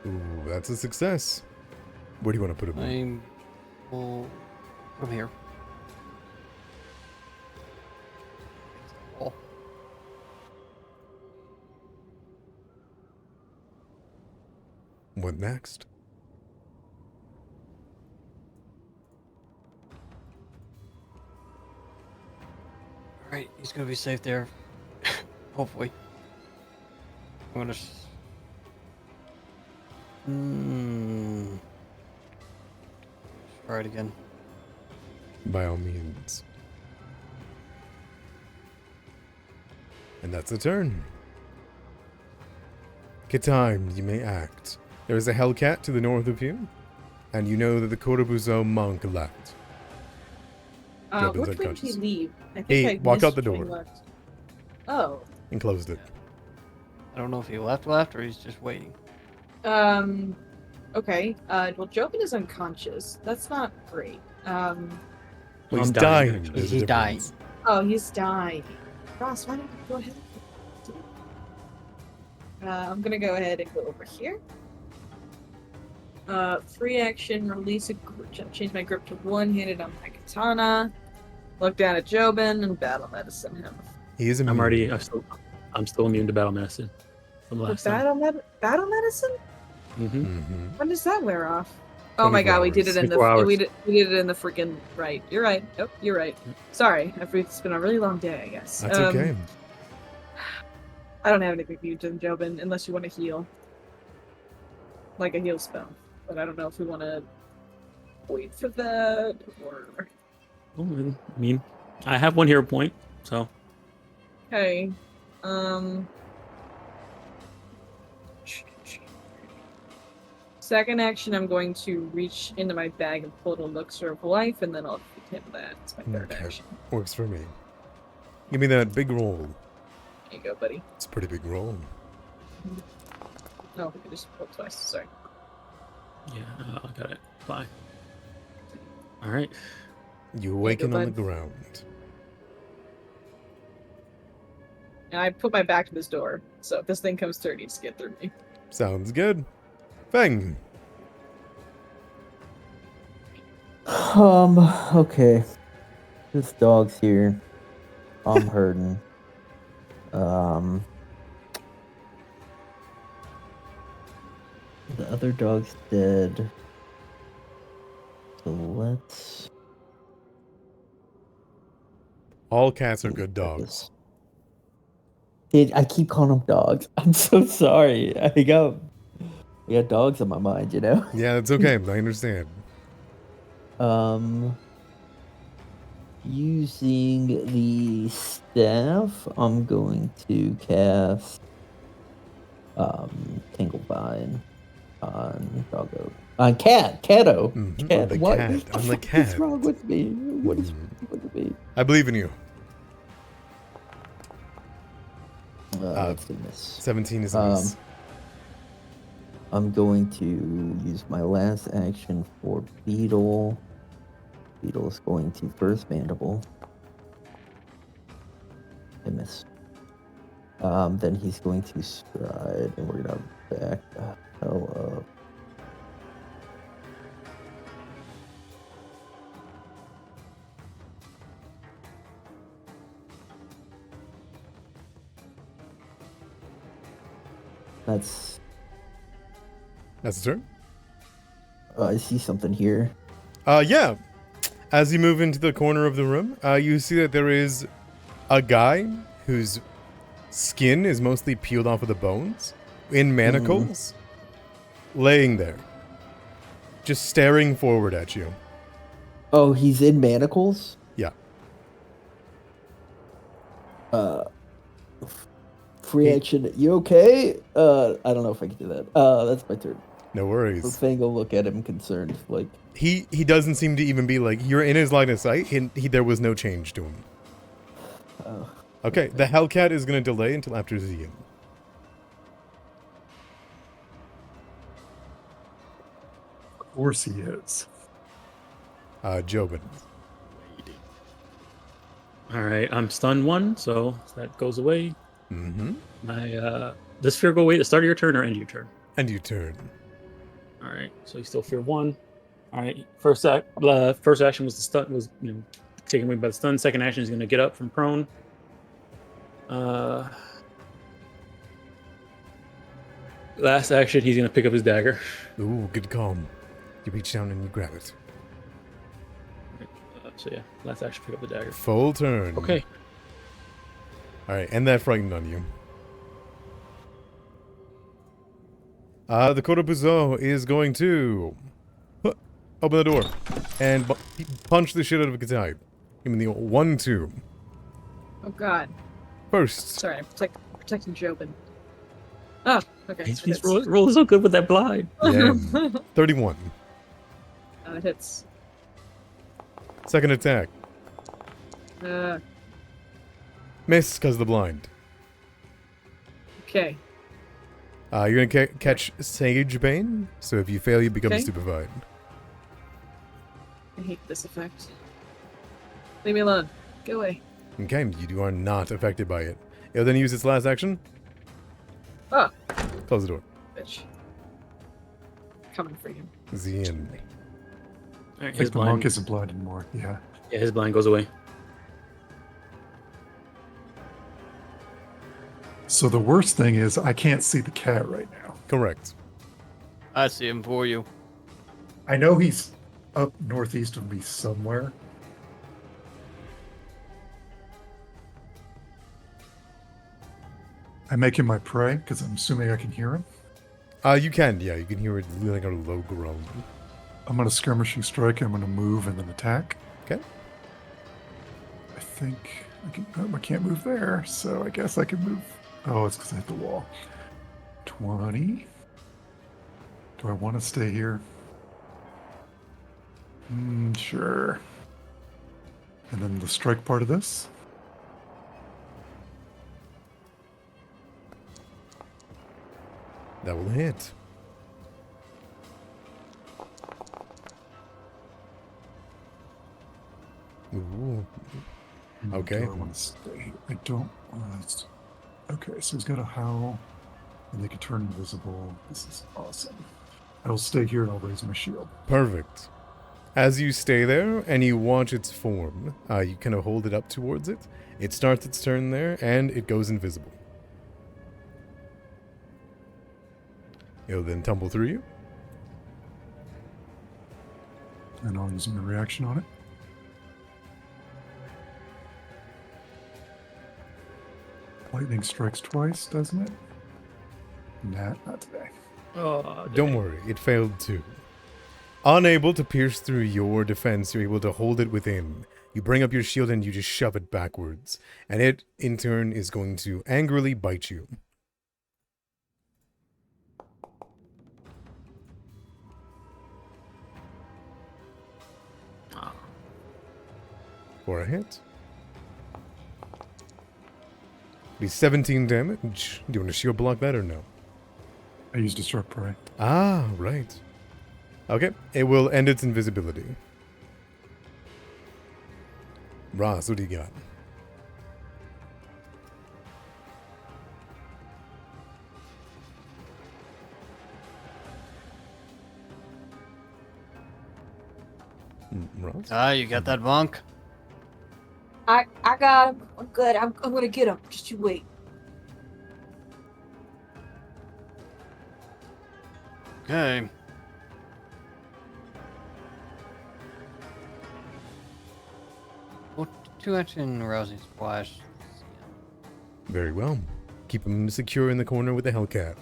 Ooh, that's a success. Where do you want to put him? I'm well, from here. Oh, What next? alright, he's gonna be safe there. Hopefully. I'm gonna. Try it again. By all means. And that's a turn. Time, you may act. There is a Hellcat to the north of you, and you know that the Kotobuzo monk left. Drobin's Which way did he unconscious. leave? I think He I walked out missed the when he door. left. Oh. And closed it. I don't know if he left or he's just waiting. Okay. Well, Jobin is unconscious. That's not great. Well, he's I'm dying, dying. actually. There's a He's dying. difference. Oh, he's dying. Ross, why don't you go ahead? I'm gonna go ahead and go over here. Free action, release a change my grip to one-handed on my katana. Look down at Jobin and battle medicine him. He is immune. I'm still immune to battle medicine from The last time. battle medicine? Mm-hmm. Mhm. When does that wear off? Oh my 24 god, we did hours. it in the 24 hours. we did it in the freaking right. You're right. Yep, you're right. Sorry, it's been a really long day, I guess. That's okay. I don't have anything for you, Jobin, unless you want to heal. Like a heal spell. But I don't know if we want to wait for that or. I mean, I have one hero point, so Okay. Second action, I'm going to reach into my bag and pull an elixir of life, and then I'll feed him that. It's my third Okay. action. Works for me. Give me that big roll. There you go, buddy. It's a pretty big roll. Oh, I just rolled twice. Sorry. yeah, I got it. Bye. All right. You awaken on the bud. ground. And I put my back to this door, so if this thing comes through, it needs to get through me. Sounds good. Fang. Okay. This dog's here. I'm hurting. The other dog's dead. So let's. All cats are good dogs. Dude, I keep calling them dogs. I'm so sorry. I got dogs on my mind, you know? Yeah, that's okay. I understand. Using the staff, I'm going to cast Tangle Vine on Doggo. On Cato. Mhm, Cat. on the What cat, the on the fuck cat. is wrong with me? What is wrong with me? I believe in you. Let's do this. 17 is a miss. I'm going to use my last action for Beetle. Beetle is going to first mandible. I miss. Then he's going to stride, and we're gonna back the hell up. That's. That's the turn. I see something here. Yeah. As you move into the corner of the room, you see that there is a guy whose skin is mostly peeled off of the bones, in manacles, laying there, just staring forward at you. Oh, he's in manacles? Yeah. Free action. You okay? I don't know if I can do that. That's my turn. No worries. Profane will look at him concerned, like. He doesn't seem to even be like, you're in his line of sight, there was no change to him. Oh. Okay, the Hellcat is going to delay until after Zian. Of course he is. Jobin. All right, I'm stunned 1, so that goes away. Mm-hmm. My does fear go away at the start of your turn or end of your turn? And you turn. All right, so you still fear 1. All right, first action was the stun, was taken away by the stun. Second action is going to get up from prone. Last action, he's going to pick up his dagger. Ooh, good call. You reach down and you grab it. So yeah, last action, pick up the dagger. Full turn. Okay. Alright, and that frightened on you. The Korobuzo is going to open the door and punch the shit out of a Katai. Give me the 1-2. Oh god. First. Sorry, I'm protecting Jobin. Oh, okay. He's rolling so good with that blind. Yeah. 31. It hits. Second attack. Miss because of the blind. Okay. You're going to catch Sage Bane, so if you fail, you become Okay. stupefied. I hate this effect. Leave me alone. Go away. Okay, you are not affected by it. It'll then use its last action. Ah, Close the door. bitch. Coming for you. Zian. All right, I his think the blind, monk isn't blind anymore. Yeah. yeah, his blind goes away. So the worst thing is I can't see the cat right now. Correct. I see him for you. I know he's up northeast of me somewhere. I make him my prey because I'm assuming I can hear him. You can, yeah. You can hear it like a low groan. I'm going to skirmishing strike. I'm going to move and then attack. Okay. I think I can. Oh, I can't move there, so I guess I can move. Oh, it's because I hit the wall. 20. Do I want to stay here? Sure. And then the strike part of this. That will hit. Ooh. Okay. Do I want to stay? I don't want to. Okay, so he's got a howl, and they can turn invisible. This is awesome. I'll stay here and I'll raise my shield. Perfect. As you stay there and you watch its form, you kind of hold it up towards it. It starts its turn there, and it goes invisible. It'll then tumble through you. And I'll use my reaction on it. Lightning strikes twice, doesn't it? Nah, not today. Oh, Don't worry, it failed too. Unable to pierce through your defense, you're able to hold it within. You bring up your shield and you just shove it backwards. And it, in turn, is going to angrily bite you. For a hit. Be 17 damage. Do you want to shield block that or no? I used Disrupt Prey. Ah, right. Okay, it will end its invisibility. Ross, what do you got? Ross? Ah, you got that, Monk? I got him. I'm good. I'm gonna get him. Just you wait. Okay. Well, 2-action rousing splash. Very well. Keep him secure in the corner with the Hellcat.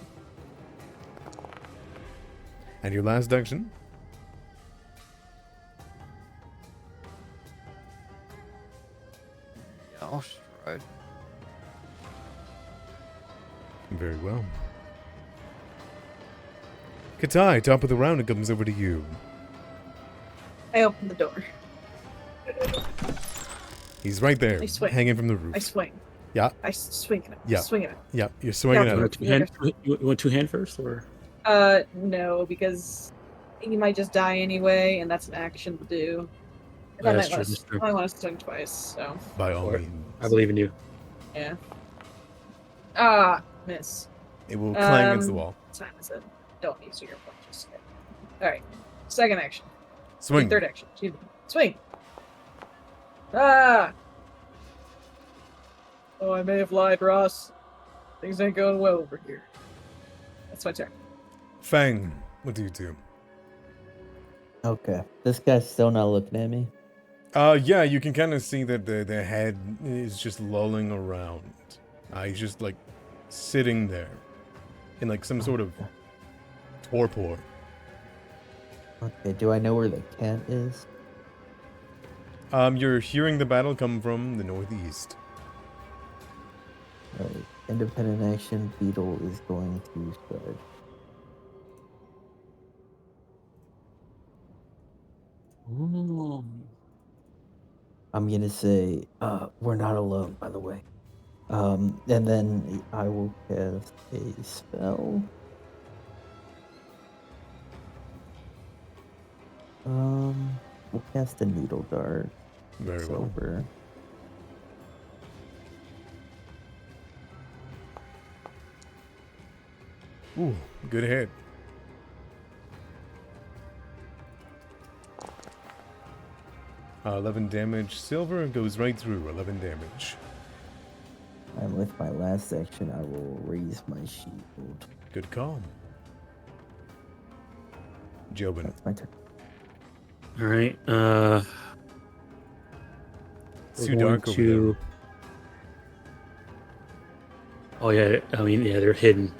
And your last action? Yeah, I'll stride. Very well. Katai, top of the round, it comes over to you. I open the door. He's right there, I swing. hanging from the roof. I swing. Yeah. I swing at him. Yeah. Swing at him. Yeah, you're swinging Yeah, at You him. want two hand? You want two hand first, or? No, because he might just die anyway, and that's an action to do. And That's true, that's true. I want to swing twice, so By all Or- means. I believe in you. yeah. Ah, miss. It will clang against the Um, wall. Time is it? Don't use your punches. All right. Second action. Swing. Third action. Excuse me. Swing. Ah. Oh, I may have lied, Ross. Things ain't going well over here. That's my turn. Fang, what do you do? Okay. This guy's still not looking at me. Yeah, you can kind of see that the head is just lolling around. He's just like sitting there in like some sort of torpor. Okay, do I know where the cat is? You're hearing the battle come from the northeast. Alright. Independent action, Beetle is going to stride. I'm gonna say, we're not alone, by the way. And then I will cast a spell. We'll cast a needle dart. Very It's well. over. Ooh, good hit. Uh, 11 damage. Silver goes right through. 11 damage. And with my last action, I will raise my shield. Good call. Jobin. That's my turn. All right. It's we're too going dark over there. Oh yeah, I mean yeah, they're hidden.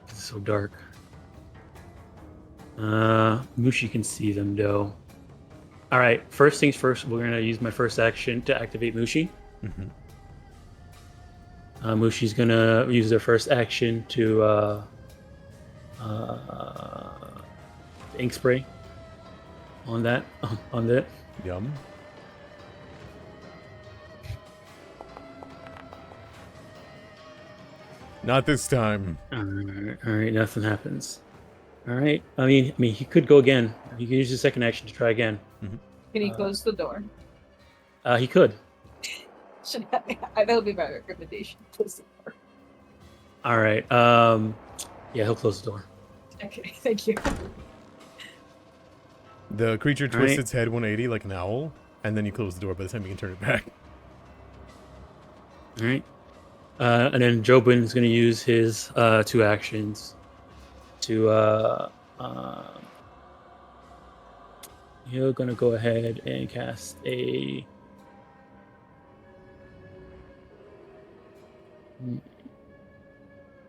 It's so dark. Mushi can see them though. All right. First things first. We're gonna use my first action to activate Mushi. Mhm. Mushi's gonna use their first action to ink spray on that. Yum. Not this time. All right, nothing happens. All right. I mean, he could go again. He could use his second action to try again. Can he close the door? He could. Should that would be my recommendation. Close the door. All right. Yeah, he'll close the door. Okay, thank you. The creature All twists right. its head 180 like an owl, and then you close the door by the time you can turn it back. All right. And then Jobin is going to use his 2 actions to. You're going to go ahead and cast a.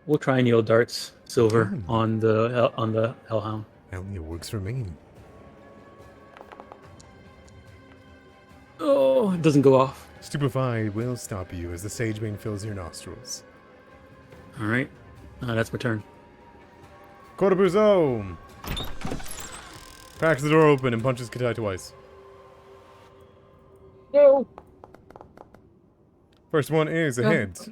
We'll try Neil Darts Silver Mm. on the Hellhound. Only it works for me. Oh, it doesn't go off. Stupefy will stop you as the sage bane fills your nostrils. All right. That's my turn. Cordobuzo cracks the door open and punches Katai twice. No. First one is a No. hit.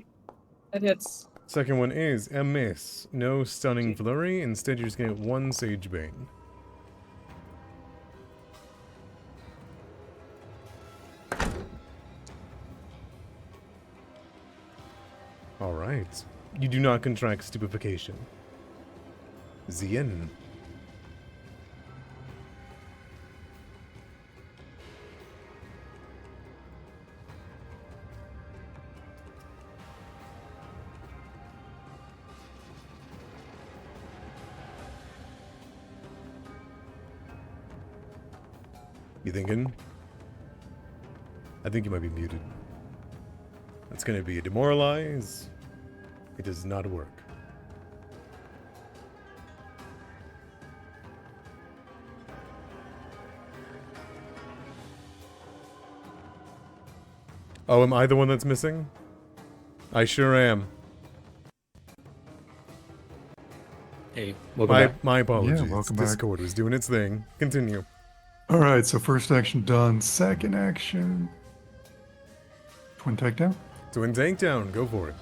That hits. Second one is a miss. No stunning flurry. Instead, you're just going to get 1 Sage Bane. Alright. You do not contract stupefaction. Zien. You thinking? I think you might be muted. That's gonna be a demoralize. It does not work. Oh, am I the one that's missing? I sure am. Hey, welcome back. My apologies. Yeah, welcome back. Discord was doing its thing. Continue. All right, so first action done. Second action. Twin takedown. Twin takedown. Go for it.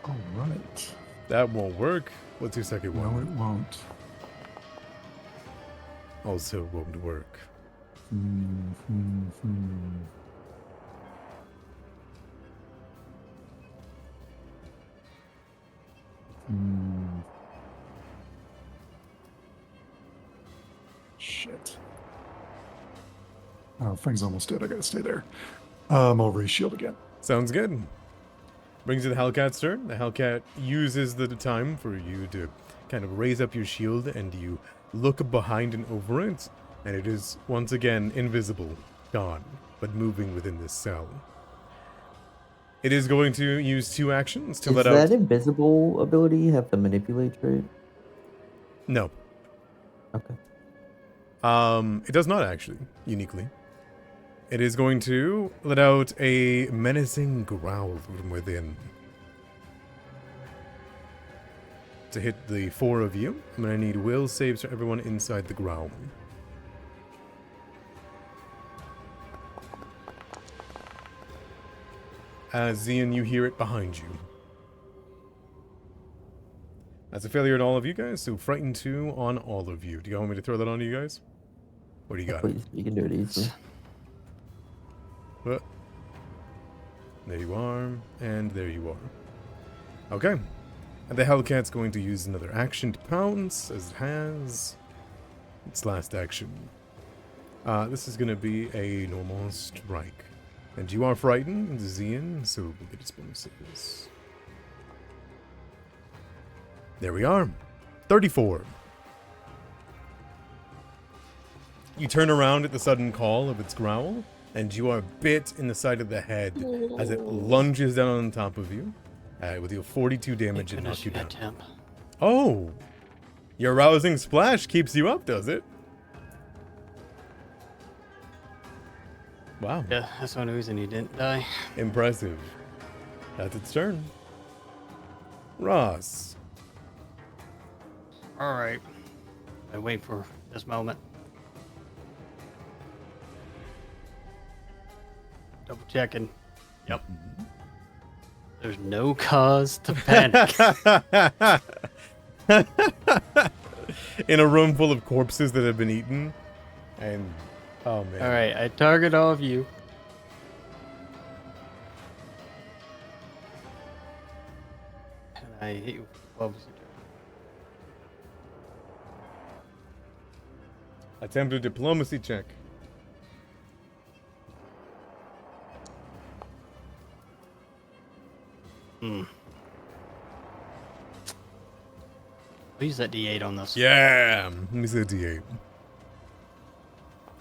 All right. That won't work. What's your second No, one? it won't. Also won't work. Shit. Oh, thing's almost dead. I gotta stay there. I'll reshield again. Sounds good. Brings you the Hellcat's turn. The Hellcat uses the time for you to kind of raise up your shield, and you look behind and over it, and it is once again invisible, gone, but moving within this cell. It is going to use 2 actions to Does let that out. invisible ability have the manipulate trait? No. Okay. It does not actually, uniquely. It is going to let out a menacing growl from within. To hit the 4 of you, I'm going to need will saves for everyone inside the growl. Zian, you hear it behind you. That's a failure on all of you guys, so frightened 2 on all of you. Do you want me to throw that on to you guys? What do you got? Please, you can do it easily. What? There you are, and there you are. Okay. And the Hellcat's going to use another action to pounce, as it has. Its last action. This is going to be a normal strike. And you are frightened, Zian, so we'll get its bonuses. There we are. 34. You turn around at the sudden call of its growl, and you are bit in the side of the head as it lunges down on top of you. With your 42 damage and knock you down. Temp. Oh! Your rousing splash keeps you up, does it? Wow. Yeah, that's one reason he didn't die. Impressive. That's its turn. Ross. All right. I wait for this moment. Double checking. Yep. There's no cause to panic. In a room full of corpses that have been eaten. And, oh man. All right, I target all of you. And I hit you. What was it? Attempt a diplomacy check. I'll use that D8 on this. Yeah! Let me see the D8.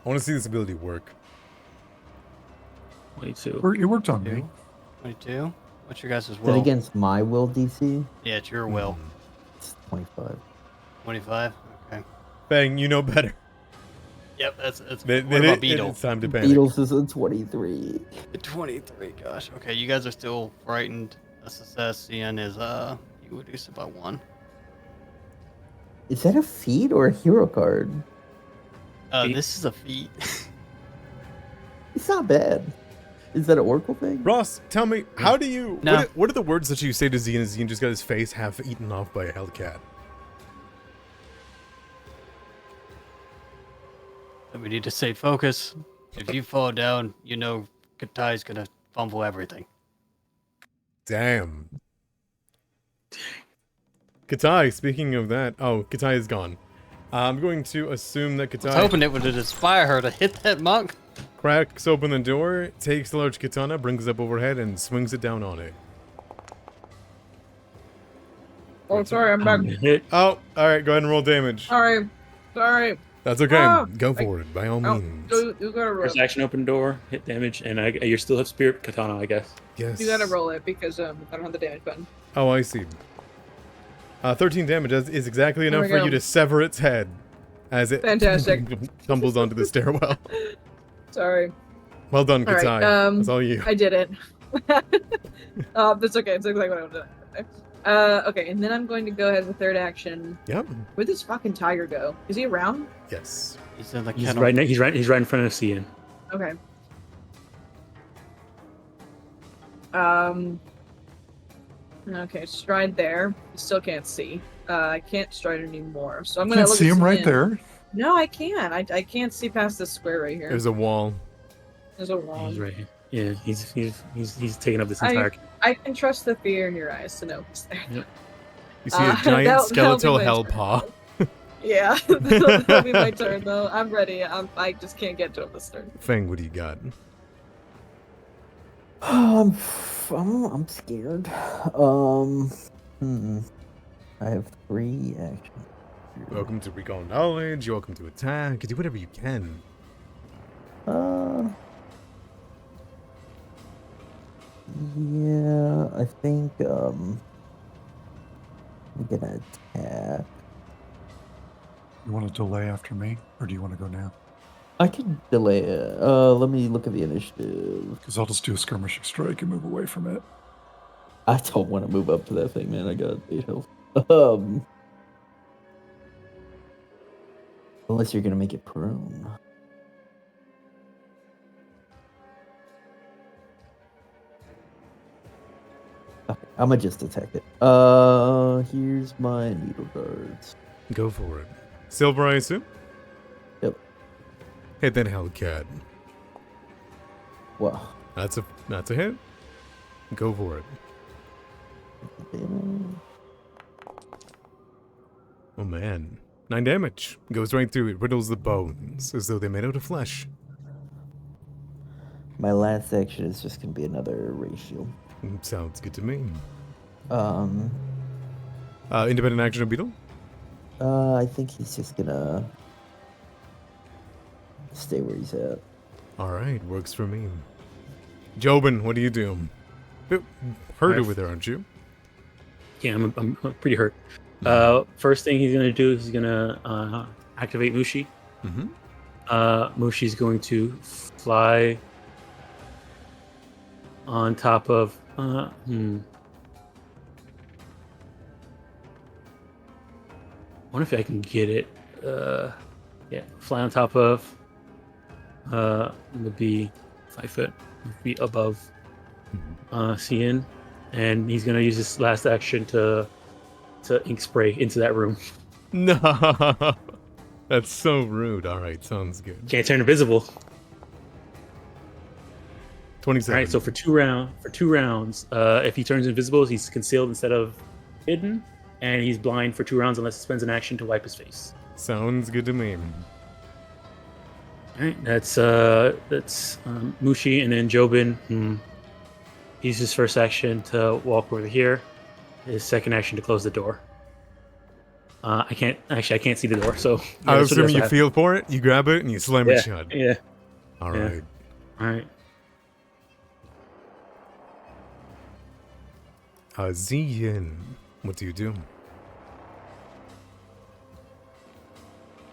I want to see this ability work. 22. It worked on me. 22. What's your guys' Is that will? against my will DC? Yeah, it's your will. It's 25. 25. Okay. Bang, you know better. Yep, that's. What What about Beetle? It's time to panic. Beatles is a 23. 23. Gosh. Okay, you guys are still frightened. SSS CN is you reduce it by 1. Is that a feat or a hero card? This is a feat. It's not bad. Is that an Oracle thing? Ross, tell me, how do you... No. What are the words that you say to Zien, and Zien just got his face half eaten off by a Hellcat? We need to stay focused. If you fall down, you know Katai's gonna fumble everything. Damn. Katai, speaking of that... Oh, Katai is gone. I'm going to assume that I was Katai hoping it would inspire her to hit that monk. cracks open the door, takes the large katana, brings it up overhead, and swings it down on it. Oh, sorry, I'm back. Hit. Oh, alright, go ahead and roll damage. Sorry. That's okay. Ah! Go for it, by all Oh, means. you gotta roll. First action, open door, hit damage, and you still have spirit katana, I guess. Yes. You gotta roll it because I don't have the damage button. Oh, I see. 13 damage is exactly enough we for go. you to sever its head as it Fantastic. tumbles onto the stairwell. Sorry. Well done, All right, Katai. That's all you. I did it. That's okay. It's exactly what I wanted. Okay, and then I'm going to go ahead with third action. Yep. Where'd this fucking tiger go? Is he around? Yes. He's in the He's kennel. right. He's right in front of Cian. Okay. Okay, stride there. Still can't see. I can't stride anymore, so I'm gonna Can't look see at him right Cian. there. No, I can. I can't see past this square right here. There's a wall. There's a wall. He's right here. Yeah, he's taking up this I- entire. I can trust the fear in your eyes to know he's there. You see a giant that'll be skeletal my hell turn. paw. Yeah, that'll be my turn though. I'm ready. I just can't get to him this turn. Fang, what do you got? I'm scared. I have 3 actions. Welcome to recall knowledge. You're welcome to attack. Do whatever you can. Yeah, I think I'm gonna attack. You want to delay after me, or do you want to go now? I can delay it. Let me look at the initiative. Because I'll just do a skirmishing strike and move away from it. I don't want to move up to that thing, man. I got 8 health. Unless you're gonna make it prone. Okay, I'm gonna just attack it. Here's my needle darts. Go for it. Silver, I assume? Yep. Hit that Hellcat. Wow. That's a hit. Go for it. Oh man. 9 damage. Goes right through it. Riddles the bones as though they're made out of flesh. My last action is just gonna be another ratio. Sounds good to me. Independent action of Beetle? I think he's just gonna stay where he's at. Alright, works for me. Jobin, what do you do? Hurt Alright. over there, aren't you? Yeah, I'm pretty hurt. First thing he's gonna do is he's gonna activate Mushi. Mm-hmm. Mushi's going to fly on top of. I wonder if I can get it. Yeah, fly on top of. Would be 5 foot. Would be above Cian, and he's gonna use his last action to ink spray into that room. No, that's so rude. Alright, sounds good. Can't turn invisible. 27. All right, so for two rounds, if he turns invisible, he's concealed instead of hidden, and he's blind for 2 rounds unless he spends an action to wipe his face. Sounds good to me. All right, that's Mushi, and then Jobin. He uses his first action to walk over here. His second action to close the door. I can't see the door, so I that's what assume you I- feel for it, you grab it, and you slam it Yeah, shut. yeah. Alright. All right. Ziyin, what do you do?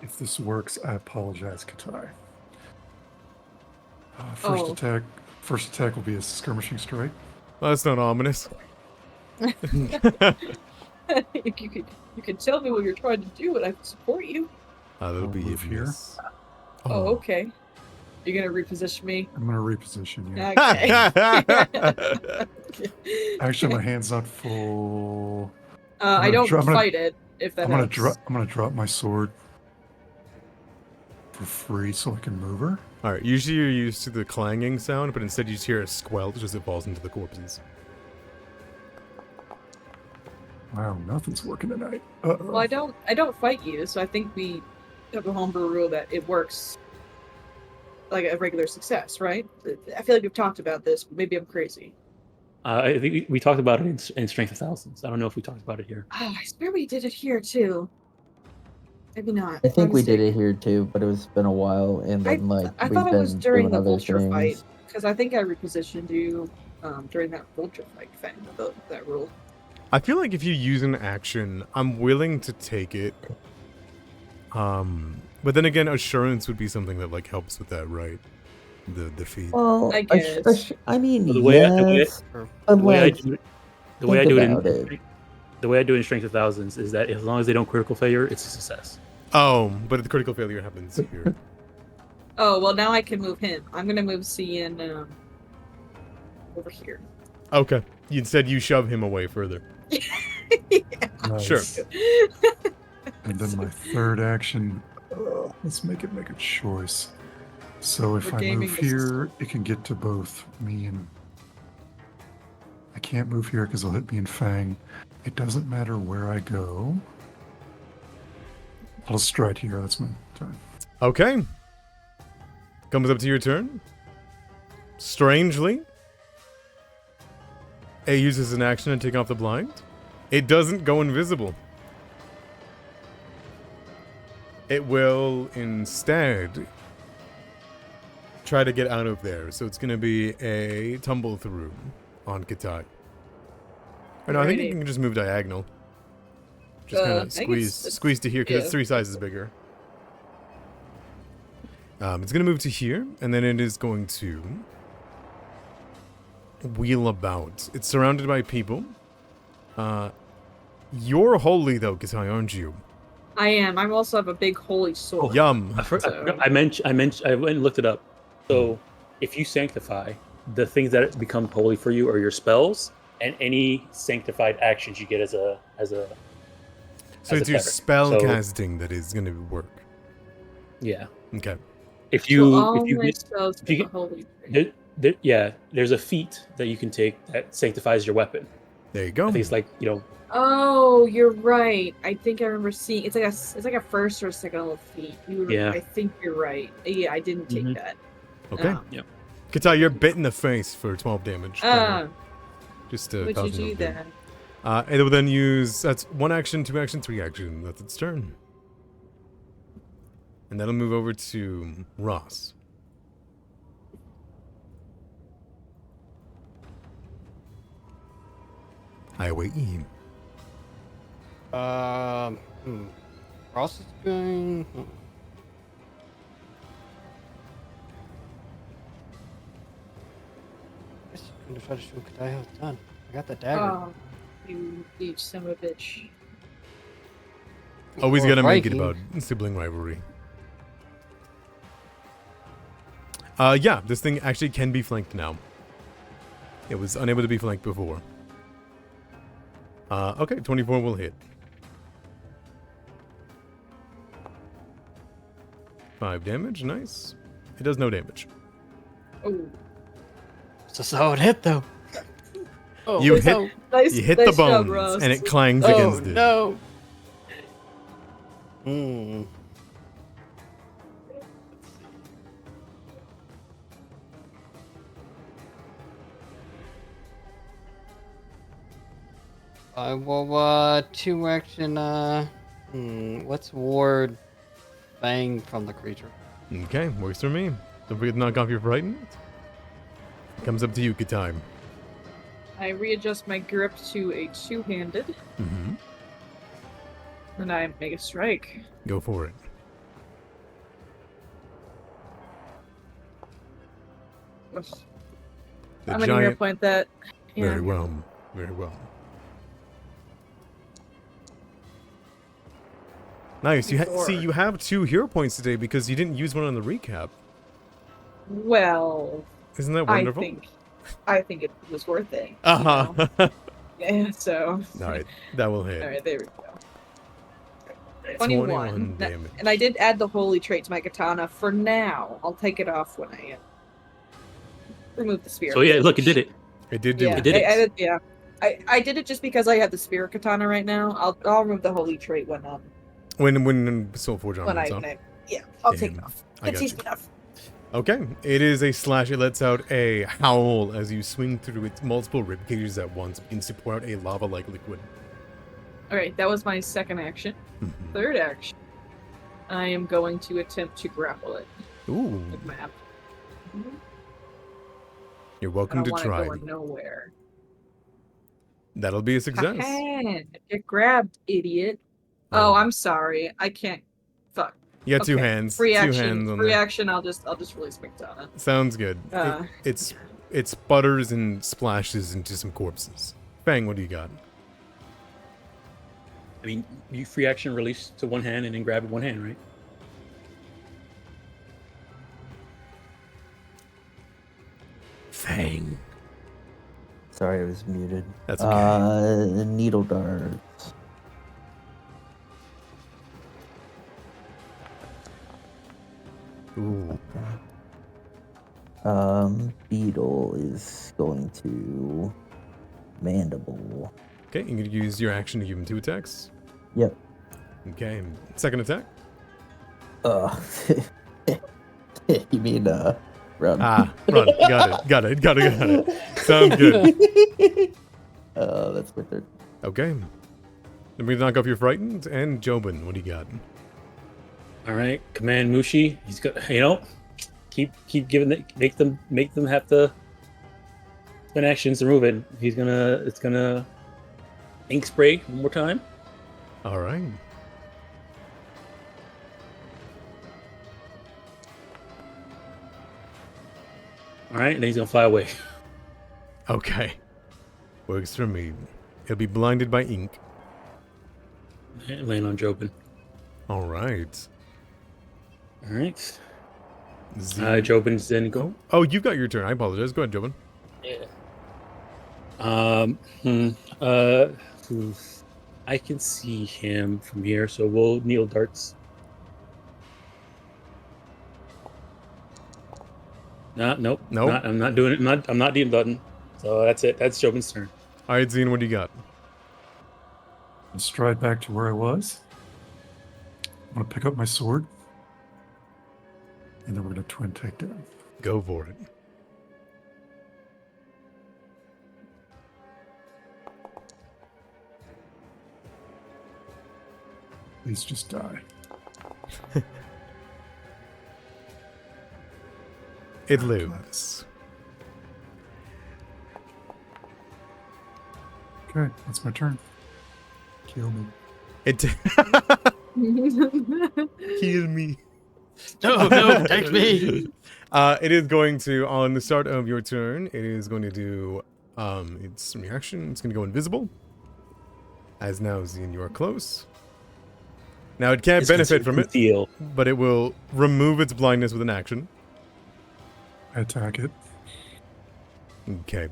If this works, I apologize, Katai. Oh. First attack will be a skirmishing strike. Well, that's not ominous. you could tell me what you're trying to do, and I can support you. That'll I'll be move here. yes. Oh, okay. You're gonna reposition me? I'm gonna reposition you. Okay. Actually, my hand's not full. I don't I'm gonna- fight it, if that I'm gonna helps. drop my sword for free so I can move her. Alright, usually you're used to the clanging sound, but instead you just hear a squelch as it falls into the corpses. Wow, nothing's working tonight. Uh-oh. Well, I don't fight you, so I think we have a homebrew rule that it works like a regular success, right? I feel like we've talked about this, but maybe I'm crazy. I think we talked about it in Strength of Thousands. I don't know if we talked about it here. Oh, I swear we did it here too. Maybe not. I think we did it here too, but it's been a while, and then I we've thought it was been during doing the other vulture things. fight, because I think I repositioned you during that vulture fight thing, that rule. I feel like if you use an action, I'm willing to take it. But then again, assurance would be something that like helps with that, right? The feat. Well, I guess. I mean, The way yes, but The way I like, do it, the way I think do it about in the way I do it in Strength of Thousands is that as long as they don't critical failure, it's a success. Oh, but the critical failure happens here. Oh, well, now I can move him. I'm going to move Cian over here. Okay. Instead, you shove him away further. Nice. Sure. And then my third action, let's make a choice. So if We're I gaming move the system. here, it can get to both me and... I can't move here because it'll hit me and Fang. It doesn't matter where I go. I'll stride here, that's my turn. Okay. Comes up to your turn. Strangely, A uses an action to take off the blind. It doesn't go invisible. It will instead try to get out of there. So it's going to be a tumble through on Katai. Or no, I think you Alrighty. can just move diagonal. Just kind I of think it's- squeeze to here because yeah. it's 3 sizes bigger. It's going to move to here, and then it is going to wheel about. It's surrounded by people. You're holy, though, Katai, aren't you? I am. I also have a big holy sword. Yum. I went and looked it up. So if you sanctify, the things that become holy for you are your spells and any sanctified actions you get as a So as a it's your cleric. spell So- casting that is going to work. Yeah. Okay. If So you all if you my get spells if you get get- the holy thing. there's a feat that you can take that sanctifies your weapon. There you go. I think it's like, Oh, you're right. I think I remember seeing it's like a first or second level feat. Yeah. I think you're right. Yeah, I didn't take Mhm. that. Okay. Oh. Katai, you're bit in the face for 12 damage. Just Would you thousand do of that? damage. It will then use, that's 1 action, 2 action, 3 action. That's its turn. And that'll move over to Ross. I await you. Ross is going. I guess I'm gonna try to show Kadai how it's done. I got the dagger. Oh, you son of a bitch. Always Or gotta make it Viking. about sibling rivalry. Yeah, this thing actually can be flanked now. It was unable to be flanked before. Okay, 24 will hit. 5 damage, nice. It does no damage. Oh, It's a solid hit, though. Oh, You nice hit- job. Nice, You hit nice the job, bones, Ross. and it clangs Oh, against it. no. Hmm. Well, 2 action, let's ward Fang from the creature. Okay, works for me. Don't forget to knock off your frightened. Comes up to you, Katai. I readjust my grip to a two-handed, Mm-hmm. and I make a strike. Go for it. Ugh. The I'm gonna hero giant. point that. Yeah. Very well. Very well. Nice. You see, you have 2 hero points today because you didn't use one on the recap. Well, Isn't that wonderful? I think it was worth it. Uh-huh. Yeah, so. Alright, that will hit. Alright, there we go. 21 damage. And I did add the holy trait to my katana for now. I'll take it off when I remove the spear. So yeah, look, it did it. It did do Yeah, it. did it. I did it just because I have the spirit katana right now. I'll remove the holy trait when When Soulforge armor is off. I'll take it off. I It's got easy you. enough. Okay, it is a slash. It lets out a howl as you swing through its multiple rib cages at once, begins to pour out a lava-like liquid. Alright, that was my second action. Mhm. Third action. I am going to attempt to grapple it Ooh, with the map. you're I welcome don't to want try. to go nowhere. That'll be a success. Get grabbed, idiot. Oh, I'm sorry. I can't. Fuck. You got two Okay, hands. Free two action. hands on Free there. action. I'll just release my katana. Sounds good. It sputters and splashes into some corpses. Fang, what do you got? I mean, you free action release to one hand and then grab it one hand, right? Fang. Sorry, I was muted. That's okay. Needle darts. Ooh. Beetle is going to mandible. Okay, you can use your action to give him 2 attacks. Yep. Okay, second attack. You mean run? Ah, run. Got it. Sounds good. That's my third. Okay. Let me knock off your frightened and Jobin. What do you got? All right, command Mushi. He's got, keep giving it, make them have to spend actions to move it. It's gonna ink spray one more time. All right. All right, and then he's gonna fly away. Okay. Works for me. He'll be blinded by ink. And land on Jobin. All right. All right. Z- Jobin's then go. Oh, you got your turn. I apologize. Go ahead, Jobin. Yeah. I can see him from here, so we'll kneel darts. Nope. I'm not doing it. I'm not dealing button. So that's it. That's Jobin's turn. All right, Zine, what do you got? Stride back to where I was. I'm going to pick up my sword. And then we're going to twin takedown. Go for it. Please just die. It lives. Okay, that's my turn. Kill me. It heal me. No, take me. It is going to, on the start of your turn, it is going to do its reaction. It's going to go invisible. As now, Zine, you are close. Now it can't benefit from it, Conceal. but it will remove its blindness with an action. I attack it. Okay.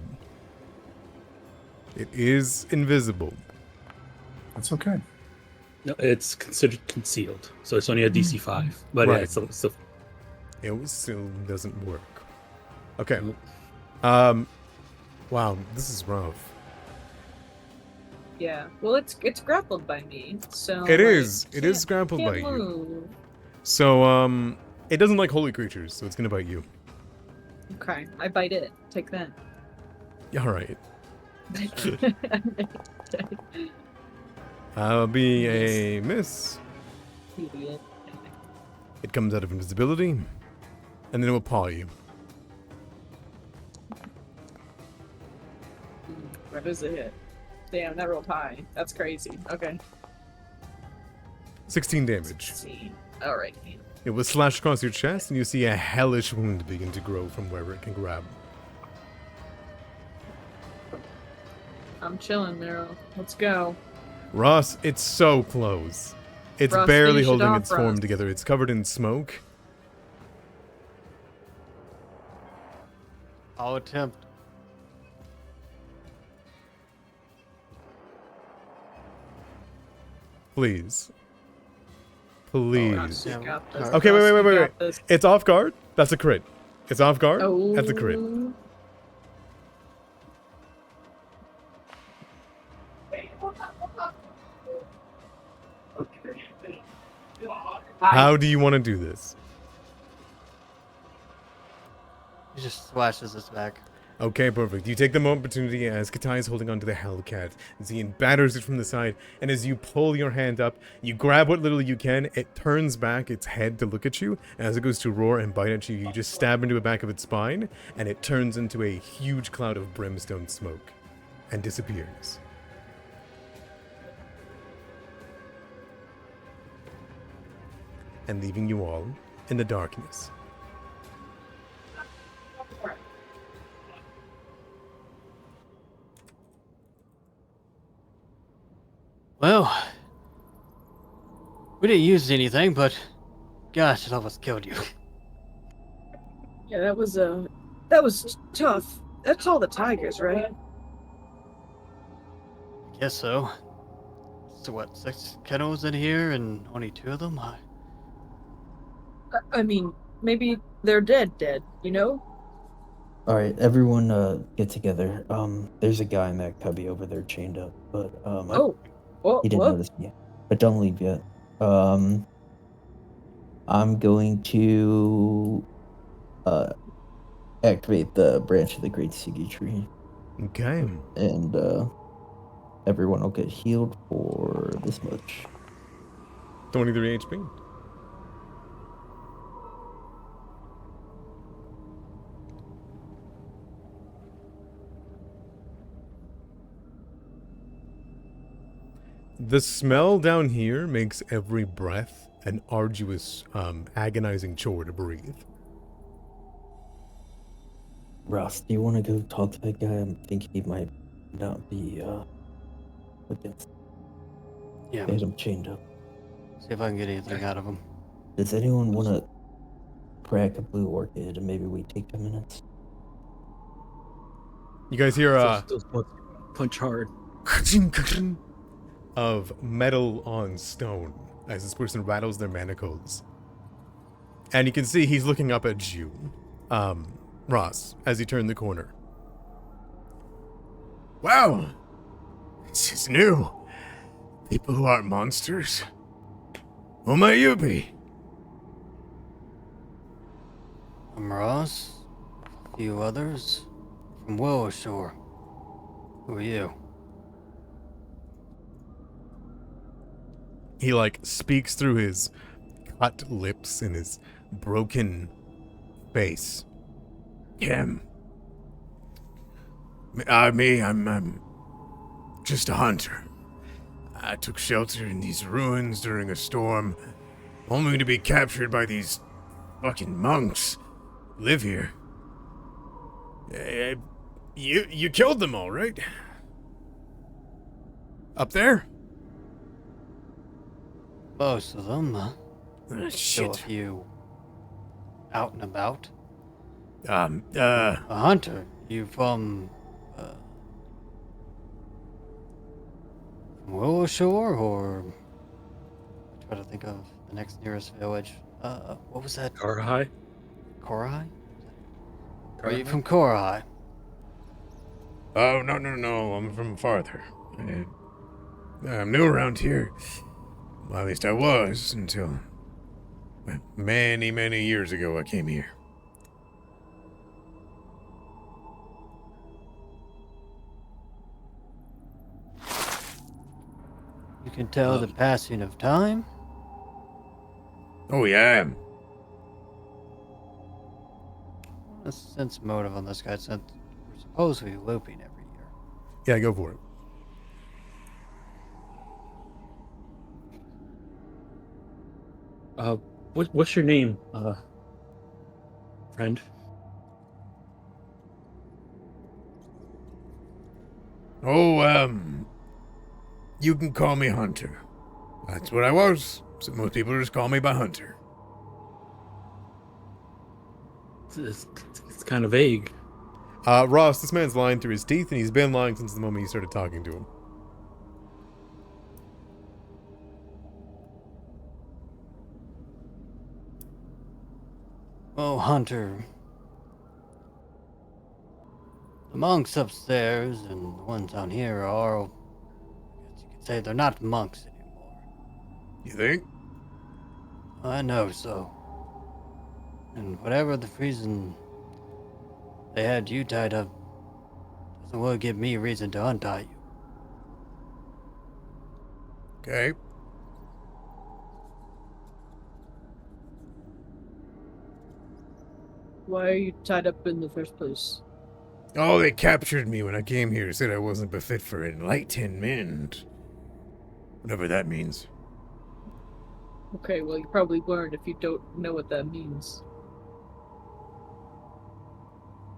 It is invisible. That's okay. No, it's considered concealed, so it's only a DC 5. But Right. yeah, it's still It still doesn't work. Okay. Wow, this is rough. Yeah. Well, it's grappled by me, so It is. It is grappled by can't you. move. So, it doesn't like holy creatures, so it's gonna bite you. Okay, I bite it. Take that. All right. Be a miss. Idiot. It comes out of invisibility, and then it will paw you. What is it? Damn, that rolled high. That's crazy. Okay. 16 Let's damage. see. Alright. It will slash across your chest, and you see a hellish wound begin to grow from wherever it can grab. I'm chilling, Meryl. Let's go. Ross, it's so close. It's Ross, barely finish it holding off, its form Ross. together. It's covered in smoke. I'll attempt. Please. Oh, Please. you got this. Okay, Ross, wait. you got this. It's off guard. That's a crit. It's off guard. Oh. That's a crit. How do you want to do this? He just slashes us back. Okay, perfect. You take the opportunity as Katai is holding onto the Hellcat. Zian batters it from the side, and as you pull your hand up, you grab what little you can, it turns back its head to look at you, and as it goes to roar and bite at you, you just stab into the back of its spine, and it turns into a huge cloud of brimstone smoke, and disappears. And leaving you all in the darkness. Well, we didn't use anything, but gosh, it almost killed you. Yeah, that was tough. That's all the tigers, right? I guess so. So what, 6 kennels in here and only 2 of them? I mean, maybe they're dead, you know? All right, everyone, get together. There's a guy in that cubby over there chained up, but he didn't notice me, but don't leave yet. I'm going to activate the branch of the Great Sigi Tree, Okay. and everyone will get healed for this much. 23 HP. The smell down here makes every breath an arduous, agonizing chore to breathe. Ross, do you want to go talk to that guy? I think he might not be against. Yeah. Get him chained up. See if I can get anything out of him. Does anyone want to crack a blue orchid and maybe we take 10 minutes? You guys hear Those punch hard. of metal on stone as this person rattles their manacles. And you can see he's looking up at you, Ross, as you turn the corner. Wow, this is new. People who aren't monsters. Who might you be? I'm Ross. A few others. From Willowshore. Who are you? He, speaks through his cut lips and his broken face. Him. I'm just a hunter. I took shelter in these ruins during a storm, only to be captured by these fucking monks who live here. You killed them all, right? Up there? Most of them. Ah, Still a shit. few out and about. Um, A hunter. You from Willowshore, or try to think of the next nearest village. What was that? Karahai? Korai? Are you from Korai? Oh, no, I'm from farther. I'm new around here. Well, at least I was until many, many years ago I came here. You can tell the passing of time. Oh, yeah, I am. A sense motive on this guy, since we're supposed to be looping every year. Yeah, go for it. What's your name, friend? Oh, you can call me Hunter. That's what I was. So most people just call me by Hunter. It's kind of vague. Ross, this man's lying through his teeth, and he's been lying since the moment you started talking to him. Oh, Hunter. The monks upstairs and the ones down here are, I guess you could say, they're not monks anymore. You think? I know so. And whatever the reason they had you tied up doesn't really give me reason to untie you. Okay. Why are you tied up in the first place? Oh, they captured me when I came here, said I wasn't befit for enlightenment. Whatever that means. Okay, well, you probably learned if you don't know what that means.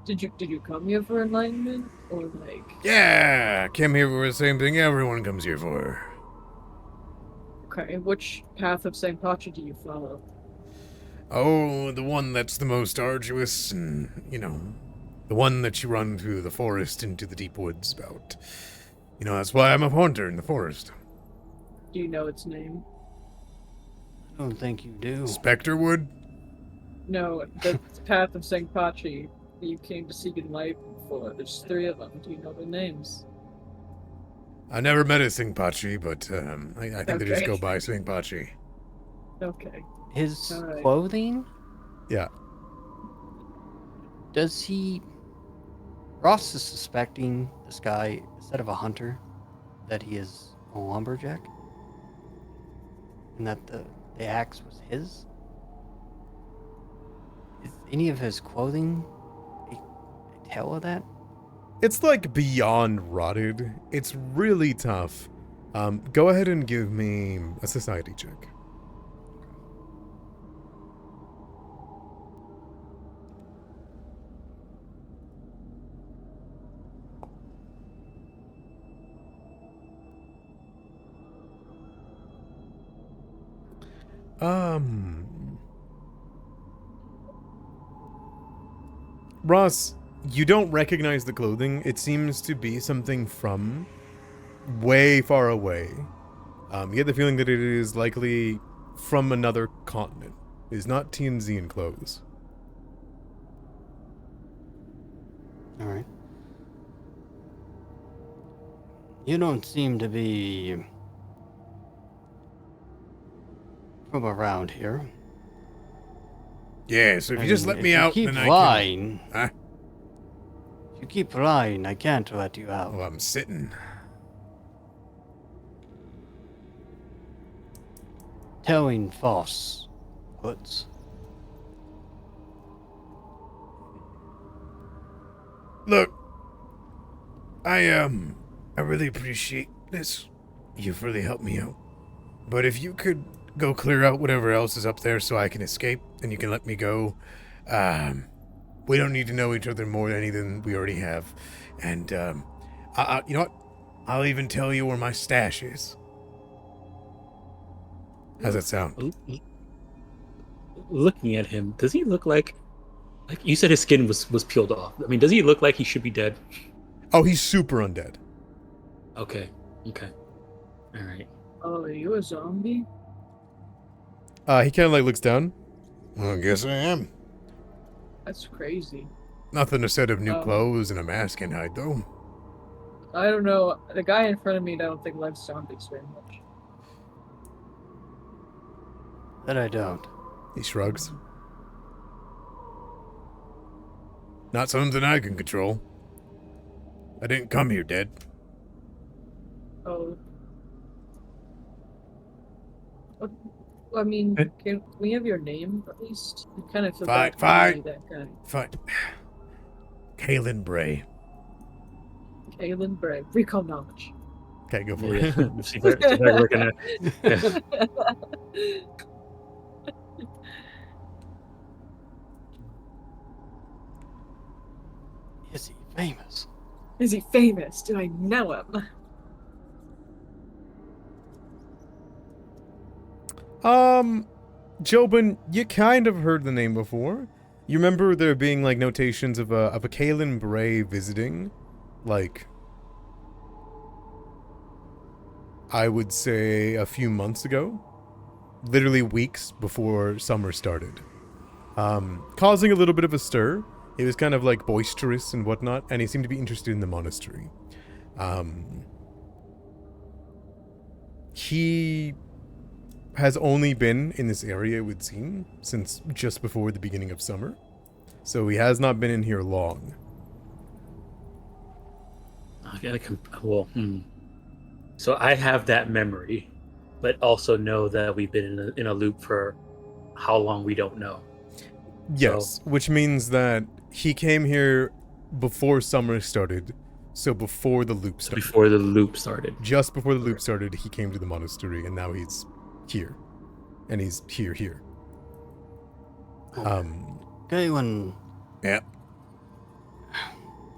Did you come here for enlightenment? Or like... Yeah, I came here for the same thing everyone comes here for. Okay, which path of Pacha do you follow? Oh, the one that's the most arduous and, the one that you run through the forest into the deep woods about. That's why I'm a hunter in the forest. Do you know its name? I don't think you do. Specterwood? No, the path of Pacha you came to seek enlightenment for. There's 3 of them. Do you know their names? I never met a Singpachi, but I think they just go by Singpachi. Okay. His Alright. clothing? Yeah. Does he... Ross is suspecting this guy, instead of a hunter, that he is a lumberjack? And that the axe was his? Is any of his clothing a tell of that? It's like beyond rotted. It's really tough. Go ahead and give me a society check. Ross, you don't recognize the clothing. It seems to be something from way far away. You get the feeling that it is likely from another continent. It is not TNZ clothes. Alright. You don't seem to be from around here. Yeah, so if you just let me out, then I lying, can... Huh? If you keep lying, I can't let you out. Oh, I'm sitting. Telling falsehoods. Look, I really appreciate this. You've really helped me out. But if you could go clear out whatever else is up there so I can escape, and you can let me go. We don't need to know each other more than anything we already have. And, you know what? I'll even tell you where my stash is. How's that sound? Looking at him, does he look like you said his skin was peeled off? I mean, does he look like he should be dead? Oh, he's super undead. Okay. All right. Oh, are you a zombie? He kind of looks down. Well, I guess I am. That's crazy. Nothing a set of new clothes and a mask can hide, though. I don't know. The guy in front of me, I don't think likes zombies very much. That I don't. He shrugs. Not something I can control. I didn't come here dead. Oh. What? I mean, can we have your name at least? I kind of feel bad calling you that guy. Fine. Kalen Bray. Kalen Bray. Recall knowledge. Okay, go for it. See if we're gonna. Yeah. Is he famous? Is he famous? Do I know him? Jobin, you kind of heard the name before. You remember there being like notations of a Kalen Bray visiting, like, I would say a few months ago, literally weeks before summer started, causing a little bit of a stir. It was kind of like boisterous and whatnot, and he seemed to be interested in the monastery. He has only been in this area, it would seem, since just before the beginning of summer. So he has not been in here long. So I have that memory, but also know that we've been in a loop for how long we don't know. Yes, which means that he came here before summer started, so before the loop started. Before the loop started. Just before the loop started, he came to the monastery, and now he's here. And he's here. Galen. Yeah.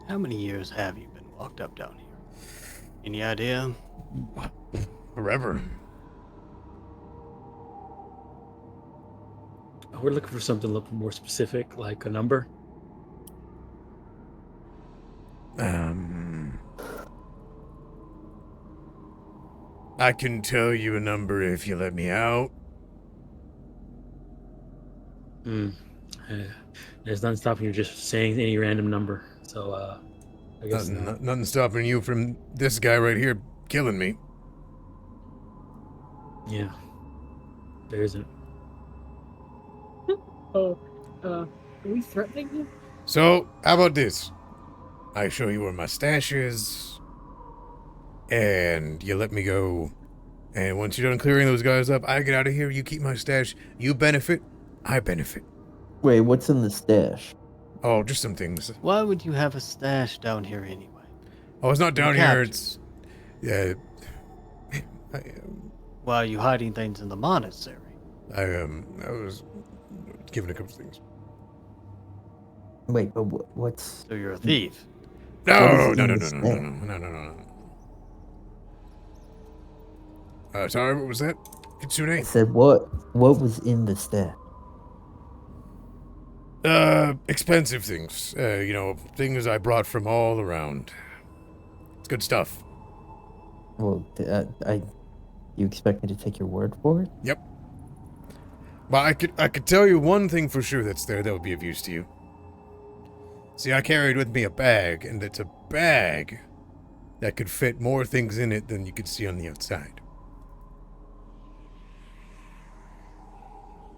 How many years have you been locked up down here? Any idea? Forever. We're looking for something a little more specific, like a number. I can tell you a number if you let me out. There's nothing stopping you just saying any random number. So, I guess nothing stopping you from this guy right here killing me. Yeah. There isn't. Are we threatening him? So, how about this? I show you where my stash is, and you let me go. And once you're done clearing those guys up, I get out of here, you keep my stash, you benefit, I benefit. Wait, what's in the stash? Oh, just some things. Why would you have a stash down here anyway? Oh, it's not down here, it's... Yeah... Why are you hiding things in the monastery? I was given a couple things. Wait, but what's... So you're a thief? No. Sorry, what was that? Kitsune? I said, what was in the stash? Expensive things. Things I brought from all around. It's good stuff. Well, you expect me to take your word for it? Yep. Well, I could tell you one thing for sure that's there that would be of use to you. See, I carried with me a bag, and it's a bag that could fit more things in it than you could see on the outside.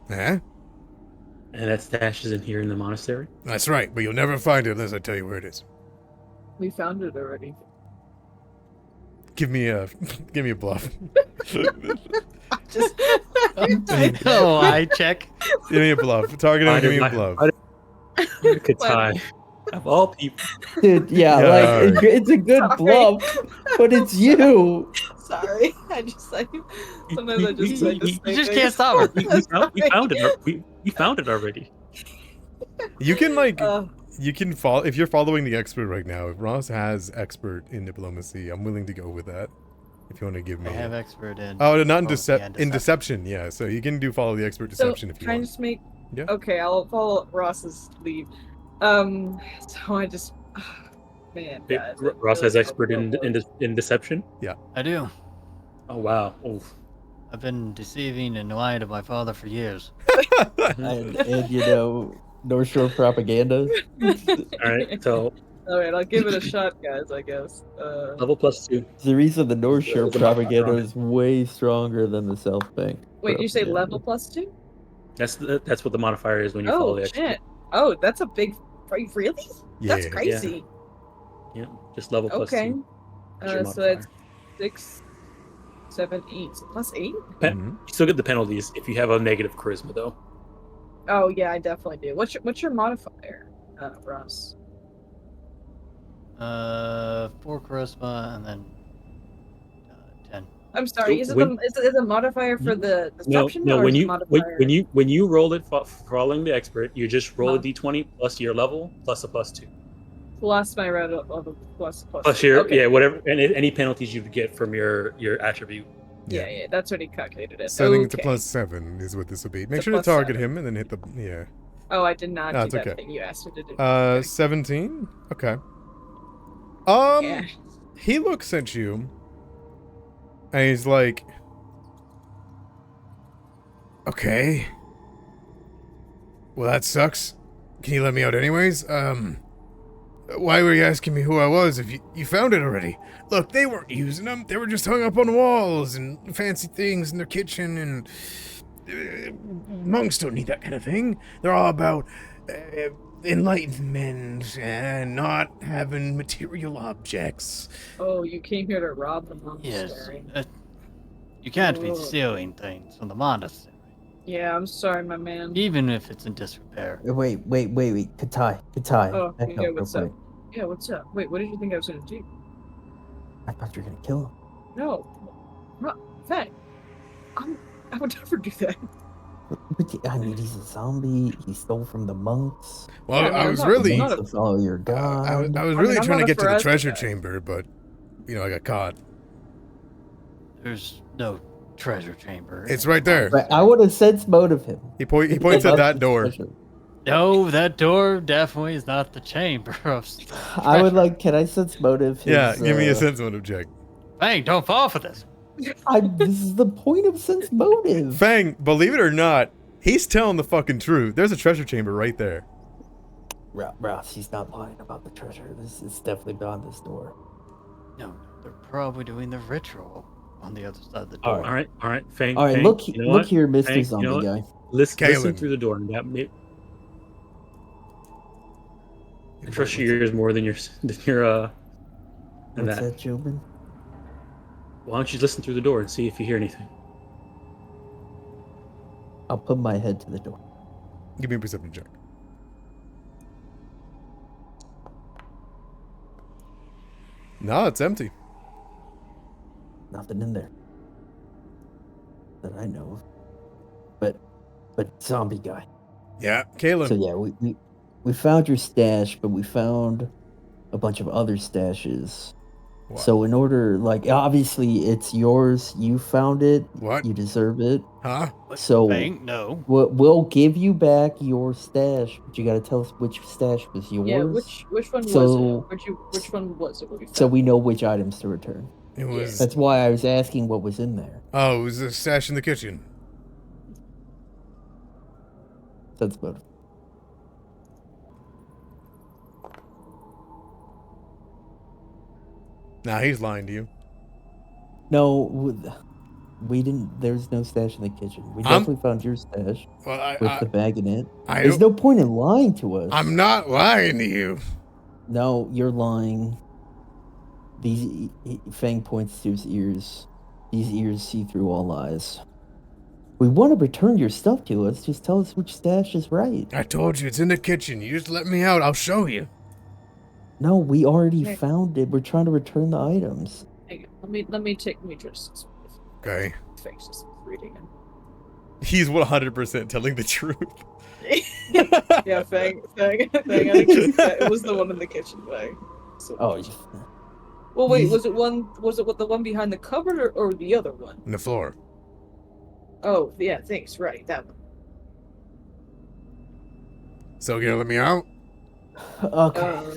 Huh? And that stash is in here in the monastery? That's right, but you'll never find it unless I tell you where it is. We found it already. Give me a bluff. Just Oh, I check. Give me a bluff. Target him, give me a bluff. Katai. Of all people. Dude, yeah, it's a good bluff, but it's you. Sorry, I just like sometimes I just say the You same just thing. can't stop her. We found it. We found it already. You can you can follow if you're following the expert right now. If Ross has expert in diplomacy, I'm willing to go with that. If you want to give me, I have expert in. Oh, not in deception. in deception. Yeah, so you can do follow the expert deception if you Can I want. just make? Yeah. Okay, I'll follow Ross's lead. So I just, man, guys, Ross has expert in deception? Yeah. I do. Oh, wow. Oof. I've been deceiving and lying to my father for years. and North Shore propaganda. Alright, so Alright, I'll give it a shot, guys, I guess. level +2. The reason the North Shore propaganda is way stronger than the South Bank. Wait, you say propaganda. level +2? That's what the modifier is when you follow the Oh, expert. shit. Oh, that's a big, really? That's Yeah. crazy. Yeah, just level Okay. +2. That's your So that's modifier. 6, 7, 8. So +8? Mhm. You still get the penalties if you have a negative charisma, though. Oh, yeah, I definitely do. What's your modifier, Ross? 4 charisma and then 10. I'm sorry. Is it the modifier for the deception? No. Or When is it you modifier... when you roll it following the expert, you just roll a Uh-huh. d20 plus your level plus a +2. plus my red level plus Plus your okay. whatever and any penalties you would get from your attribute. Yeah, that's what he calculated it. Setting it to Okay. +7 is what this will be. Make To sure to +7. target him and then hit the Oh, I did not No, do it's that okay. thing you asked me to do. 17? Okay. Yeah. He looks at you, and he's like, okay. Well, that sucks. Can you let me out anyways? Why were you asking me who I was if you found it already? Look, they weren't using them. They were just hung up on walls and fancy things in their kitchen, and monks don't need that kind of thing. They're all about enlightenment and not having material objects. Oh, you came here to rob the monastery. Yes. You can't be Oh. stealing things from the monastery, Yeah, I'm sorry, my man. even if it's in disrepair. Wait. Katai. Oh, Back yeah, up what's real up? quick. Yeah, what's up? Wait, what did you think I was gonna do? I thought you were gonna kill him. No. Fang. I would never do that. I mean, he's a zombie. He stole from the monks. Well, Yeah, I I'm was not- really, I'm Monks not to follow your god. I was I really mean, I'm trying to not a get to the Pharasma treasure guy. chamber, but I got caught. There's no treasure chamber. It's right there. Right, I would have sense motive him. He points at that door. No, that door definitely is not the chamber of I would like. Can I sense motive? Yeah, his, give me a sense motive check. Fang, don't fall for this. This is the point of sense motive. Fang, believe it or not, he's telling the fucking truth. There's a treasure chamber right there. Ross, he's not lying about the treasure. This is definitely beyond this door. No, they're probably doing the ritual on the other side of the All door. All right, Fang. All right, Fang, look, you know look what? here, Mr. Fang, you Zombie know what? guy. Listen Kalen. through the door. And that may... I trust your ears more than your than What's that. that, Jobin? Why don't you listen through the door and see if you hear anything? I'll put my head to the door. Give me a perception check. No, it's empty. Nothing in there that I know of. But zombie guy. Yeah, Kalen. So yeah, we found your stash, but we found a bunch of other stashes. What? So in order, like, obviously it's yours. You found it. What? You deserve it. Huh? So Fang, no. we'll give you back your stash, but you got to tell us which stash was yours. Yeah, which one So- was it? Which one was it? What we So found? we know which items to return. It was. That's why I was asking what was in there. Oh, it was a stash in the kitchen. That's motive. Nah, he's lying to you. No, we didn't. There's no stash in the kitchen. We I'm- definitely found your stash Well, with the bag in it. I There's don't- no point in lying to us. I'm not lying to you. No, you're lying. These Fang points to his ears. These ears see through all lies. We want to return your stuff to us. Just tell us which stash is right. I told you it's in the kitchen. You just let me out. I'll show you. No, we already Okay. found it. We're trying to return the items. Hang on, let me just this. Okay. Fang's just reading it. He's 100% telling the truth. Yeah, Fang. I think it was the one in the kitchen, Fang. So, Oh, well, wait, was it the one behind the cupboard or the other one? On the floor. Oh, yeah, thanks. Right, that one. So you gonna let me out? okay.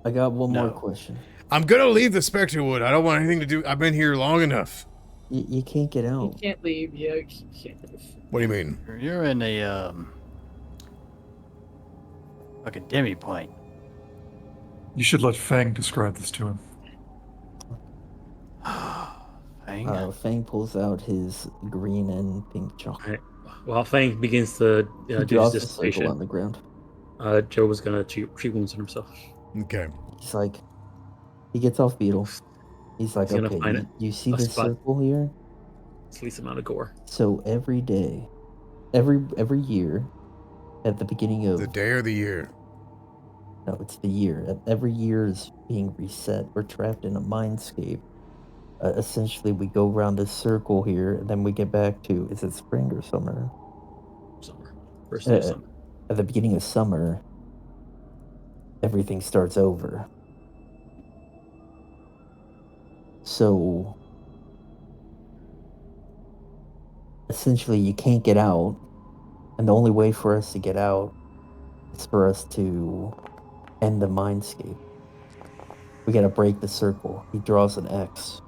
I got one more No. question. I'm gonna leave the Spectre Wood. I don't want anything to do. I've been here long enough. You can't get You out. can't leave. Yeah, you can't leave. What do you mean? You're in a like a demi point. You should let Fang describe this to him. Fang. Fang pulls out his green and pink chocolate. While Fang begins to He do his draws a circle on dissipation, the ground. Joe was gonna treat wounds on himself. Okay. He's like, he gets off Beetle. He's like, He's gonna okay, find you see a this spot. circle here? It's the least amount of gore. So every day, every year, at the beginning of The day or the year? no, it's the year. Every year is being reset. We're trapped in a mindscape. Essentially, we go around this circle here, and then we get back to is it spring or summer? Summer. First day of summer. At the beginning of summer, everything starts over. So essentially, you can't get out, and the only way for us to get out is for us to end the mindscape. We gotta break the circle. He draws an X.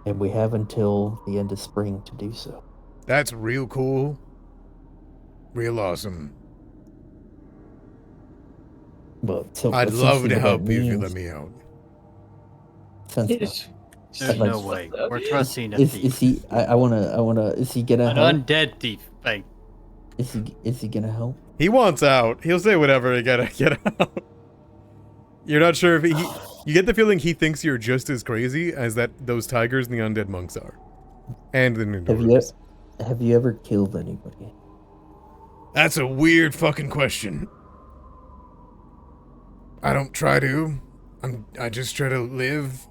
And we have until the end of spring to do so. That's real cool. Real awesome. But so I'd love essentially to what help that you if you means- let me out. Sense There's like- no way. We're trusting a is thief. he? I wanna. Is he gonna An help? undead thief. Like, Is he gonna help? He wants out. He'll say whatever to get out. You're not sure if he you get the feeling he thinks you're just as crazy as those tigers and the undead monks are. And the Nindorus. Have you ever killed anybody? That's a weird fucking question. I don't try to. I just try to live.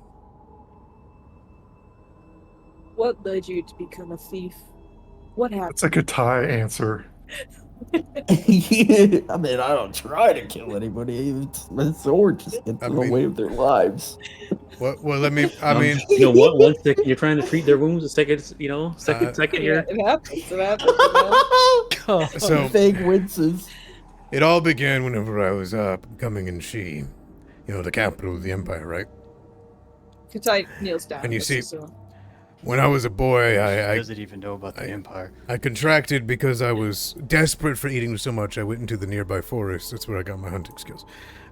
What led you to become a thief? What happened? It's like a tie answer. I mean, I don't try to kill anybody. My sword just gets in the way of their lives. Well, let me. I mean, you know what? 1 second you're trying to treat their wounds. The second, second Yeah, you're. it happens. It happens. so Fake winces. it all began whenever I was becoming in Shi, the capital of the empire, right? Katai kneels down. And you see- So, When I was a boy, I doesn't even know about the Empire. I contracted because I was desperate for eating so much. I went into the nearby forest. That's where I got my hunting skills.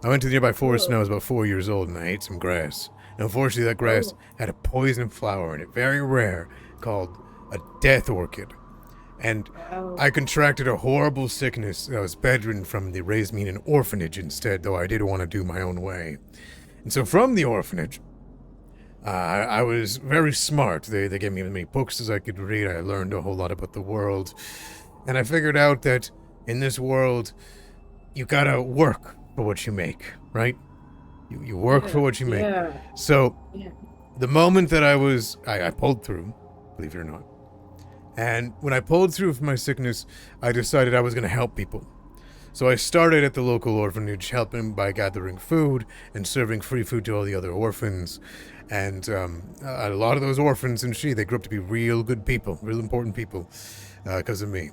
I went to the nearby forest when I was about 4 years old, and I ate some grass. And unfortunately, that grass had a poison flower in it, very rare, called a death orchid. And I contracted a horrible sickness. I was bedridden from. They raised me in an orphanage instead, though I did want to do my own way. And so from the orphanage, I was very smart. They gave me as many books as I could read. I learned a whole lot about the world. And I figured out that in this world, you gotta work for what you make, right? You work for what you make. yeah. So, Yeah. the moment that I pulled through, believe it or not. And when I pulled through from my sickness, I decided I was going to help people. So I started at the local orphanage, helping by gathering food and serving free food to all the other orphans. And a lot of those orphans and they grew up to be real good people, real important people, because of me.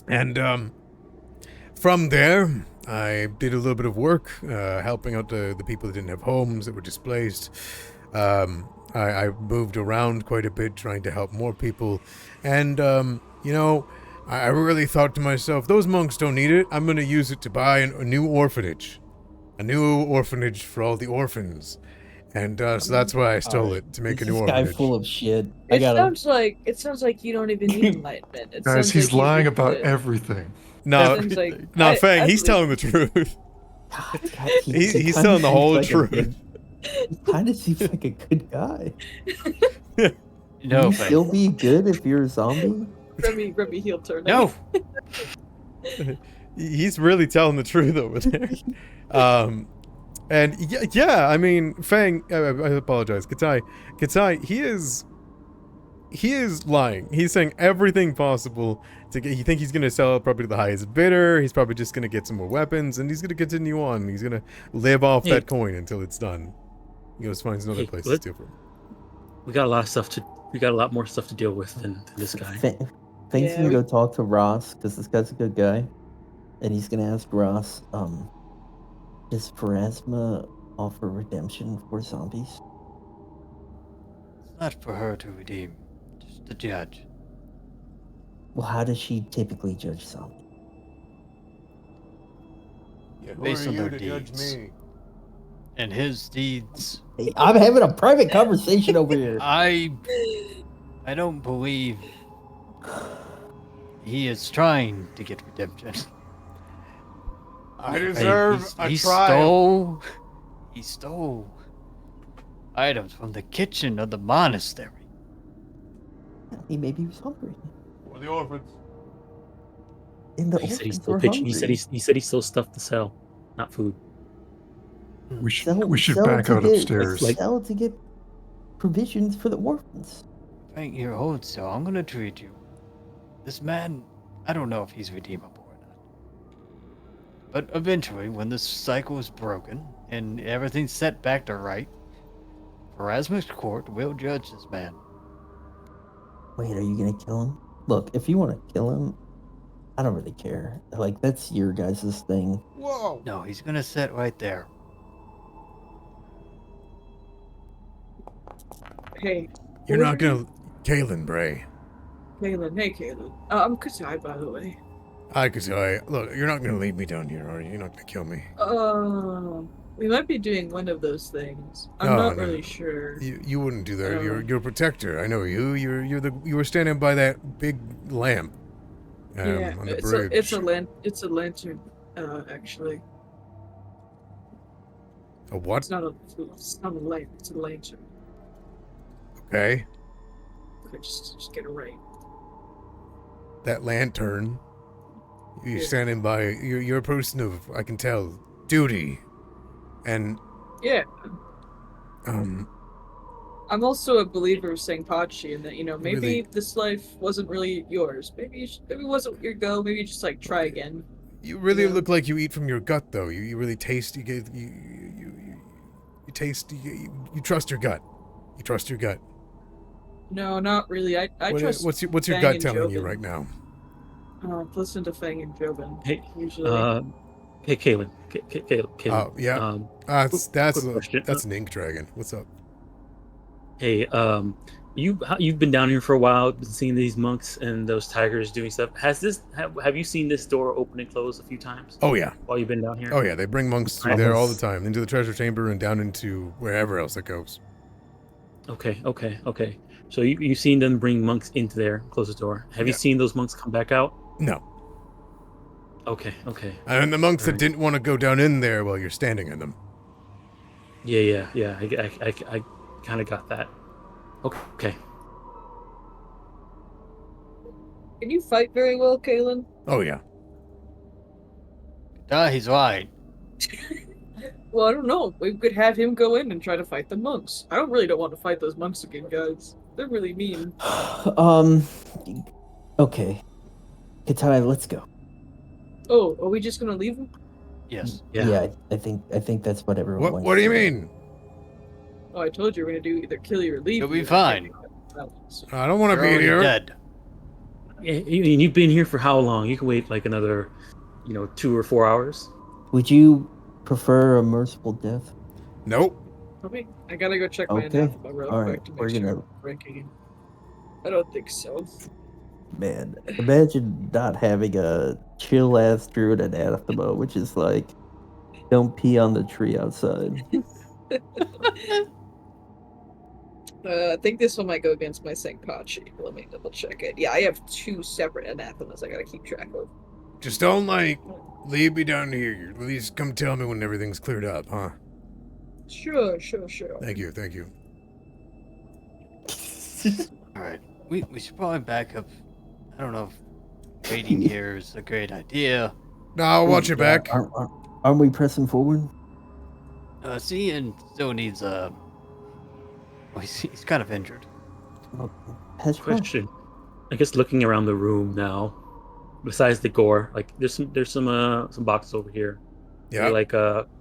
And from there, I did a little bit of work, helping out the people that didn't have homes, that were displaced. I moved around quite a bit, trying to help more people. And, I really thought to myself, those monks don't need it. I'm going to use it to buy a new orphanage. A new orphanage for all the orphans. And so that's why I stole it, to make a new This orphanage. guy full of shit. It sounds like you don't even need enlightenment. It Guys, sounds he's like you lying need about to- everything. No, It sounds like- no, I Fang, he's believe telling the it. truth. God, He's telling the whole truth. He kind of seems like a good guy. No, Can you Fang. still be good if you're a zombie? Remy heel turn. No. He's really telling the truth over there. And yeah, I mean, Fang, I apologize. Katai, he is lying. He's saying everything possible to get. You think he's gonna sell it probably to the highest bidder. He's probably just gonna get some more weapons, and he's gonna continue on. He's gonna live off Hey. that coin until it's done. He goes finds another Hey, place to let- steal from. We got a lot more stuff to deal with than this guy. Fang's Yeah, gonna we- go talk to Ross because this guy's a good guy, and he's gonna ask Ross, does Pharasma offer redemption for zombies? It's not for her to redeem, just the judge. Well, how does she typically judge zombies? Yeah, Based on their deeds. And his deeds, Hey, I'm having a private conversation over here. I don't believe he is trying to get redemption. I He stole items from the kitchen of the monastery. Maybe he was hungry. For the orphans. And the He said he orphans stole were pitch. hungry. He said he stole stuff to sell, not food. We should Sell back to out get- upstairs. Sell to get provisions for the orphans. Thank you, hold still. I'm gonna treat you. This man, I don't know if he's redeemable or not. But eventually, when this cycle is broken and everything's set back to right, Erasmus Court will judge this man. Wait, are you gonna kill him? Look, if you want to kill him, I don't really care. Like, that's your guys' thing. Whoa! No, he's gonna sit right there. Hey, You're what not was your gonna... Kalen, Bray. name? Kaylin. Hey, Kaylin. I'm Kasai, by the way. I could say, look, you're not gonna leave me down here, are you? You're not gonna kill me. We might be doing one of those things. I'm No, not no. really sure. You wouldn't do that. You're Um, a protector. I know you. You were standing by that big lamp. Yeah, On the it's bridge. it's a lantern, actually. A what? It's not a lamp. It's a lantern. Okay. Okay, just get it right. That lantern. You're Yeah. standing by. You're a person of, I can tell, duty, and Yeah, um. I'm also a believer of Sangpachi, and that maybe Really? this life wasn't really yours. Maybe maybe it wasn't your go. Maybe just like try again. You really Yeah. look like you eat from your gut, though. You really taste. You taste. You trust your gut. You trust your gut. No, not really. I trust. What's your Fang gut and telling you Jobin. right now? Listen to Fang and Jobin. Hey, Usually. hey, Kalen. Kalen. Oh yeah. Um, That's quick question. an ink dragon. What's up? hey, you've been down here for a while, been seeing these monks and those tigers doing stuff. Have you seen this door open and close a few times Oh yeah. while you've been down here? Oh yeah. They bring monks through I there all the was- time, into the treasure chamber and down into wherever else it goes. Okay. So you've seen them bring monks into there, close the door. Have you Yeah. seen those monks come back out? No. Okay. And the monks that Alright. didn't want to go down in there while you're standing in them. Yeah. I kind of got that. Okay. Can you fight very well, Kalen? Oh yeah. He's right. Well, I don't know. We could have him go in and try to fight the monks. I don't want to fight those monks again, guys. They're really mean. Okay. Katai, let's go. Oh, are we just gonna leave him? Yes. Yeah. I think that's what everyone wants. What do you to mean? Oh, I told you we're gonna do either kill you or leave. You'll you. be fine. I don't want to You're be already here. dead. You've been here for how long? You can wait like another, 2 or 4 hours. Would you prefer a merciful death? Nope. Okay, I gotta go check my Okay. anathema real All quick right, to we're make sure gonna- I'm ranking it. I don't think so. Man, imagine not having a chill ass druid anathema, which is like, don't pee on the tree outside. I think this one might go against my Sangpachi. Let me double check it. Yeah, I have 2 separate anathemas I gotta keep track of. Just don't leave me down here. At least come tell me when everything's cleared up, huh? Sure. Thank you. All right. We should probably back up. I don't know if waiting here is a great idea. No, I'll watch your Yeah, back. Aren't we pressing forward? Cian still needs well, he's kind of injured. Petra? Question. I guess looking around the room now, besides the gore, like there's some boxes over here. Yeah. Like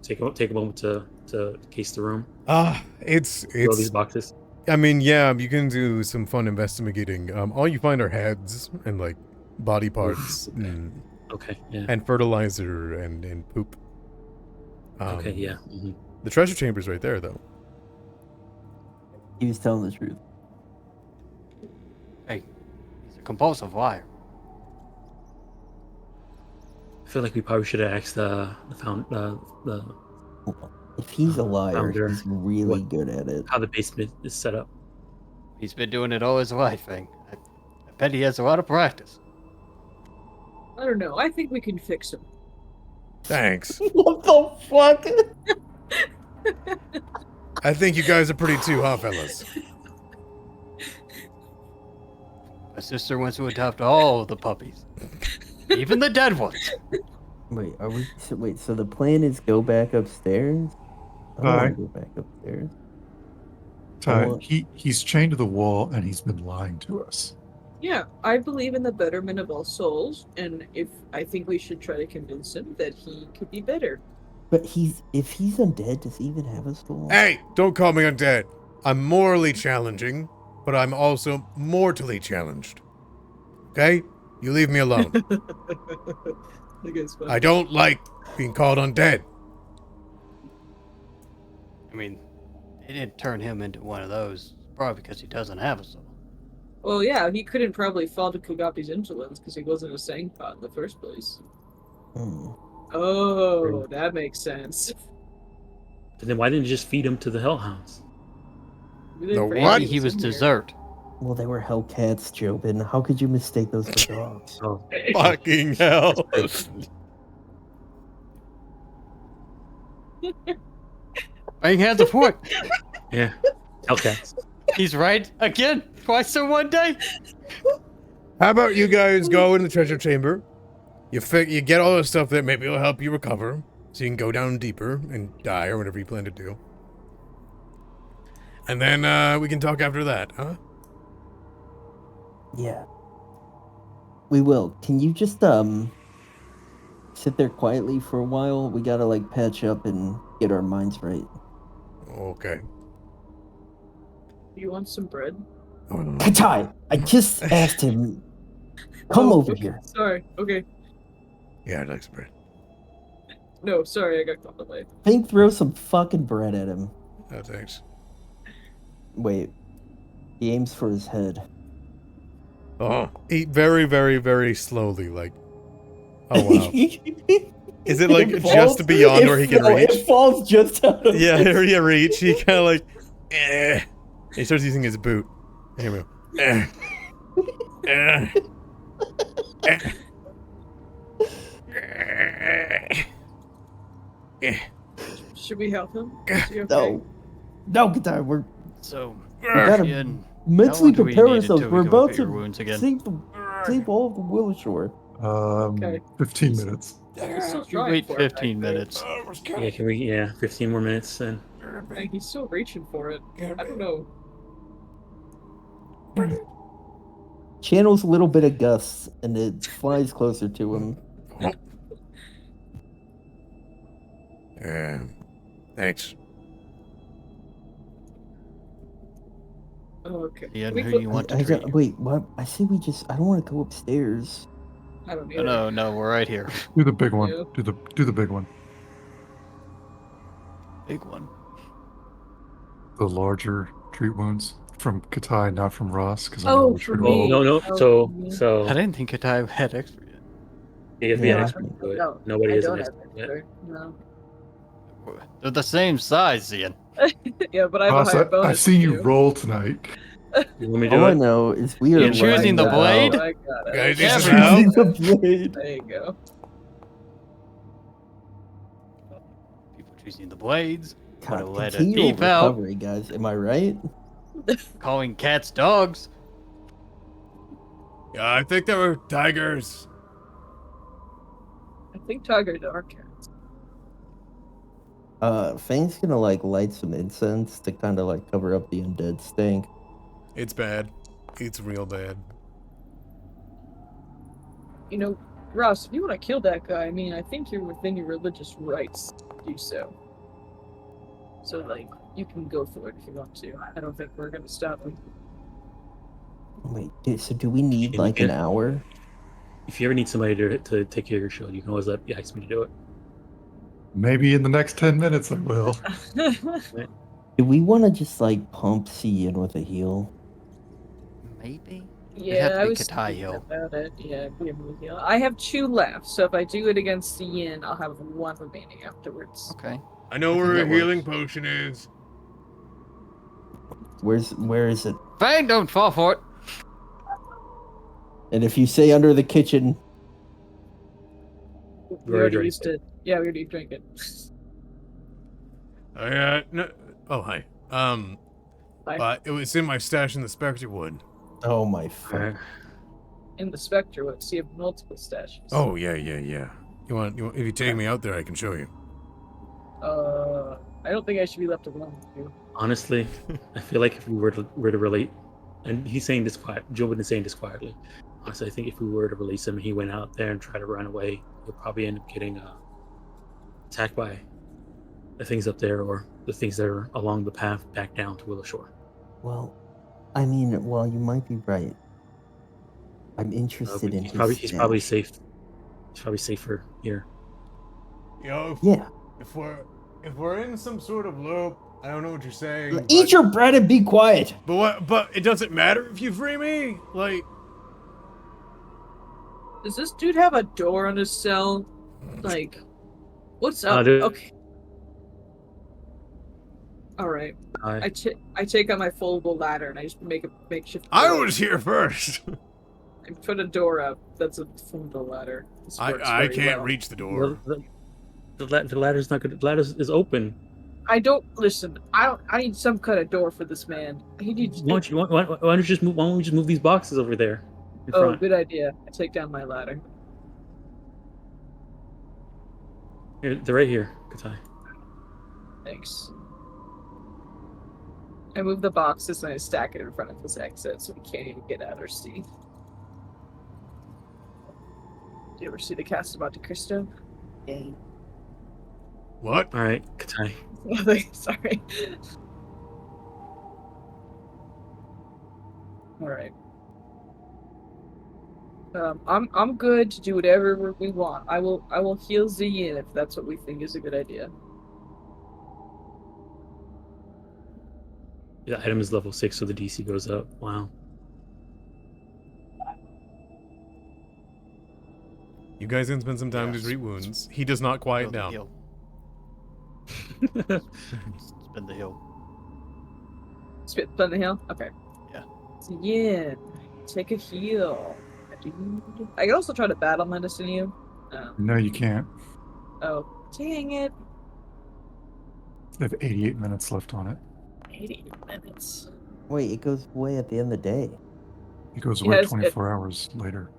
take a moment to case the room. It's Throw these boxes. I mean, yeah, you can do some fun investigating. All you find are heads and like body parts Okay. Yeah. and fertilizer and poop. Okay. Yeah. Mhm. The treasure chamber's right there, though. He was telling the truth. Hey, he's a compulsive liar. I feel like we probably should have asked the If he's a liar, founder, he's really good at it. how the basement is set up. He's been doing it all his life, I bet he has a lot of practice. I don't know. I think we can fix him. Thanks. What the fuck? I think you guys are pretty too, huh, fellas? My sister wants to adopt all the puppies, even the dead ones. Wait, are we? So the plan is go back upstairs. I don't Hi. want to go back upstairs. Ty, Well- he's chained to the wall and he's been lying to us. Yeah, I believe in the betterment of all souls, and I think we should try to convince him that he could be better. But if he's undead, does he even have a soul? Hey, don't call me undead. I'm morally challenging, but I'm also mortally challenged. Okay? You leave me alone. That guy's funny. I don't like being called undead. I mean, they didn't turn him into one of those, probably because he doesn't have a soul. Well, yeah, he couldn't probably fall to Kugapi's influence because he wasn't a Sangpot in the first place. Hmm. Oh, that makes sense. But then why didn't you just feed him to the hellhounds? We didn't The bring what? any He was in here. dessert. Well, they were Hellcats, Jobin. How could you mistake those for dogs? Oh, Fucking hell. Bang has a point. yeah. Hellcats. He's right again, twice in one day. How about you guys go in the treasure chamber? You get all the stuff that maybe will help you recover, so you can go down deeper and die or whatever you plan to do. And then we can talk after that, huh? Yeah. We will. Can you just sit there quietly for a while? We gotta like patch up and get our minds right. Okay. You want some bread? Katai, I just asked him. Come over okay. here. Sorry. Okay. Yeah, I'd like some bread. No, sorry, I got caught away. Think throw some fucking bread at him. Oh, thanks. Wait. He aims for his head. Oh. Eat very, very, very slowly, like. Oh, wow. Is it like just beyond where he can reach? It falls just out of Yeah, his- here you reach. He kind of like. He starts using his boot. Here we go. Should we help him? Is he okay? No. No, Katai, we're So, we gotta Ian, mentally do we prepare need ourselves. until we We're go about look at your to wounds again? save all of the Willowshore. Okay. 15 minutes. He's still you trying wait for it, 15 actually. minutes. Yeah, can we? Yeah, 15 more minutes then. Like, he's still reaching for it. I don't know. Channels a little bit of Gus, and it flies closer to him. Thanks. Okay. Ian, We who put- do you want to I treat? don't- wait, what? I say we just. I don't want to go upstairs. I don't need No, no, we're right here. Do the big one. Yeah. Do the big one. Big one. The larger treat wounds from Katai, not from Ross, because I Oh, know which for one. me. Oh, no. Oh, So, yeah. so I didn't think I had extra yet. if Yeah, the I expert think- do it, No, nobody I has don't an have expert yet. extra. No. They're the same size, Ian. Yeah, but I have Ross, a higher bonus. I've seen you too. roll tonight. You want me to do All I it? know is we are You're choosing the running blade? out. I got it. Guys, Yeah, need but- some help? Choosing the blade. There you go. People choosing the blades, God, Would've let a continual thief out. recovery, guys. Am I right? calling cats dogs. Yeah, I think there were tigers. I think tigers are cats. Fang's gonna like light some incense to kind of like cover up the undead stink. It's bad. It's real bad. You know, Ross, if you want to kill that guy, I mean, I think you're within your religious rights to do so. So, like, you can go for it if you want to. I don't think we're gonna stop you. Wait, so do we need Yeah, like yeah. an hour? If you ever need somebody to take care of your shield, you can always ask me to do it. Maybe in the next 10 minutes I will. Do we want to just like pump C in with a heal? Maybe. Yeah, have to I be was Katai thinking heal. about it. Yeah, be a move heal. I have 2 left, so if I do it against the yin, I'll have 1 remaining afterwards. Okay. I know I where a think that healing works. potion is. Where is it? Fang, don't fall for it. And if you say under the kitchen, We already already drank used it. Yeah, we already drank it. No. Oh, hi. Hi. It was in my stash in the Spectre Wood. oh my fuck. In the Spectre, let's see, you have multiple stashes. Oh, yeah. You want, if you take me out there, I can show you. I don't think I should be left alone with you. Honestly, I feel like if we were to relate, and he's saying this quiet, Jobin is saying this quietly. Honestly, I think if we were to release him and he went out there and tried to run away, he'll probably end up getting attacked by the things up there or the things that are along the path back down to Willowshore. Well, I mean, well, you might be right. I'm interested in he's his probably stash. safe. He's probably safer here. Yo, Yeah. if we're in some sort of loop, I don't know what you're saying. Eat your bread and be quiet. But it doesn't matter if you free me. Like, Does this dude have a door on his cell? Like, what's up? There- Okay. All right. Hi. I take out my foldable ladder and I just make a makeshift. I door. was here first. I put a door up. That's a foldable ladder. This works I very can't well. reach the door. The ladder's not good. The ladder is open. I don't listen. I need some kind of door for this man. He needs. Why don't you just move? Why don't we just move these boxes over there? In Oh, front? good idea. I take down my ladder. Here, they're right here, Katai. Thanks. I move the boxes and I stack it in front of his exit so he can't even get out or see. Do you ever see the cast of Monte Cristo? Yeah. What? All right, Katai. Sorry. All right. I'm good to do whatever we want. I will heal Ziyin if that's what we think is a good idea. The item is level 6, so the DC goes up. Wow. You guys can spend some time to Yes. treat wounds. He does not quiet Heal the down. heal. Spin the hill. Spit on the hill? Okay. Yeah. Ziyin, take a heal. Dude. I can also try to battle medicine you. No, you can't. Oh, dang it. I have 88 minutes left on it. 80 minutes. Wait, it goes away at the end of the day. It goes He away has- 24 hours later.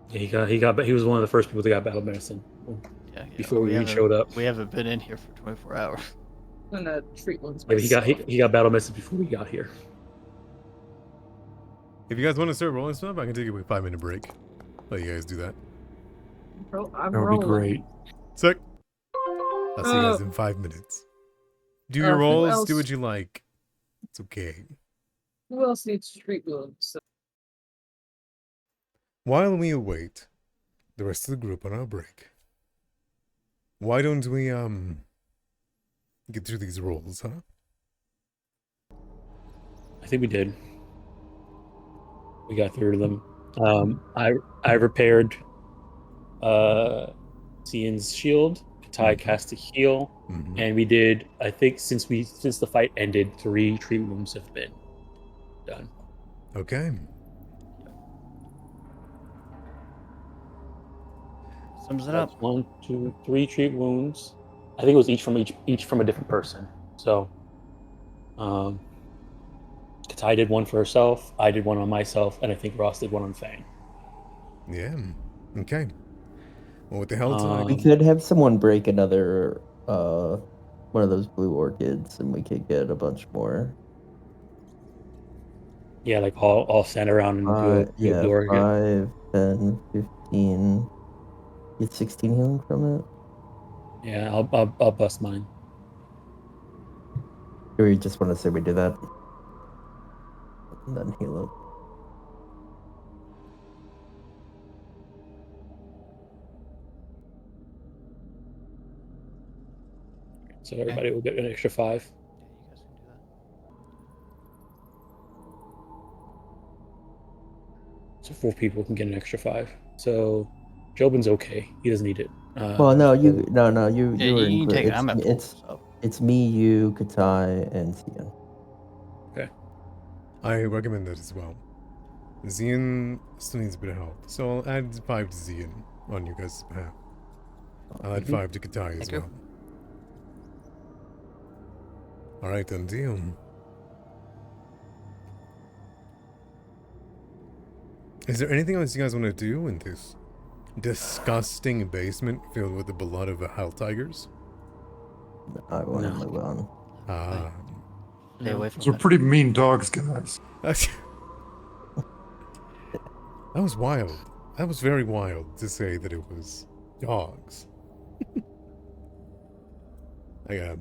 Yeah, he was one of the first people that got battle medicine. Yeah. Before we even haven't- showed up. We haven't been in here for 24 hours. I'm gonna treat ones Yeah, myself. he got battle medicine before we got here. If you guys want to start rolling stuff, I can take a 5-minute break. Let you guys do that. I'm That would rolling. be great. Sick. I'll see you guys in 5 minutes. Do your who rolls. else? Do what you like. It's okay. Who else needs to treat wounds? While we await the rest of the group on our break, why don't we get through these rolls, huh? I think we did. We got through them. I repaired Cian's shield. Katai cast a heal, and we did. I think since the fight ended, 3 treat wounds have been done. Okay. Sums it That's up. 1, 2, 3 treat wounds. I think it was each from a different person. So, Katai did one for herself. I did one on myself, and I think Ross did one on Fang. Yeah. Okay. Well, what the hell time? We could have someone break another one of those blue orchids and we could get a bunch more. Yeah, like all stand around and do a door again. 5, 10, 15. Get 16 healing from it. Yeah, I'll bust mine. Or you just want to say we do that? And then heal it. So everybody will get an extra 5. Yeah, you guys can do that. So 4 people can get an extra 5. So Jobin's okay. He doesn't need it. Well, no, you Yeah, were you in can group. take it. I'm at full. It's So. it's me, you, Katai, and Cian. I recommend that as well. Zian still needs a bit of help, so I'll add 5 to Zian on your guys' behalf. I'll add 5 to Katai as Thank you. well. Alright then, deal. Is there anything else you guys want to do in this disgusting basement filled with the blood of the hell tigers? I want to No. move on. Ah. Stay away from Those are it. pretty mean dogs, guys. That was wild. That was very wild to say that it was dogs. I got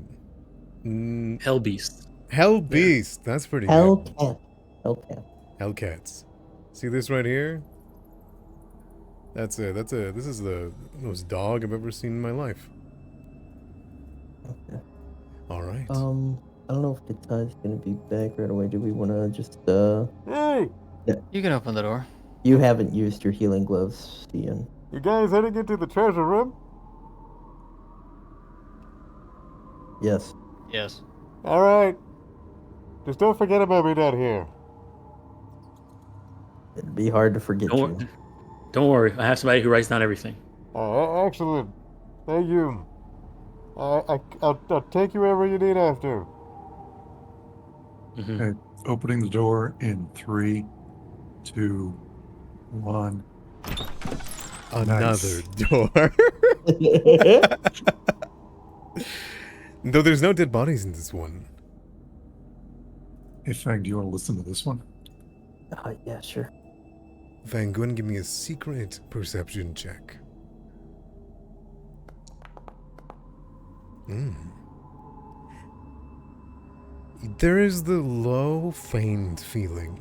Hell beast. Hell Beast. That's pretty Hell good. cat. Hell cat. Hellcats. See this right here? This is the most dog I've ever seen in my life. Okay. All right. I don't know if Katai's gonna be back right away. Do we want to just Hey, You can open the door. You haven't used your healing gloves, Ian. you guys heading into the treasure room? Yes. Yes. All right. Just don't forget about me down here. It'd be hard to forget you. Don't worry. I have somebody who writes down everything. Excellent. Thank you. I'll take you wherever you need after. Mhm. Okay, opening the door in 3, 2, 1. Another Nice. door. Though there's no dead bodies in this one. Hey, Fang, do you want to listen to this one? Yeah, sure. Van, go ahead and give me a secret perception check. There is the low, faint feeling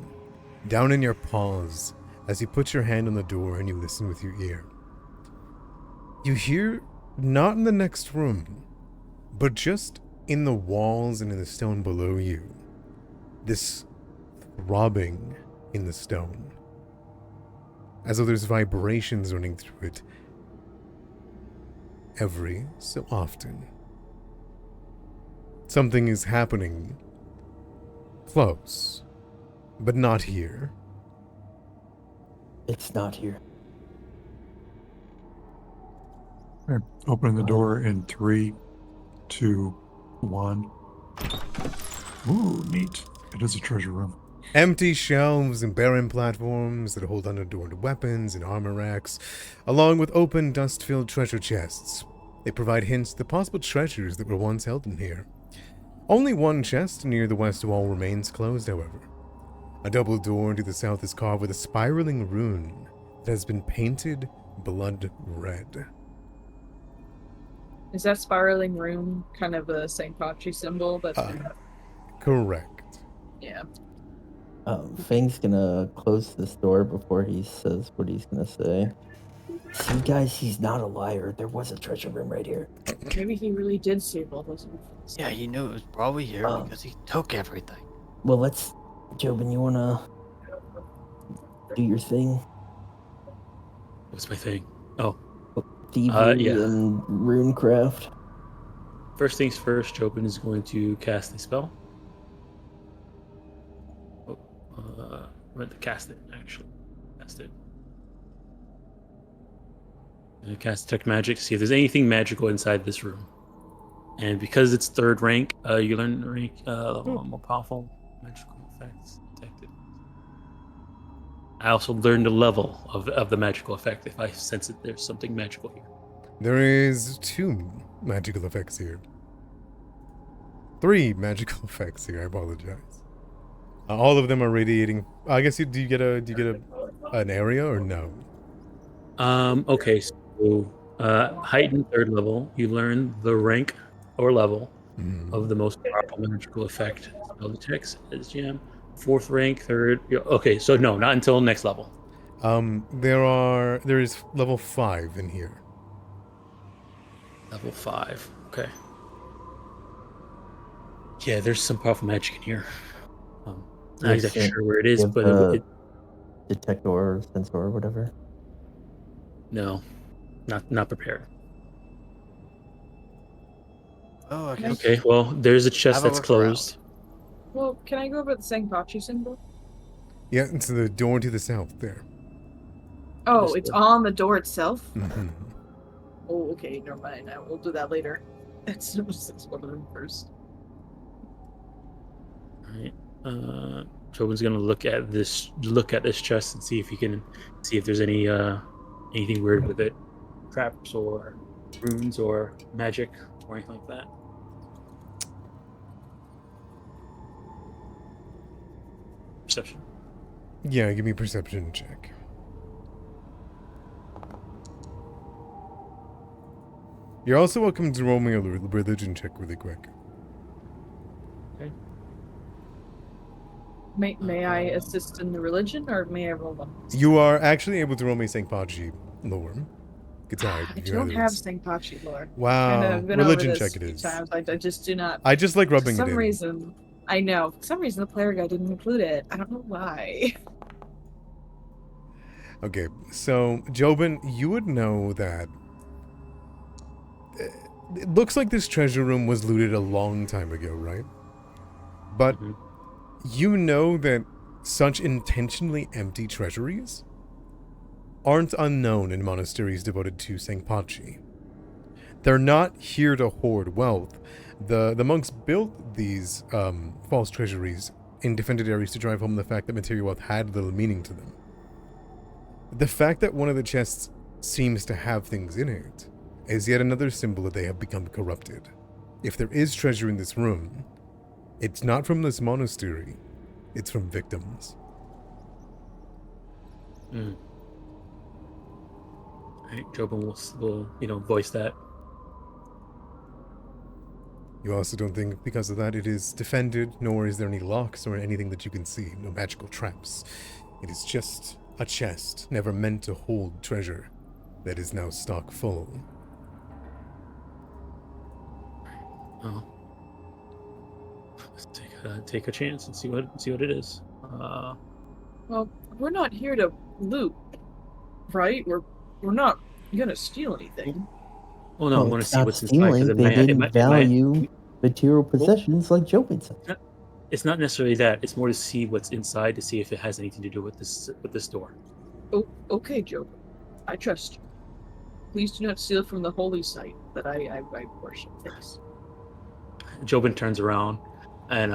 down in your paws as you put your hand on the door and you listen with your ear. You hear, not in the next room, but just in the walls and in the stone below you, this throbbing in the stone, as though there's vibrations running through it every so often. Something is happening close, but not here. It's not here. Okay, opening the door in 3, 2, 1. Ooh, neat. It is a treasure room. Empty shelves and barren platforms that hold unadorned weapons and armor racks, along with open, dust-filled treasure chests. They provide hints to the possible treasures that were once held in here. Only one chest near the west wall remains closed, however. A double door to the south is carved with a spiraling rune that has been painted blood red. Is that spiraling rune kind of a St. Pachi symbol? That's Correct. yeah. Fang's gonna close this door before he says what he's gonna say. See, guys, he's not a liar. There was a treasure room right here. Maybe he really did save all those infants. Yeah, he knew it was probably here because he took everything. Well, let's... Jobin, you wanna do your thing? What's my thing? Oh, Thievery yeah. and runecraft. First things first, Jobin is going to cast a spell. I'm going to cast it, actually. Cast it. I'm going to cast Detect Magic to see if there's anything magical inside this room. And because it's 3rd rank, you learn the rank more powerful magical effects detected. I also learned the level of the magical effect if I sense that there's something magical here. There is 2 magical effects here. 3 magical effects here, I apologize. All of them are radiating. I guess do you get an area or no? Okay, so heightened 3rd level, you learn the rank or level of the most powerful magical effect spell detects as GM. 4th rank, 3rd. Okay, so no, not until next level. There is level 5 in here. Level 5. Okay. Yeah, there's some powerful magic in here. Not exactly sure where it is, but it detector or sensor or whatever. No, not prepared. Oh, okay. Okay, well, there's a chest Have a that's look closed. Well, can I go over the St. Pachi symbol? Yeah, it's the door to the south there. Oh, it's on the door itself? Mhm. Oh, okay, never mind. We'll do that later. Let's one of them first. Alright. Jobin's gonna look at this chest and see if he can see if there's anything weird with it. Traps or runes or magic or anything like that. Perception. Yeah, give me a perception check. You're also welcome to roll me a religion check really quick. Okay. May I assist in the religion, or may I roll one? You are actually able to roll me Sangpachi lore. Katai, I if you don't either have is. Sangpachi lore. Wow. I've been Religion over this check it a few is. times. I just do not. I just like For rubbing it some in. reason, I know. For some reason, the player guide didn't include it. I don't know why. Okay, so Jobin, you would know that it looks like this treasure room was looted a long time ago, right? But Mhm. you know that such intentionally empty treasuries aren't unknown in monasteries devoted to Sangpachi. They're not here to hoard wealth. The monks built these false treasuries in defended areas to drive home the fact that material wealth had little meaning to them. The fact that one of the chests seems to have things in it is yet another symbol that they have become corrupted. If there is treasure in this room, it's not from this monastery, it's from victims. Right, Jobin will voice that. You also don't think because of that it is defended, nor is there any locks or anything that you can see, no magical traps. It is just a chest, never meant to hold treasure, that is now stock full. Oh. Let's take a chance and see what it is. Well, we're not here to loot, right? We're not gonna steal anything. Oh no, I Well, want to it's see not what's inside because stealing. They didn't value material possessions like Jobin said. It's not necessarily that. It's more to see what's inside to see if it has anything to do with this door. Oh, okay, Joe. I trust you. Please do not steal from the holy site that I worship. Thanks. Jobin turns around and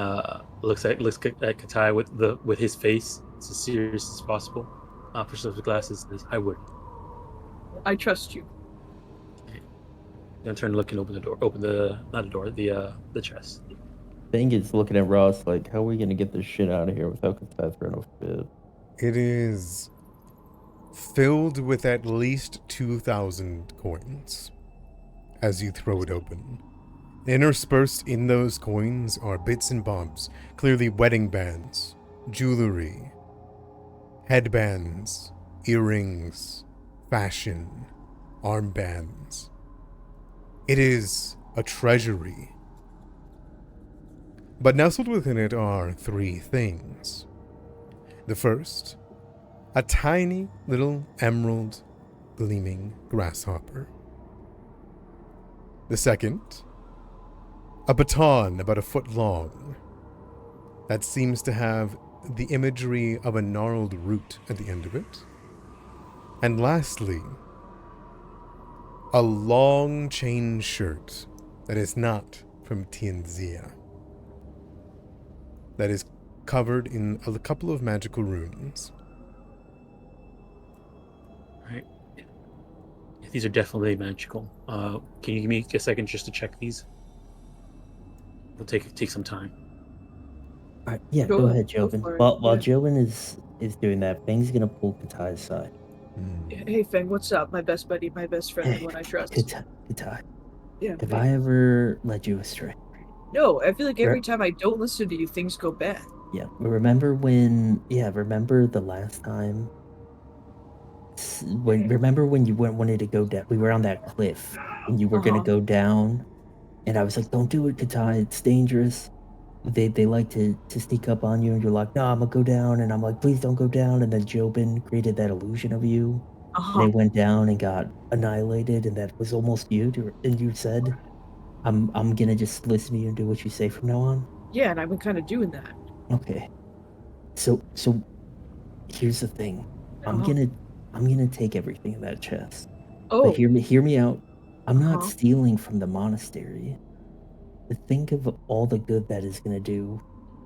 looks at Katai with his face as serious as possible. Pushes up his glasses and says, "I would." I trust you. Then turn and look and open the door. The chest. Thing is looking at Ross like, how are we gonna get this shit out of here without Katai throwing a fit? It is filled with at least 2,000 coins as you throw it open. Interspersed in those coins are bits and bobs, clearly wedding bands, jewelry, headbands, earrings, fashion, armbands. It is a treasury. But nestled within it are three things. The first, a tiny little emerald gleaming grasshopper. The second, a baton about a foot long that seems to have the imagery of a gnarled root at the end of it. And lastly, a long chain shirt that is not from Tianxia, that is covered in a couple of magical runes. Right. These are definitely magical. Can you give me a second just to check these? It'll take some time. All right, yeah, Go go ahead, ahead, go Jobin. for it, While yeah. Jobin is doing that, Fang's gonna pull Katai's side. Hey, Fang, what's up? My best buddy, my best friend, the one I trust. Katai, Yeah. have I ever led you astray? No, I feel like every time I don't listen to you, things go bad. Yeah, remember the last time? Remember when you wanted to go down? We were on that cliff, and you were gonna go down, and I was like, "Don't do it, Katai. It's dangerous. They like to sneak up on you," and you're like, "No, I'm gonna go down," and I'm like, "Please don't go down." And then Jobin created that illusion of you. They went down and got annihilated, and that was almost you. And you said, I'm gonna just listen to you and do what you say from now on." Yeah, and I've been kind of doing that. Okay. So here's the thing. I'm Uh-huh. gonna take everything in that chest. Oh, But hear me out. I'm not Uh-huh. stealing from the monastery. But think of all the good that is gonna do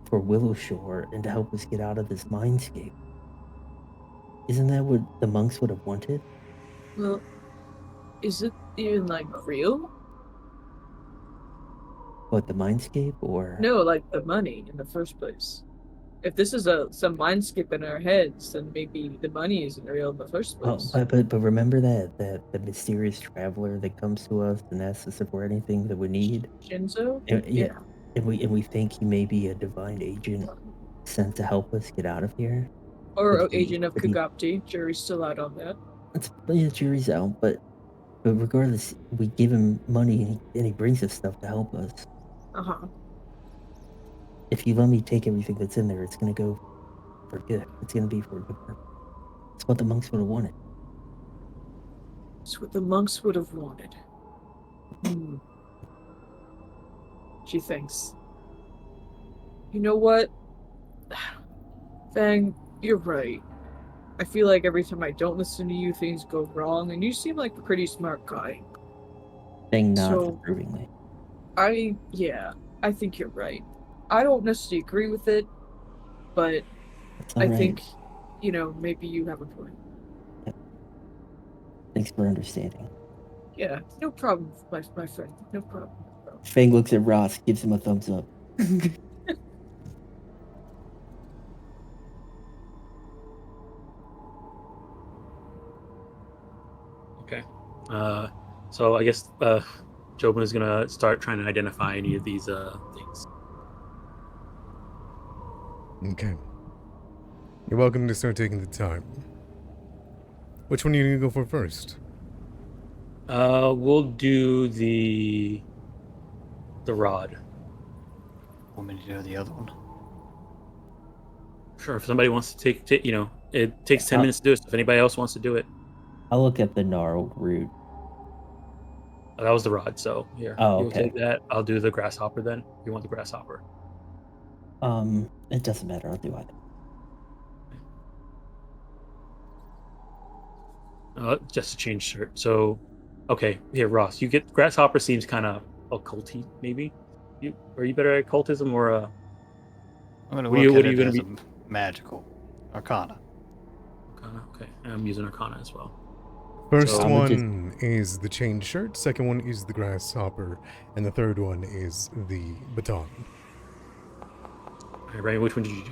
for Willowshore and to help us get out of this mindscape. Isn't that what the monks would have wanted? well, is it even like real? What, the mindscape or No, like the money in the first place. If this is some mind skip in our heads, then maybe the money isn't real in the first Oh, place. but remember that the mysterious traveler that comes to us and asks us if we're anything that we need? Shinzo? And, yeah. And we think he may be a divine agent sent to help us get out of here. Or But he- Agent of but he- Kagopti. Jury's still out on that. Yeah, jury's out, but regardless, we give him money and he brings us stuff to help us. Uh-huh. If you let me take everything that's in there, it's gonna go for good. It's gonna be for a good purpose. It's what the monks would have wanted. It's what the monks would have wanted. She thinks. You know what? Fang, you're right. I feel like every time I don't listen to you, things go wrong, and you seem like a pretty smart guy. Fang nods So- approvingly. I think you're right. I don't necessarily agree with it, but That's I all right. think, maybe you have a point. Thanks for understanding. Yeah, no problem, my friend. No problem. Fang looks at Ross, gives him a thumbs up. Okay. So I guess Jobin is gonna start trying to identify any of these things. Okay. You're welcome to start taking the time. Which one are you going to go for first? We'll do the rod. Want me to do the other one? Sure. If somebody wants to take it takes 10 I'll- minutes to do it. So if anybody else wants to do it, I'll look at the gnarled root. that was the rod. So here, Oh, you'll okay. take that. I'll do the grasshopper then. You want the grasshopper? It doesn't matter. I'll do either. Just to change shirt. So, okay, here, Ross, you get grasshopper. Seems kind of occulty, maybe. Are you better at occultism or I'm gonna What are you- look what at are you it gonna as a magical arcana. Arcana? Okay, I'm using Arcana as well. First So- I'm gonna one is the chain shirt, second one is the grasshopper, and the third one is the baton. All right, Ryan, which one did you do?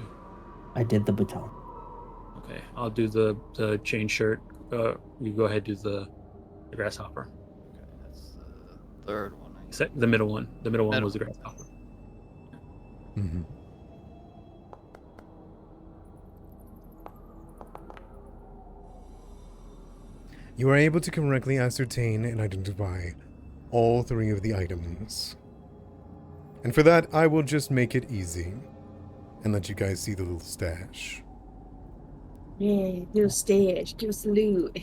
I did the baton. Okay, I'll do the chain shirt. You go ahead, do the grasshopper. Okay, that's the third one. The middle one. The middle one Middle. was the grasshopper. Mm-hmm. You are able to correctly ascertain and identify all three of the items. And for that, I will just make it easy and let you guys see the little stash. Yeah, little stash. Give us a loot.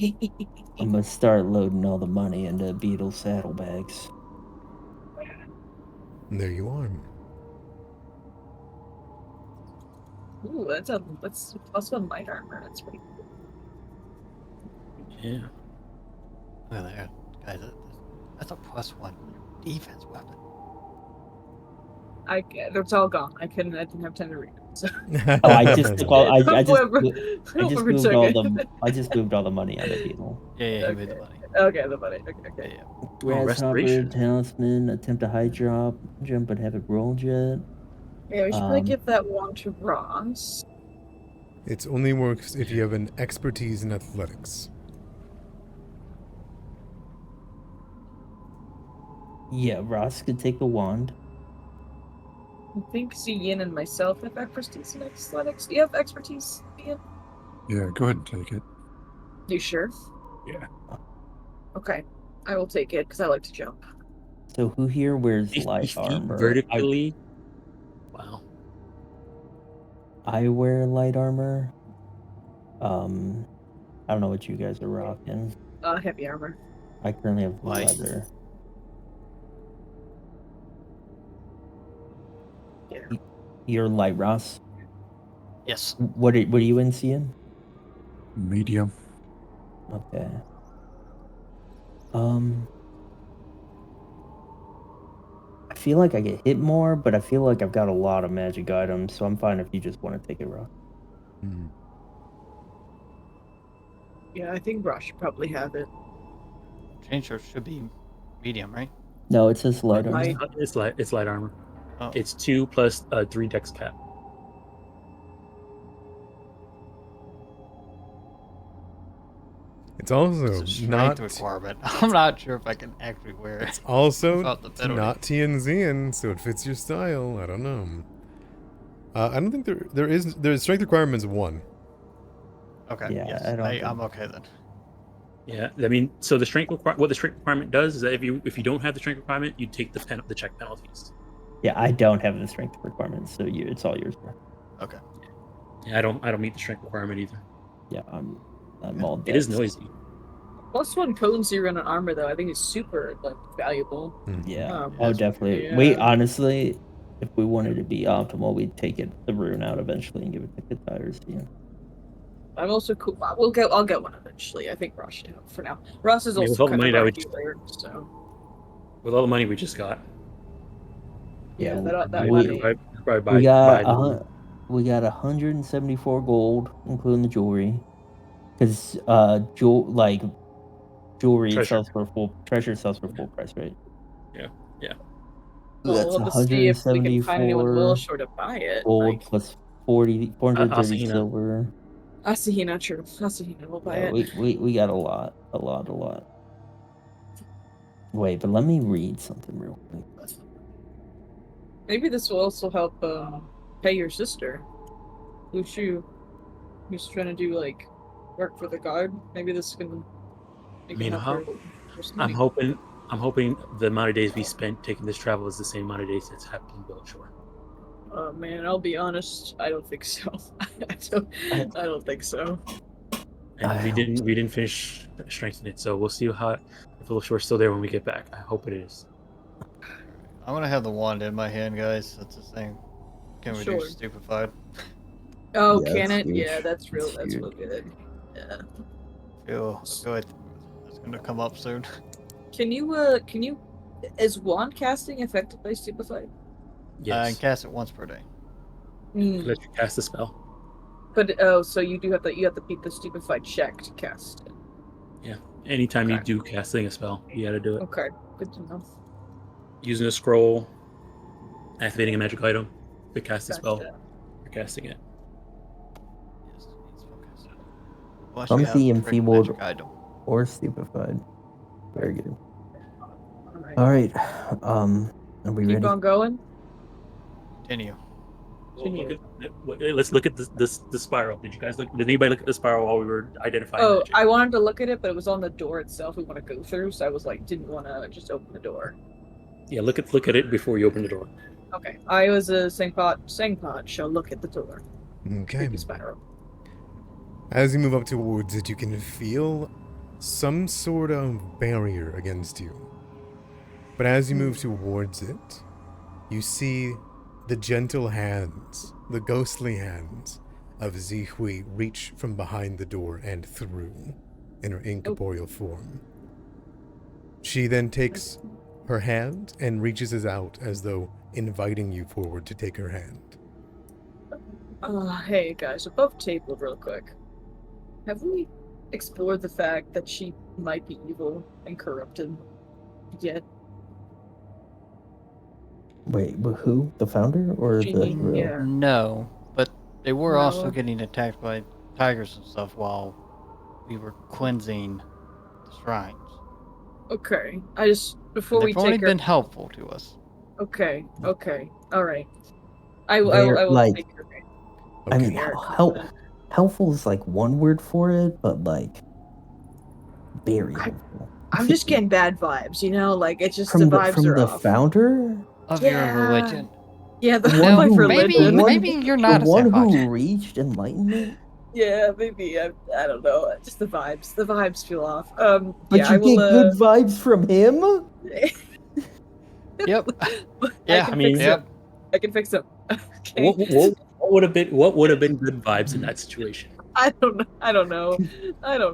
I'm gonna start loading all the money into Beetle saddlebags. And there you are. Ooh, that's plus one light armor. That's pretty cool. Yeah. Look at that, guys. That's a +1 defense weapon. It's all gone. I didn't have time to read it. So. Oh, I just took all. I just Whoever- mo- I just whoever moved took all it. the. I just moved all the money out of Beetle. Yeah, he made the Okay. money. Okay, the money. Okay. Yeah, yeah. Grasshopper, restoration. talisman, attempt a high jump, but haven't rolled yet. Yeah, we should probably Um, give that one to Ross. It only works if you have an expertise in athletics. Yeah, Ross could take the wand. I think Yin and myself have expertise in athletics. Do you have expertise, Ian? Yeah, go ahead and take it. You sure? Yeah. Okay, I will take it because I like to jump. So who here wears 50 light feet armor? vertically. Wow. I wear light armor. I don't know what you guys are rocking. Heavy armor. I currently have Light. leather. Yeah. You're light, Ross. Yes. What are you in, Cian? Medium. Okay. I feel like I get hit more, but I feel like I've got a lot of magic items, so I'm fine if you just want to take it, Ross. Mhm. Yeah, I think Ross should probably have it. Chain shirt should be medium, right? No, it says light armor. Light. It's light armor. Oh. It's 2 plus 3 dex cap. It's also It's a strength not requirement. I'm not sure if I can actually wear it. also Without the penalty. not TNZian, so it fits your style. I don't know. I don't think there's strength requirements 1. Okay. Yeah, yes. I don't think- I'm okay then. Yeah, I mean, so the what the strength requirement does is that if you don't have the strength requirement, you take the check penalties. Yeah, I don't have the strength requirements, so it's all yours, bro. Okay. Yeah, I don't meet the strength requirement either. Yeah, I'm all dead. It is noisy. +1 potency run on armor though, I think is super like valuable. Yeah, Um, oh, definitely. yeah. We honestly, if we wanted to be optimal, we'd take the rune out eventually and give it to the tires. Yeah. I'm also cool. I'll get one eventually. I think Ross should have for now. Ross is I mean, with also all the kind money of that our we healer, so With all the money we just got, yeah, Yeah, that we- money. probably We got buy we got 174 gold, including the jewelry, because jewelry Treasure. sells for treasure sells for full price, right? Yeah. Well, That's we'll have to see if we can find anyone 174 Willowshore to buy it. gold Like, plus 430 Asahina. silver. Asahina, true. Asahina will buy Yeah, it. we got a lot. Wait, but let me read something real quick. Maybe this will also help pay your sister, Lushu, who's trying to do like work for the guard. Maybe this can. I mean, help her I'm hoping the amount of days we spent taking this travel is the same amount of days that's happened in Willowshore. Oh man, I'll be honest. I don't think so. I don't think so. And we didn't finish strengthening it, so we'll see if Willowshore's still there when we get back. I hope it is. I'm gonna have the wand in my hand, guys. That's the thing. Can we do Sure. stupefied? Oh, Yeah, can it's it? huge. Yeah, that's real. It's That's huge. real good. Yeah. Feel good. It's gonna come up soon. Can you? Is wand casting affected by stupefied? Yes. And cast it once per day. Let you cast the spell. But so you have to beat the stupefied check to cast it. Yeah. Anytime you Okay. do casting a spell, you gotta do it. Okay, good to know. Using a scroll, activating a magic item, to cast a spell, Gotcha. you're casting it. Yes, it's focused. Unless Some you have see a enfeebled magic item. or stupefied. Very good. Alright. All right. Are we Keep ready? on going. Continue. Let's look at the spiral. Did anybody look at the spiral while we were identifying Oh, magic? I wanted to look at it, but it was on the door itself. We want to go through, so I was like, didn't want to just open the door. Yeah, look at it before you open the door. Okay, I was a Sangpot shall look at the door. Okay. Creepy spiral. As you move up towards it, you can feel some sort of barrier against you. But as you move towards it, you see the gentle hands, the ghostly hands of Zihui reach from behind the door and through in her incorporeal form. She then takes her hand and reaches it out as though inviting you forward to take her hand. Hey guys, above table real quick. Have we explored the fact that she might be evil and corrupted yet? Wait, but who? The founder or the She- hero? yeah. No, but they were No. also getting attacked by tigers and stuff while we were cleansing the shrines. Okay, I just before And we they've only take her. been helpful to us. Okay, all right. I will like- take her hand. I mean, Okay. helpful is like one word for it, but like very helpful. I'm just getting bad vibes, you know. Like it's just From the vibes from are the off. founder, Of Yeah. your religion. Yeah, the The one one of who- religion. Maybe you're not the a one senpai. who reached enlightenment. Yeah, maybe I don't know. Just the vibes. The vibes feel off. But yeah, you I will. get good vibes from him. Yep. I Yeah, can I mean, fix yep. it. I can fix it. Okay. What would have been good vibes in that situation? I don't know. I don't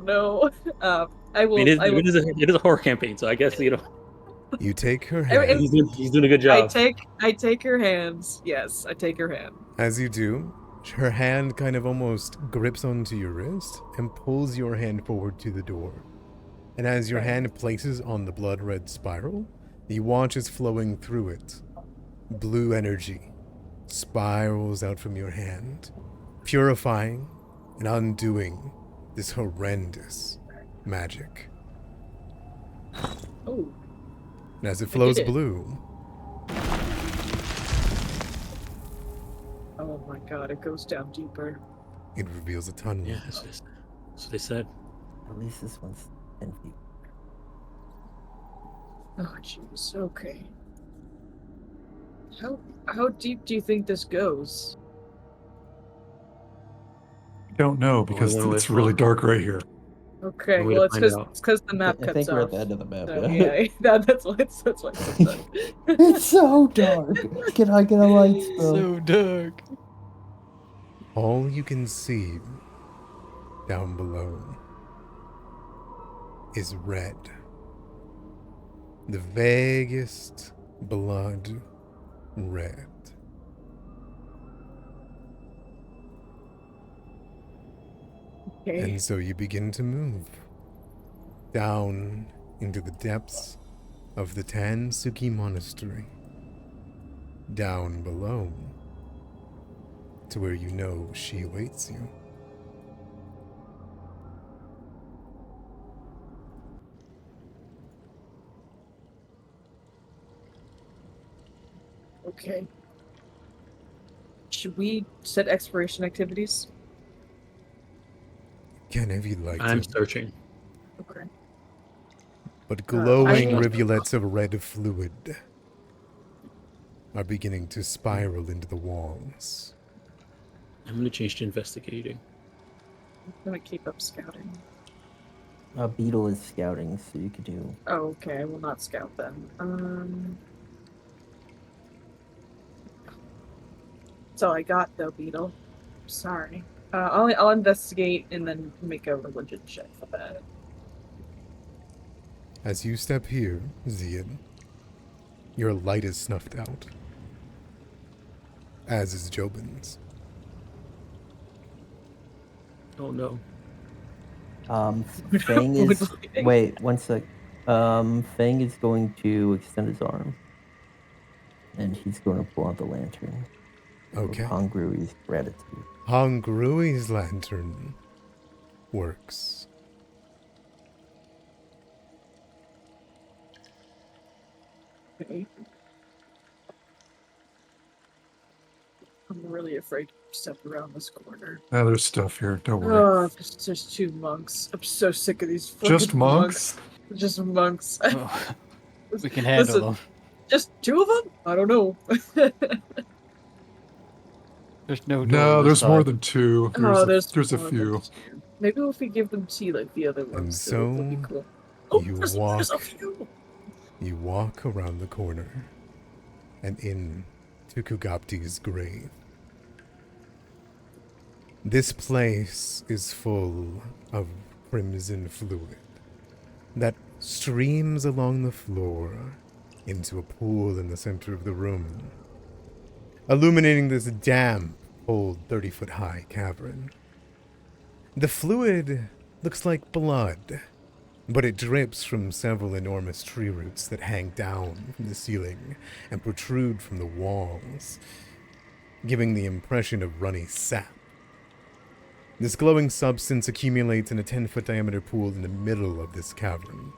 know. I will. I mean, I will. it is a horror campaign, so I guess You take her I- hand. he's doing a good job. I take her hands. Yes, I take her hand. As you do, her hand kind of almost grips onto your wrist and pulls your hand forward to the door. And as your hand places on the blood red spiral, you watch as flowing through it. Blue energy spirals out from your hand, purifying and undoing this horrendous magic. Oh, And as it flows did it. blue, oh Oh my god, it goes down deeper. It reveals a tunnel. Yeah, that's what they said. At least this one's 10 feet. Oh jeez, okay. How deep do you think this goes? Don't know because one way it's to really find- dark right here. Okay, One way well to it's find out. because the map I cuts think we're off. at the end of the map. So, yeah. yeah, that's why it's done. It's so dark. Can I get a light spell? So dark. All you can see down below is red. The vaguest blood red. Okay. And so you begin to move down into the depths of the Tansuki Monastery. Down below to where you know she awaits you. Okay. Should we set exploration activities? Can if you'd like I'm to. searching. Okay. But glowing I- rivulets of red fluid are beginning to spiral into the walls. I'm gonna change to investigating. I'm gonna keep up scouting. Beetle is scouting, so you could do. Oh, okay, I will not scout then. That's all I got though, Beetle. Sorry. I'll investigate and then make a religion check for that. As you step here, Zian, your light is snuffed out. As is Jobin's. Oh no. Fang is. Would like- Wait, one sec. Fang is going to extend his arm. And he's going to pull out the lantern. Okay. Hongrui's gratitude. Hongrui's lantern works. Okay. I'm really afraid to step around this corner. Now there's stuff here. Don't worry. Oh, there's two monks. I'm so sick of these fucking Just monks? Just monks. Oh, we can handle Listen, them. Just two of them? I don't know. There's no door No, on there's this more side. than two. Oh, There's a more few. than two. Maybe if we give them tea like the other ones, so it'll be cool. Oh, you there's walk- a few. You walk around the corner and in to Kugapti's grave. This place is full of crimson fluid that streams along the floor into a pool in the center of the room, illuminating this damp, cold 30-foot-high cavern. The fluid looks like blood, but it drips from several enormous tree roots that hang down from the ceiling and protrude from the walls, giving the impression of runny sap. This glowing substance accumulates in a 10-foot diameter pool in the middle of this cavern,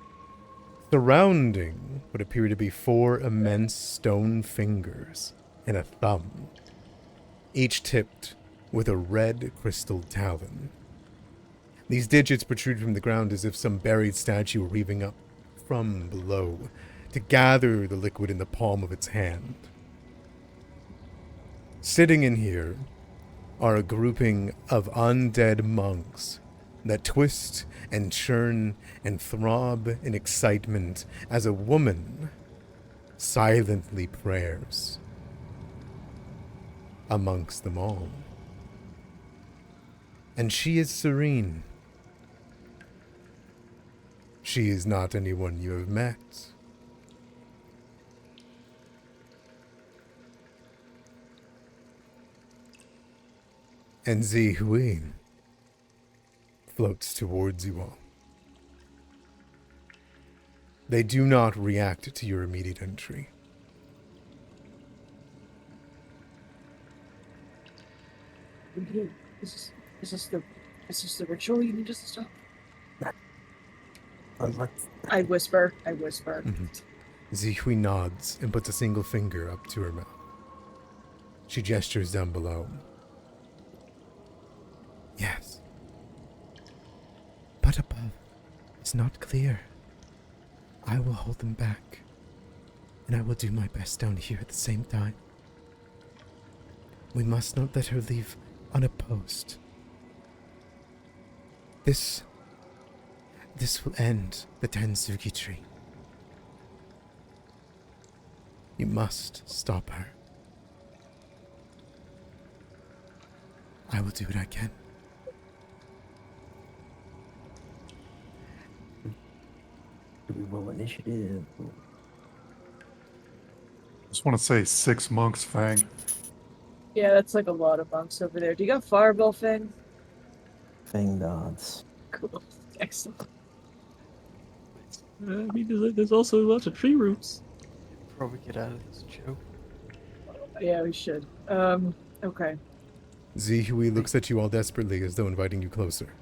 surrounding what appear to be 4 immense stone fingers and a thumb, each tipped with a red crystal talon. These digits protrude from the ground as if some buried statue were reaving up from below to gather the liquid in the palm of its hand. Sitting in here are a grouping of undead monks that twist and churn and throb in excitement as a woman silently prayers amongst them all. And she is serene. She is not anyone you have met. And Zihui floats towards you all. They do not react to your immediate entry. Is this the ritual you need us to stop? I whisper. Zihui nods and puts a single finger up to her mouth. She gestures down below. Yes. But above is not clear. I will hold them back, and I will do my best down here at the same time. We must not let her leave unopposed. This will end the Tensuki tree. You must stop her. I will do what I can. Do we roll initiative? Just want to say 6 monks, Fang. Yeah, that's like a lot of monks over there. Do you got fireball, Fang? Fang nods. Cool. Excellent. I mean, there's also lots of tree roots. Before we get out of this joke. Yeah, we should. Okay. Zihui looks at you all desperately as though inviting you closer,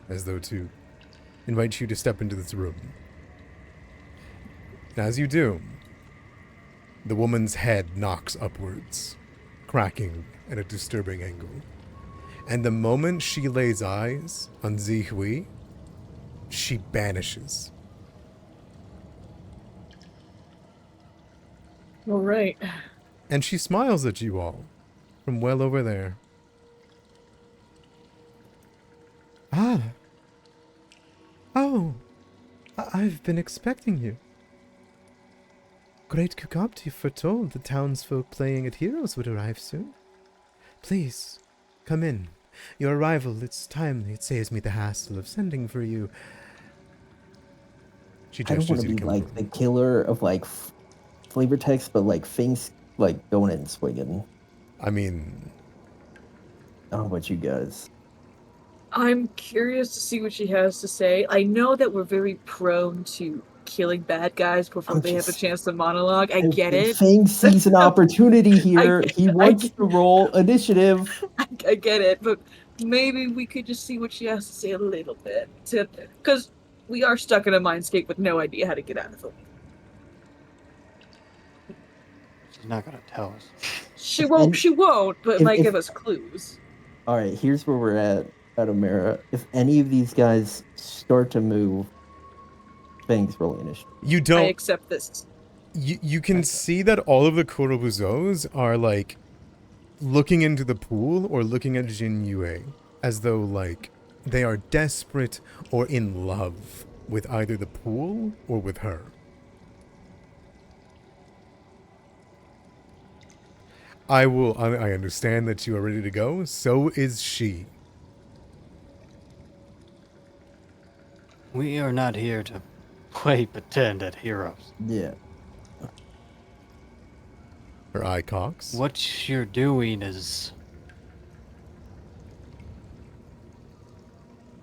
as though to invite you to step into this room. And as you do, the woman's head knocks upwards, cracking at a disturbing angle. And the moment she lays eyes on Zihui, she vanishes. All right. And she smiles at you all from well over there. Ah. Oh. I've been expecting you. Great Kukopti foretold the townsfolk playing at Heroes would arrive soon. Please, come in. Your arrival, it's timely. It saves me the hassle of sending for you. She I don't gestures want to you be to come like over. the killer of like flavor text, but like things like going in and swinging. I mean, I don't know about you guys. I'm curious to see what she has to say. I know that we're very prone to killing bad guys before I'm they have a just- chance to monologue. I get it. Fang sees an opportunity here. He I wants get- to roll initiative. I get it, but maybe we could just see what she has to say a little bit. Because we are stuck in a mindscape with no idea how to get out of it. She's not gonna tell us. She won't, but it might if- give us clues. All right, here's where we're at Omera. If any of these guys start to move, Fang's rolling initiative. you I don't. accept this. You can see that all of the Korobuzos are like looking into the pool or looking at Xin Yue as though like they are desperate or in love with either the pool or with her. I understand that you are ready to go. So is she. We are not here to play pretend at heroes. Yeah. Her eye cocks. What you're doing is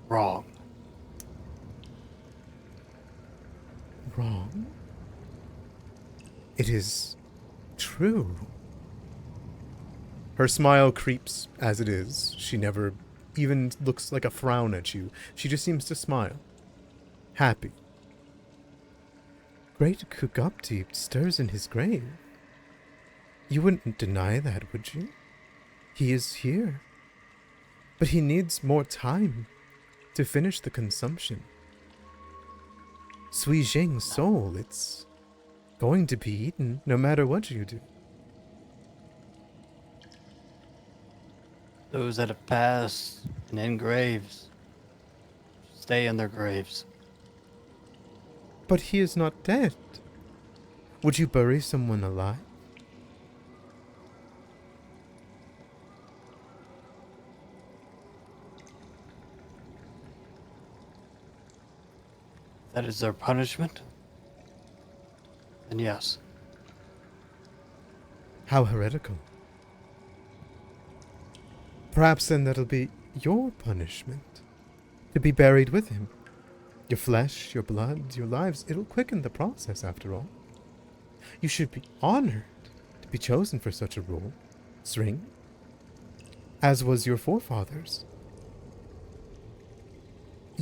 wrong. Wrong? It is true. Her smile creeps as it is. She never even looks like a frown at you. She just seems to smile. Happy. Great Kukopti stirs in his grave. You wouldn't deny that, would you? He is here. But he needs more time to finish the consumption. Sui Jing's soul, it's going to be eaten no matter what you do. Those that have passed and in graves stay in their graves. But he is not dead. Would you bury someone alive? That is their punishment? Then yes. How heretical. Perhaps then that'll be your punishment. To be buried with him. Your flesh, your blood, your lives, it'll quicken the process after all. You should be honored to be chosen for such a role, Sring. As was your forefathers.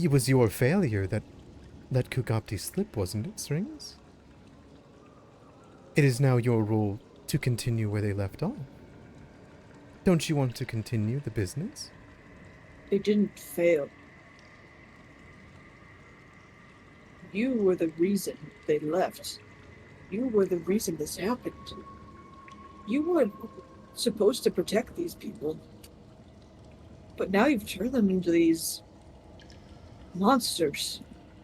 It was your failure that let Kukopti slip, wasn't it, Strings? It is now your role to continue where they left off. Don't you want to continue the business? They didn't fail. You were the reason they left. You were the reason this happened. You weren't supposed to protect these people. But now you've turned them into these monsters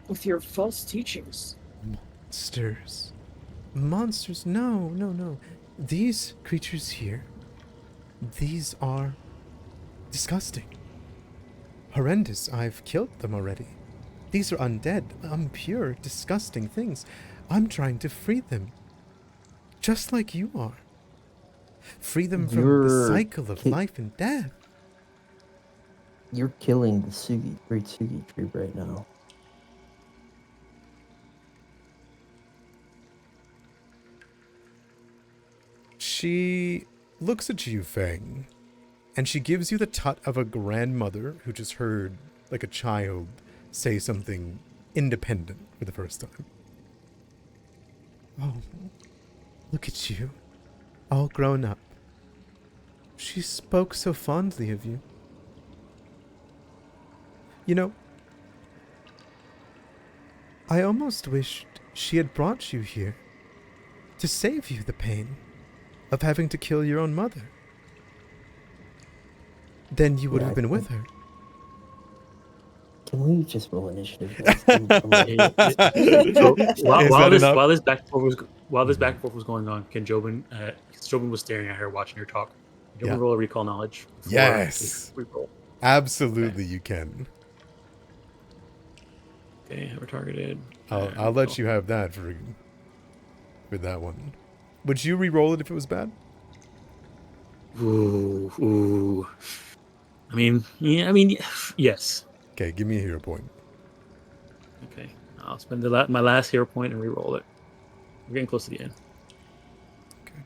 with your false teachings. Monsters. Monsters? No, no, no. These creatures here, these are disgusting. Horrendous. I've killed them already. These are undead, impure, disgusting things. I'm trying to free them. Just like you are. Free them from the You're cycle of life and death. You're killing the great Sugi tree right now. She looks at you, Fang, and she gives you the tut of a grandmother who just heard, like a child, say something independent for the first time. Oh, look at you, all grown up. She spoke so fondly of you. You know, I almost wished she had brought you here to save you the pain of having to kill your own mother. Then you would have been with her. Can we just roll initiative? So while this enough? back and forth was going on, can Jobin Jobin was staring at her, watching her talk. Can Jobin Yeah. roll a recall knowledge? before Yes. we roll? Absolutely, you can. Okay, we're targeted. I'll let you have that for that one. Would you re-roll it if it was bad? Ooh. I mean, yes. Okay, give me a hero point. Okay, I'll spend my last hero point and re-roll it. We're getting close to the end. Okay.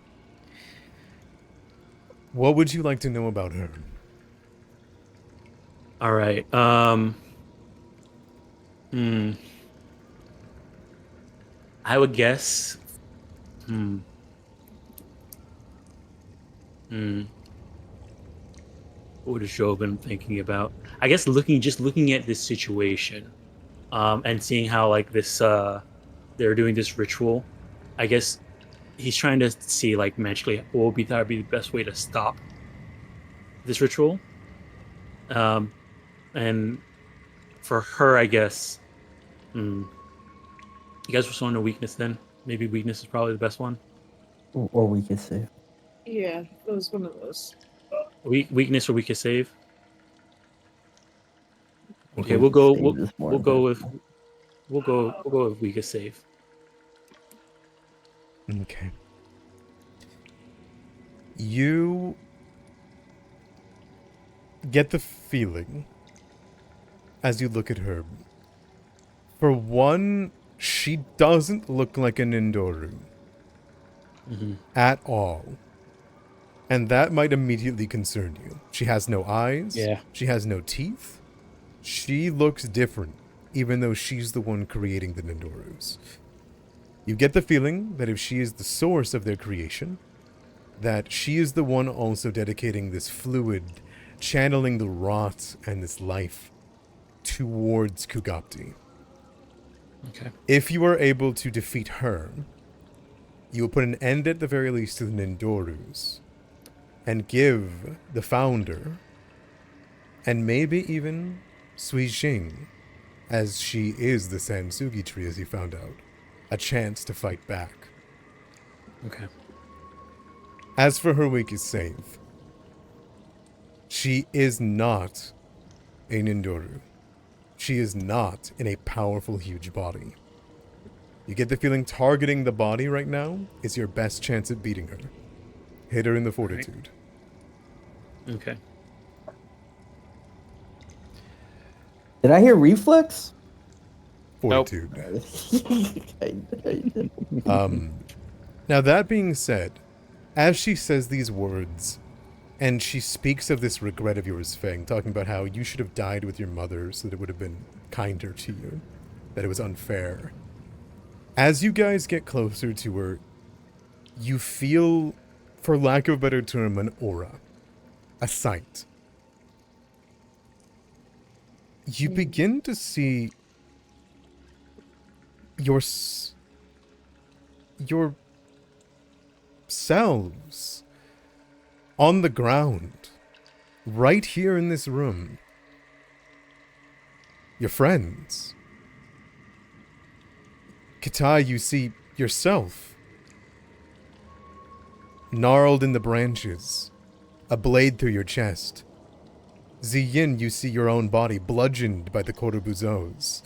What would you like to know about her? All right. I would guess. What has Joe been thinking about? I guess looking at this situation, and seeing how like this they're doing this ritual. I guess he's trying to see like magically what would be the best way to stop this ritual. And for her, I guess, you guys were showing a weakness then. Maybe weakness is probably the best one. Or we can save. Yeah, it was one of those. Weakness or weakest save. Okay, We we'll can go. save this more We'll go impactful. with weakest save. Okay. You get the feeling as you look at her. For one, she doesn't look like an Indoru at all. And that might immediately concern you. She has no eyes. Yeah. She has no teeth. She looks different, even though she's the one creating the Nindorus. You get the feeling that if she is the source of their creation, that she is the one also dedicating this fluid, channeling the rot and this life towards Kugapti. Okay. If you are able to defeat her, you will put an end at the very least to the Nindorus, and give the founder, and maybe even Sui Jing, as she is the Sansugi tree as you found out, a chance to fight back. Okay. As for her weakest save, she is not a Nindoru. She is not in a powerful, huge body. You get the feeling targeting the body right now is your best chance at beating her. Hit her in the fortitude. Okay. Did I hear reflex? Fortitude. I- Now that being said, as she says these words, and she speaks of this regret of yours, Fang, talking about how you should have died with your mother so that it would have been kinder to you, that it was unfair. As you guys get closer to her, you feel, for lack of a better term, an aura. a sight. You begin to see yourselves on the ground, right here in this room. Your friends. Katai, you see yourself, gnarled in the branches, a blade through your chest. Ziyin, you see your own body bludgeoned by the Korobuzos.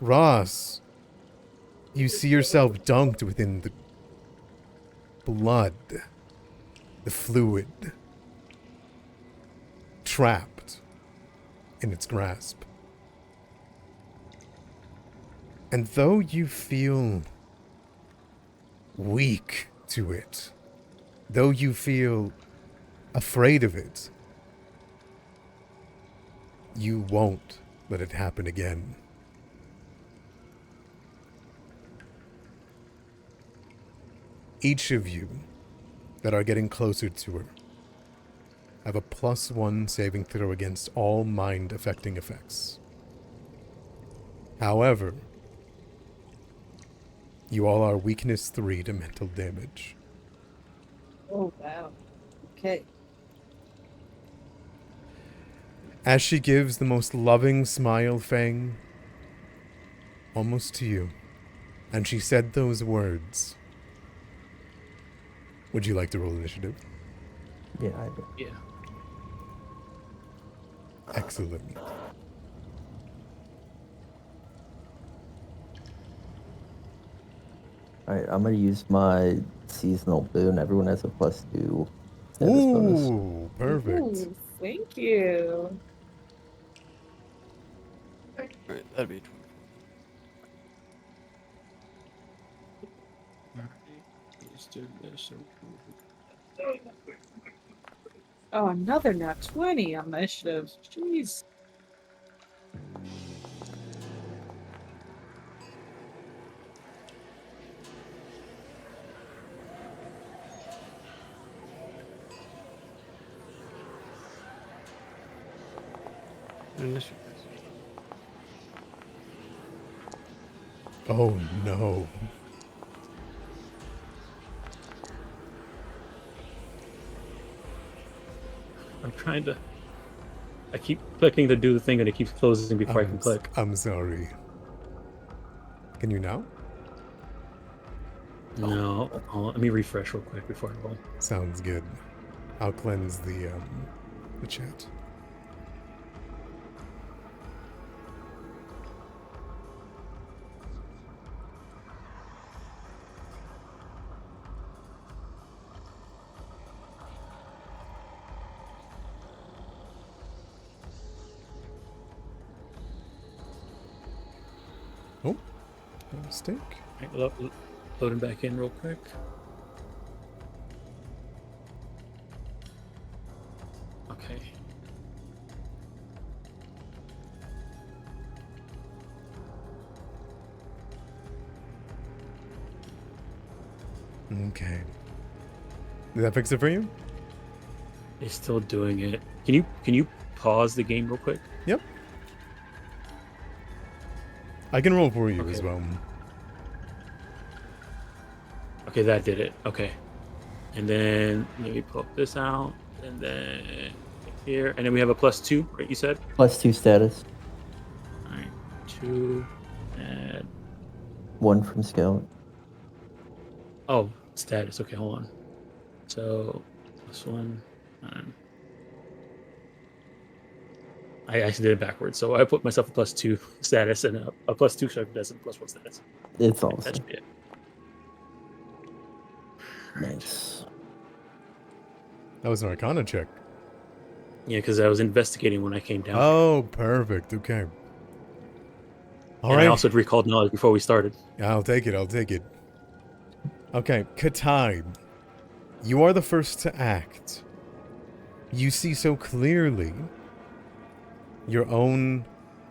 Ross, you see yourself dunked within the blood, the fluid, trapped in its grasp. And though you feel weak to it, though you feel afraid of it, you won't let it happen again. Each of you that are getting closer to her have a +1 saving throw against all mind-affecting effects. However, you all are weakness 3 to mental damage. Oh, wow. Okay. As she gives the most loving smile, Fang, almost to you, and she said those words. Would you like to roll initiative? Yeah, I do. Yeah. Excellent. Alright, I'm gonna use my seasonal boon. Everyone has a +2 status bonus. Ooh, perfect. Ooh, thank you. Alright, that'd be 20. Let's do this. Oh, another nat 20 on initiative. Jeez. Initiative. Oh no. I'm trying to. I keep clicking to do the thing and it keeps closing before I can click. I'm sorry. Can you now? No, let me refresh real quick before I roll. Sounds good. I'll cleanse the chat. Oh, no mistake. Right, loading back in real quick. Okay. Okay. Did that fix it for you? It's still doing it. Can you pause the game real quick? Yep. I can roll for you Okay. as well. Okay, that did it. Okay. And then maybe pull up this out. And then here. And then we have a +2, right? You said? +2 status. Alright. 2. Add. 1 from scout. Oh, status. Okay, hold on. So, +1. I actually did it backwards. So I put myself a +2 status and a +2 sharp does and +1 status. It's That awesome. should be it. Nice. That was an Arcana check. Yeah, because I was investigating when I came down. Oh, perfect. Okay. All and right. I also had recalled knowledge before we started. I'll take it. I'll take it. Okay, Katai, you are the first to act. You see so clearly your own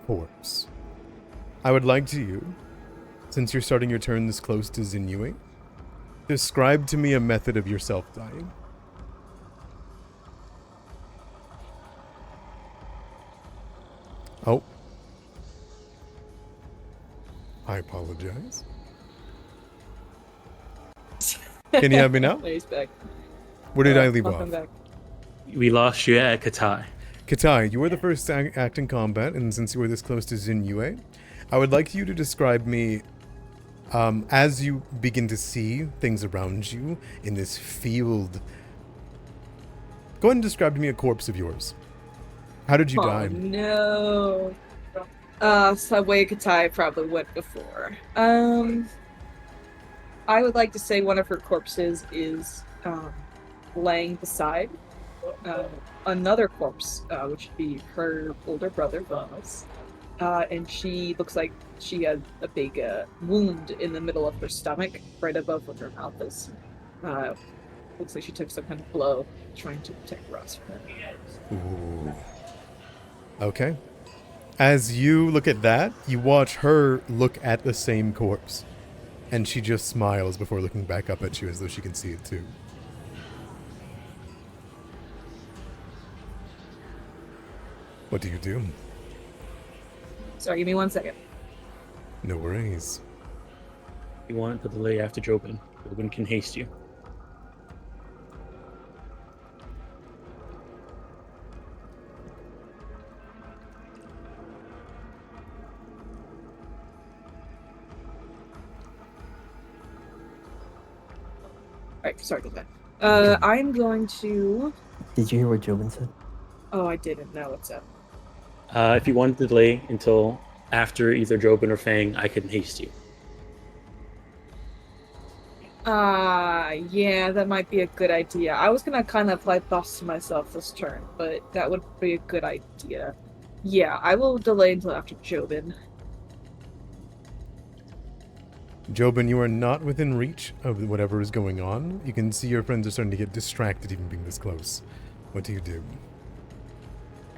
corpse. I would like to you, since you're starting your turn this close to Xin Yue, describe to me a method of yourself dying. Oh. I apologize. Can you have me now? He's back. Where did I leave I'll off? come back. We lost you at Katai. Katai, you were the first to act in combat, and since you were this close to Xin Yue, I would like you to describe me, as you begin to see things around you in this field. Go ahead and describe to me a corpse of yours. How did you Oh die? no. So way Katai probably went before. I would like to say one of her corpses is laying beside another corpse, which would be her older brother, Vamos. And she looks like she had a big wound in the middle of her stomach, right above where her mouth is. Looks like she took some kind of blow trying to protect Ross from it. Ooh. Okay. As you look at that, you watch her look at the same corpse. And she just smiles before looking back up at you as though she can see it too. What do you do? Sorry, give me 1 second. No worries. You want to delay after Jobin. Jobin can haste you. Alright, sorry about that. I'm going to... Did you hear what Jobin said? Oh, I didn't. Now what's up? If you want to delay until after either Jobin or Fang, I can haste you. Yeah, that might be a good idea. I was gonna kind of apply thoughts to myself this turn, but that would be a good idea. Yeah, I will delay until after Jobin. Jobin, you are not within reach of whatever is going on. You can see your friends are starting to get distracted even being this close. What do you do?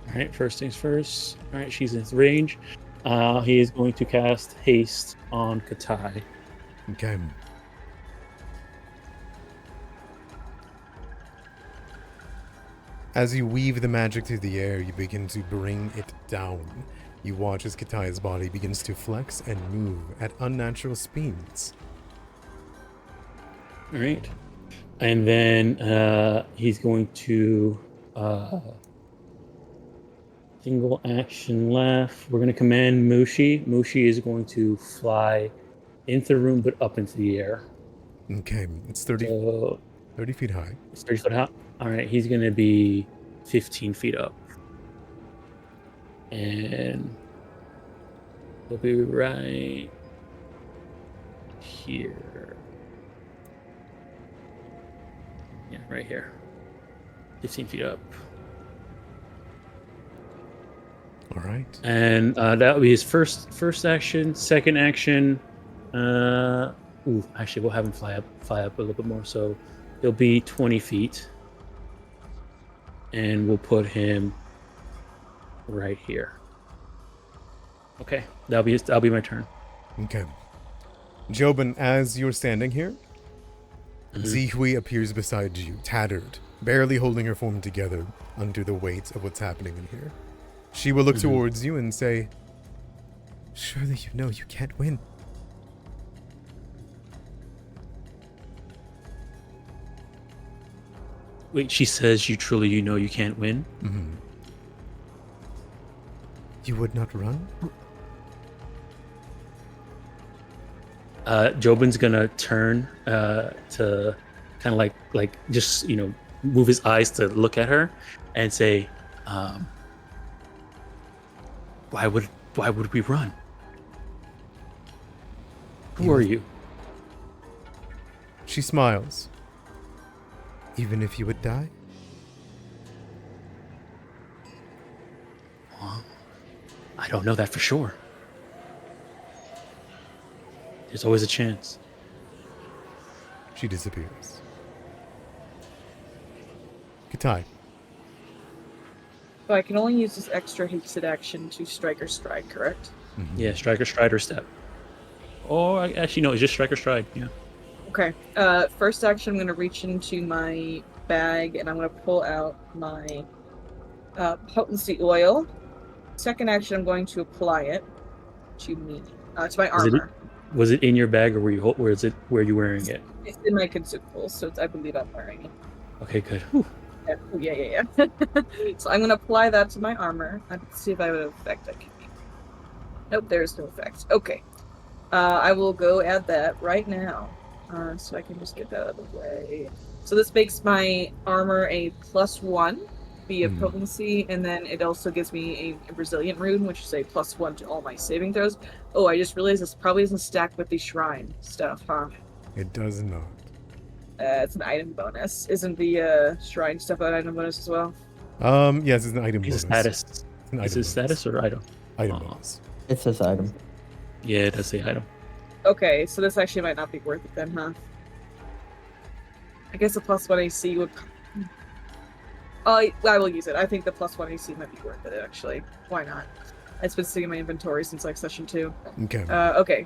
Alright, first things first. Alright, she's in his range. He is going to cast haste on Katai. Okay. As you weave the magic through the air, you begin to bring it down. You watch as Katai's body begins to flex and move at unnatural speeds. Alright. And then he's going to single action left. We're going to command Mushi. Mushi is going to fly into the room but up into the air. Okay, it's 30 feet high. It's 30 foot high. Alright, he's going to be 15 feet up. And he'll be right here. Yeah, right here. 15 feet up. All right. And that will be his first action. Second action, actually we'll have him fly up a little bit more. So he'll be 20 feet. And we'll put him right here. Okay, that'll be my turn. Okay. Jobin, as you're standing here, Zihui appears beside you, tattered, barely holding her form together under the weight of what's happening in here. She will look towards you and say, "Surely you know you can't win." Wait, she says you know you can't win? Mm-hmm. You would not run? Jobin's gonna turn to kind of like just move his eyes to look at her and say, why would we run? Who are you? She smiles. Even if you would die? Well, I don't know that for sure. There's always a chance. She disappears. Katai. So I can only use this extra hasted action to strike or stride, correct? Mm-hmm. Yeah, strike or stride or step. Or actually no, it's just strike or stride. Yeah. Okay. First action, I'm going to reach into my bag and I'm going to pull out my potency oil. second action, I'm going to apply it to me, to my Is it- armor. Was it in your bag, or where is it? Where are you wearing it? It's in my consumables, so I believe I'm wearing it. Okay, good. Whew. Yeah, oh, yeah. So I'm gonna apply that to my armor. Let's see if I have an effect I can make. Nope, there's no effect. Okay. I will go add that right now. So I can just get that out of the way. So this makes my armor a +1 via potency, and then it also gives me a resilient rune, which is a +1 to all my saving throws. Oh, I just realized this probably doesn't stack with the shrine stuff, huh? It does not. It's an item bonus. Isn't the shrine stuff an item bonus as well? Yes, it's an item Is bonus. it status? It's an Is item it status or item? Item Oh. bonus. It says item. Yeah, it does say item. Okay, so this actually might not be worth it then, huh? I guess the +1 AC would... I will use it. I think the +1 AC might be worth it, actually. Why not? It's been sitting in my inventory since, like, session 2. Okay. Okay.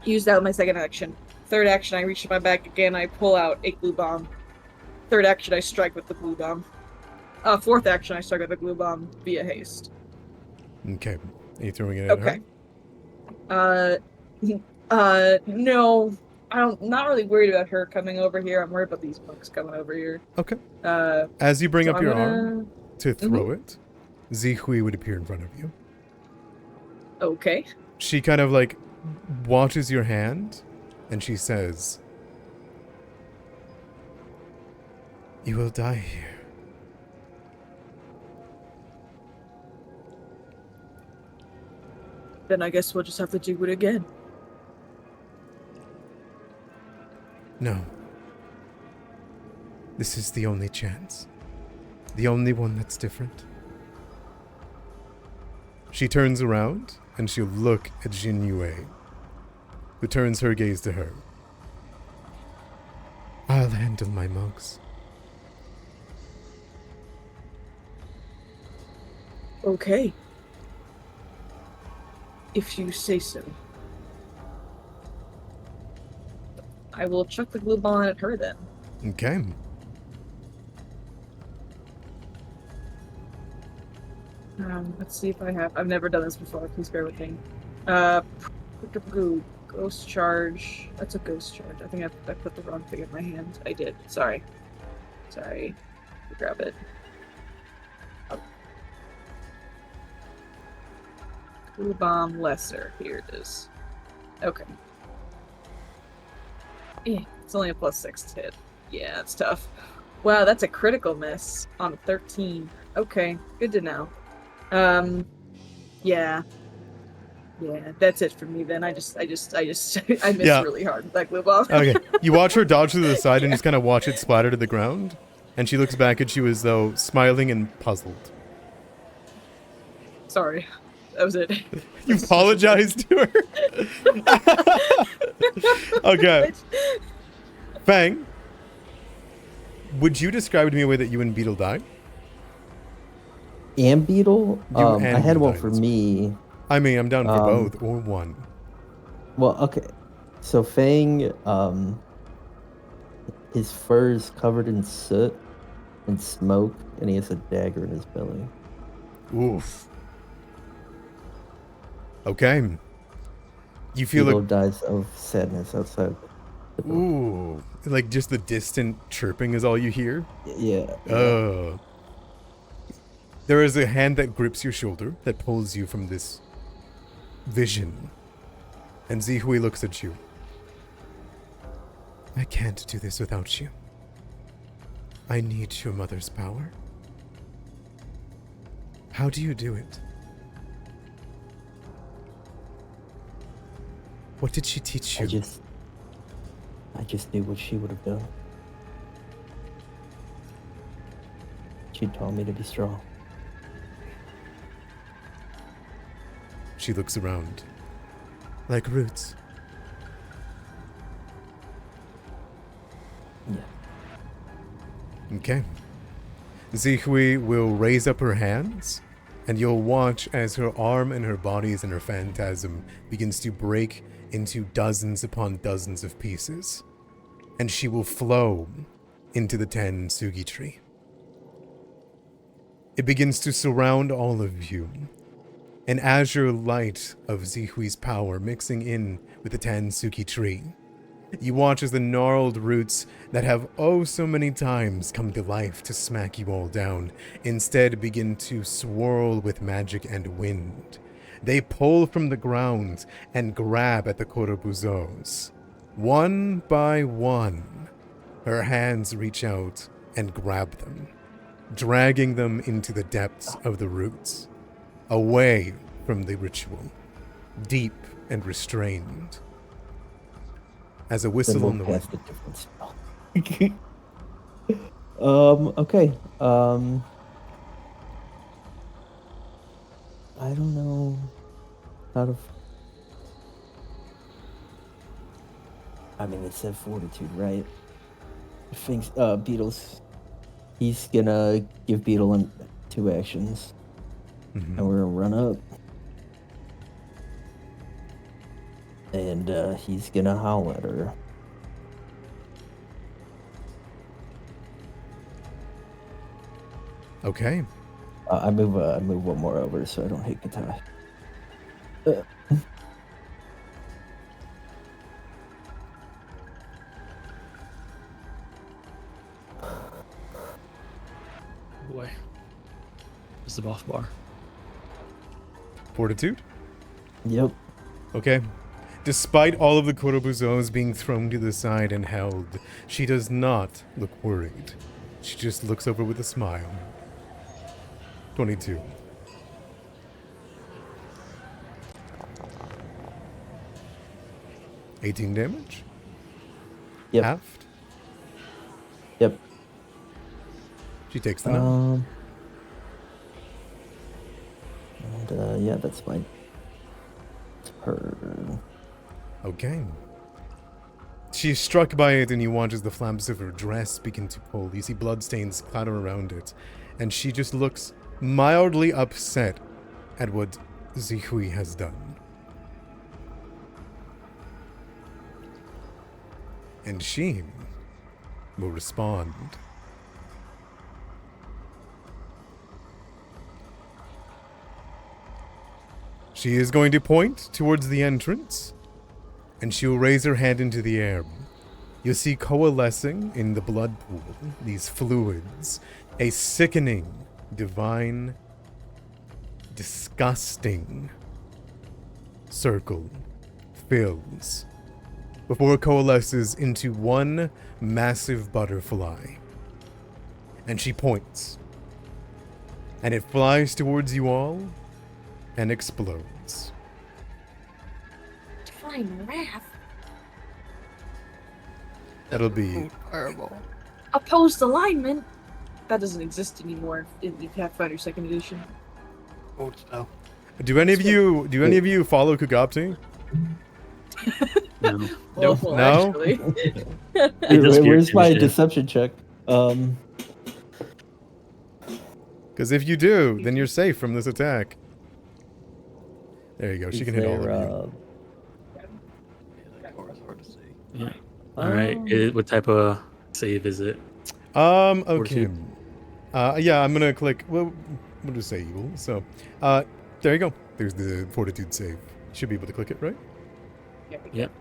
Use that with my second action. Third action, I reach in my bag again, I pull out a glue bomb. Third action, I strike with the glue bomb. Fourth action, I strike with the glue bomb via haste. Okay. Are you throwing it at Okay. her? No. I'm not really worried about her coming over here. I'm worried about these monks coming over here. Okay. Uh, As you bring so up I'm your gonna- arm to throw it, Zihui would appear in front of you. Okay. She kind of like watches your hand and she says, "You will die here." Then I guess we'll just have to do it again. No. This is the only chance. The only one that's different. She turns around and she'll look at Xin Yue, who turns her gaze to her. I'll handle my monks. Okay. If you say so. I will chuck the glue bomb at her then. Okay. Let's see if I have. I've never done this before. Please bear with me. Ghost charge. That's a ghost charge. I think I put the wrong thing in my hand. I did. Sorry. Grab it. Glue bomb lesser. Here it is. Okay. It's only a +6 to hit. Yeah, that's tough. Wow, that's a critical miss on a 13. Okay, good to know. Yeah, that's it for me then. I missed Yeah. really hard with that glue bomb. Okay. You watch her dodge to the side and just kind of watch it splatter to the ground. And she looks back at you as though smiling and puzzled. Sorry, that was it. You apologized to her? Okay. Fang, would you describe to me a way that you and Beetle die? And Beetle? You I and had one Beetle for dies. me. I mean, I'm down for both or one. Well, okay. So Fang, his fur is covered in soot and smoke, and he has a dagger in his belly. Oof. Okay. You feel Beetle like, dies of sadness outside. The door. ooh, like just the distant chirping is all you hear? Yeah. There is a hand that grips your shoulder that pulls you from this vision. And Zihui looks at you. I can't do this without you. I need your mother's power. How do you do it? What did she teach you? I just knew what she would have done. She taught me to be strong. She looks around. Like roots. Yeah. Okay. Zihui will raise up her hands, and you'll watch as her arm and her bodies and her phantasm begins to break into dozens upon dozens of pieces, and she will flow into the Tensugi tree. It begins to surround all of you, an azure light of Zihui's power mixing in with the Tansuki tree. You watch as the gnarled roots that have oh so many times come to life to smack you all down instead begin to swirl with magic and wind. They pull from the ground and grab at the Korobuzos. One by one, her hands reach out and grab them, dragging them into the depths of the roots, away from the ritual, deep and restrained. As a whistle Then on the we'll wind. cast a different spell. Okay. I don't know how to. I mean, it said fortitude, right? I think Beetle's. He's gonna give Beetle 2 actions, and we're gonna run up, and he's gonna howl at her. Okay. I move one more over so I don't hit Katai. Boy. It's the boss bar. Fortitude? Yep. Okay. Despite all of the Korobuzos being thrown to the side and held, she does not look worried. She just looks over with a smile. 22. $18 damage? Yep. Halved? Yep. She takes the knock. And yeah, that's my turn. Okay. She is struck by it, and you watch as the flaps of her dress begin to pull. You see bloodstains clatter around it, and she just looks mildly upset at what Zihui has done. And she will respond. She is going to point towards the entrance, and she will raise her hand into the air. You'll see coalescing in the blood pool, these fluids, a sickening, divine, disgusting circle fills before it coalesces into one massive butterfly. And she points, and it flies towards you all and explodes. Divine wrath. That'll be Fireball. Opposed alignment. That doesn't exist anymore in the Pathfinder 2nd edition. Old spell. Do any of you follow Kugapti? No. Well, No? actually. Where's my shit. deception check? Because if you do, then you're safe from this attack. There you go. She can hit all of you. That core is hard to see. Yeah. All right. What type of save is it? Okay. Fortitude. Yeah, I'm gonna click. Well, we'll just say evil. So, there you go. There's the fortitude save. You should be able to click it, right? Yep.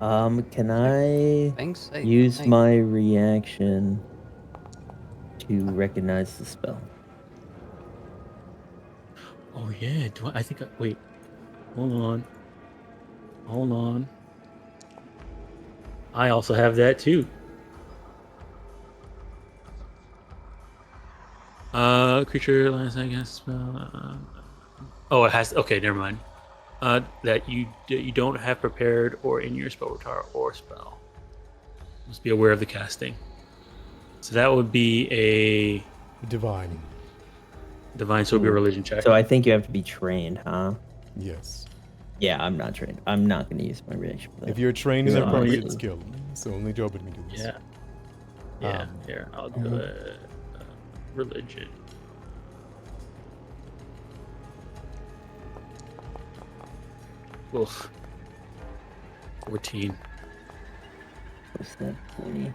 Can I Thanks. Hey, use thanks. my reaction to recognize the spell? Oh yeah. Do I think. Wait. Hold on. I also have that too. Creature last I guess spell. Oh, it has. Okay, never mind. That you don't have prepared or in your spell repertoire or spell. Must be aware of the casting. So that would be a Divine. divine, so it would be a religion check. So I think you have to be trained, huh? Yes. Yeah, I'm not trained. I'm not going to use my reaction for that. If you're trained in Yeah, appropriate obviously. skill, so only Joe would do this. Yeah. Yeah. Um, Here, I'll do it. Religion. Oof. 14. What's that, 20?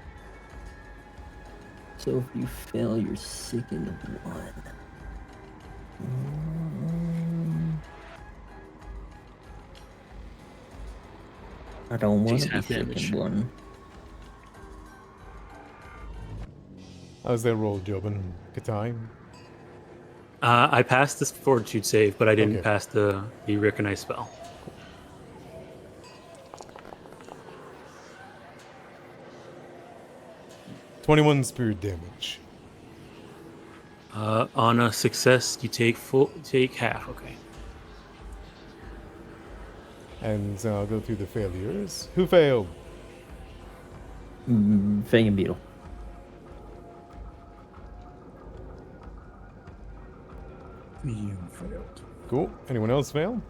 So if you fail, you're sickened of one. I don't want She's to be half second damage. one. How's that roll, Jobin? Katai? I passed this fortitude save, but I didn't Okay. pass the recognize spell. 21 spirit damage. On a success, you take half. Okay. And I'll go through the failures. Who failed? Fang and Beetle. Ian failed. Cool. Anyone else fail?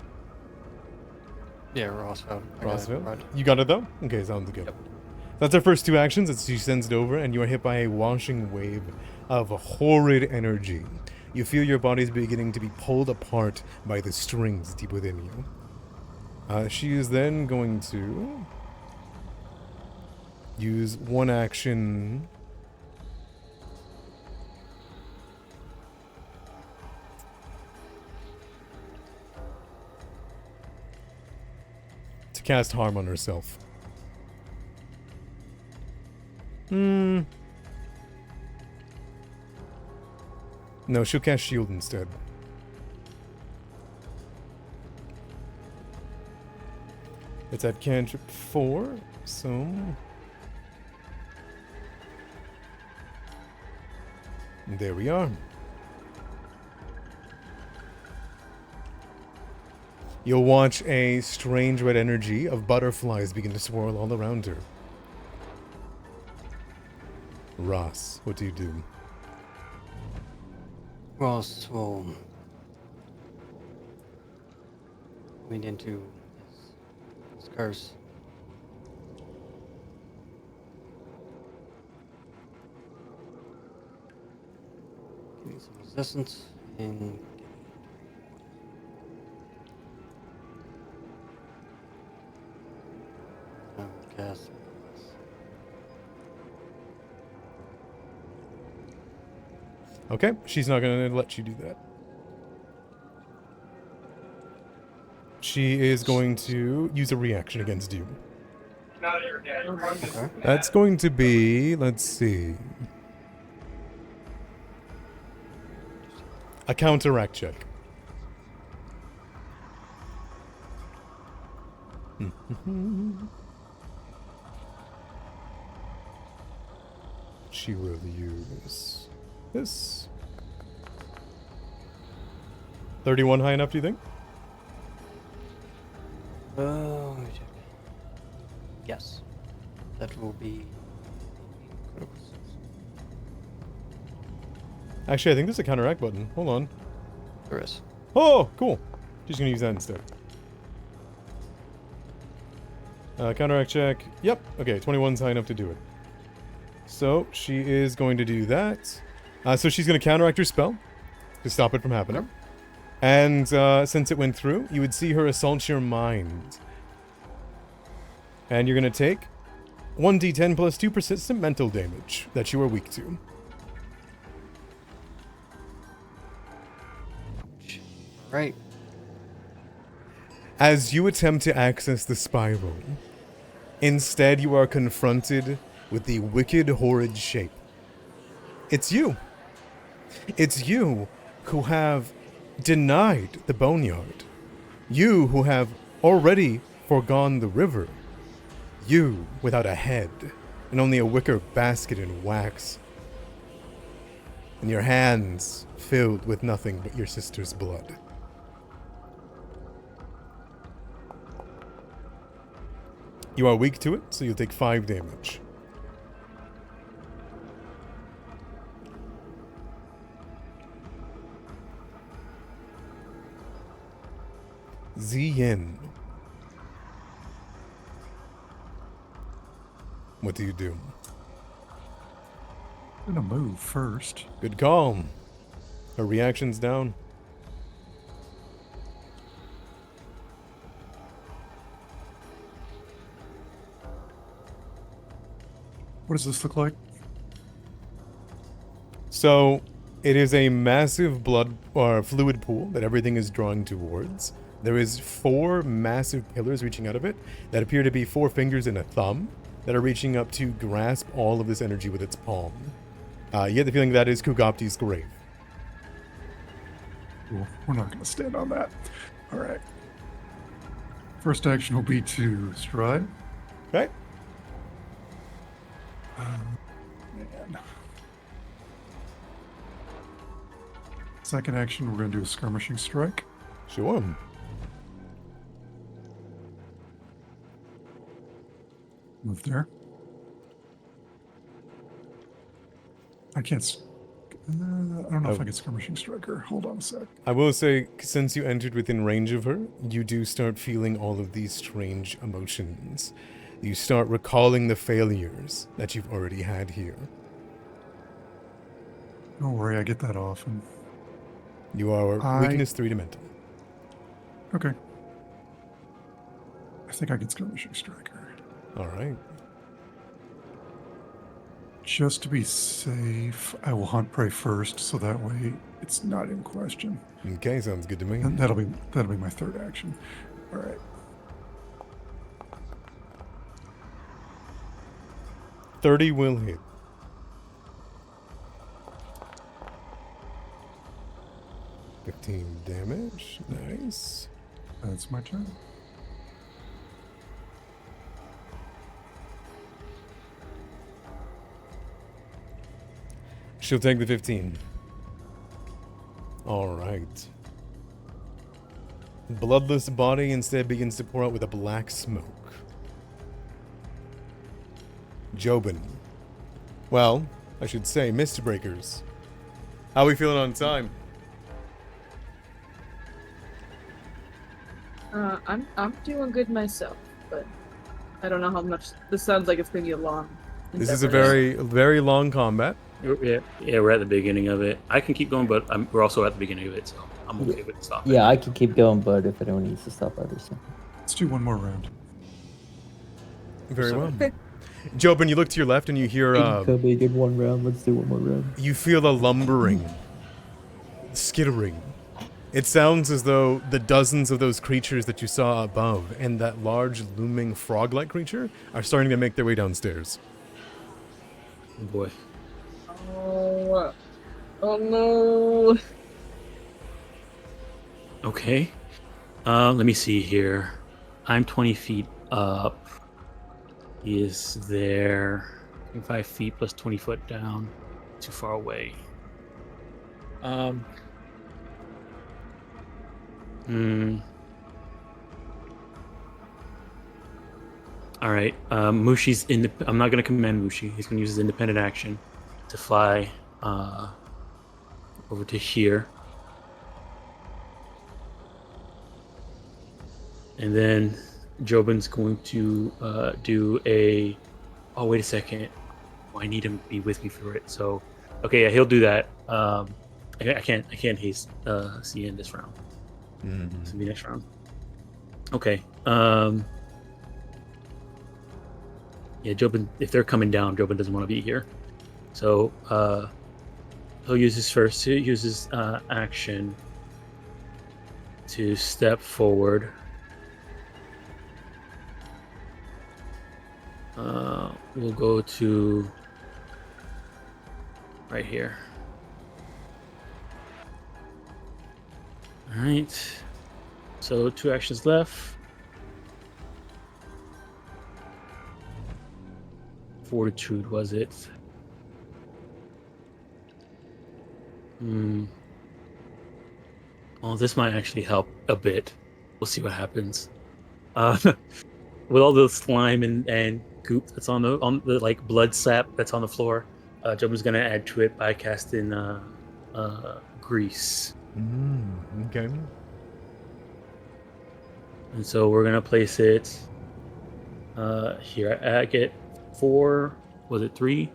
Yeah, Ross failed. I got Ross it failed? right. You got it though? Okay, sounds good. Yep. That's our first two actions as she sends it over, and you are hit by a washing wave of horrid energy. You feel your bodies beginning to be pulled apart by the strings deep within you. She is then going to use one action to cast harm on herself. No, she'll cast shield instead. It's at cantrip 4, so... There we are. You'll watch a strange red energy of butterflies begin to swirl all around her. Ross, what do you do? Ross will lean into his curse. Give me some resistance and cast. Okay, she's not going to let you do that. She is going to use a reaction against you. Okay. That's going to be, let's see, a counteract check. She will use this. 31 high enough, do you think? Let me check. Yes. That will be. Actually, I think there's a counteract button. Hold on. There is. Oh, cool. She's going to use that instead. Counteract check. Yep. Okay, 21's high enough to do it. So she is going to do that. So she's going to counteract her spell to stop it from happening. Okay. And since it went through, you would see her assault your mind. And you're going to take 1d10 plus 2 persistent mental damage that you are weak to. Right. As you attempt to access the spiral, instead you are confronted with the wicked, horrid shape. It's you. It's you who have denied the boneyard. You who have already foregone the river. You without a head and only a wicker basket and wax. And your hands filled with nothing but your sister's blood. You are weak to it, so you'll take 5 damage. Zien. What do you do? I'm gonna move first. Good call. Her reaction's down. What does this look like? So, it is a massive blood or fluid pool that everything is drawing towards. There is 4 massive pillars reaching out of it that appear to be 4 fingers and a thumb that are reaching up to grasp all of this energy with its palm. You get the feeling that is Kugapti's grave. Cool. We're not going to stand on that. All right. First action will be to stride. Right? Man. Second action, we're going to do a skirmishing strike. Sure. Move there. I can't. I don't know if I can skirmishing strike her. Hold on a sec. I will say, since you entered within range of her, you do start feeling all of these strange emotions. You start recalling the failures that you've already had here. Don't worry, I get that often. You are weakness 3 to mental. Okay. I think I can skirmishing strike her. All right. Just to be safe, I will hunt prey first, so that way it's not in question. Okay, sounds good to me. And that'll be my third action. All right. 30 will hit. $15 damage. Nice. That's my turn. She'll take the 15. All right. Bloodless body instead begins to pour out with a black smoke. Jobin. Well, I should say Mistbreakers. How we feeling on time? I'm doing good myself, but I don't know how much. This sounds like it's gonna be a long. This is a endeavor. very long combat. Yeah, we're at the beginning of it. I can keep going, but we're also at the beginning of it, so I'm okay with stopping. Yeah, I can keep going, but if anyone needs to stop, I understand. Let's do one more round. Very well. Okay. Jobin, you look to your left and you hear Coming in one round. Let's do one more round. you feel a lumbering, skittering. It sounds as though the dozens of those creatures that you saw above and that large looming frog-like creature are starting to make their way downstairs. Oh boy. Oh no. Okay. Let me see here. I'm 20 feet up. He is there. 25 feet plus 20 foot down. Too far away. All right. Mushi's I'm not gonna command Mushi. He's gonna use his independent action to fly over to here. And then Jobin's going to do a... Oh, wait a second. Oh, I need him to be with me for it. So, okay, yeah, he'll do that. I can't haste CN this round. This will be next round. Okay. Yeah, Jobin, if they're coming down, Jobin doesn't want to be here. So he'll use his action to step forward. We'll go to right here. All right. So 2 actions left. Fortitude, was it? Well, this might actually help a bit. We'll see what happens. With all the slime and goop that's on the like blood sap that's on the floor, Jobin's gonna add to it by casting grease. Okay. And so we're gonna place it here. I get 4. Was it 3?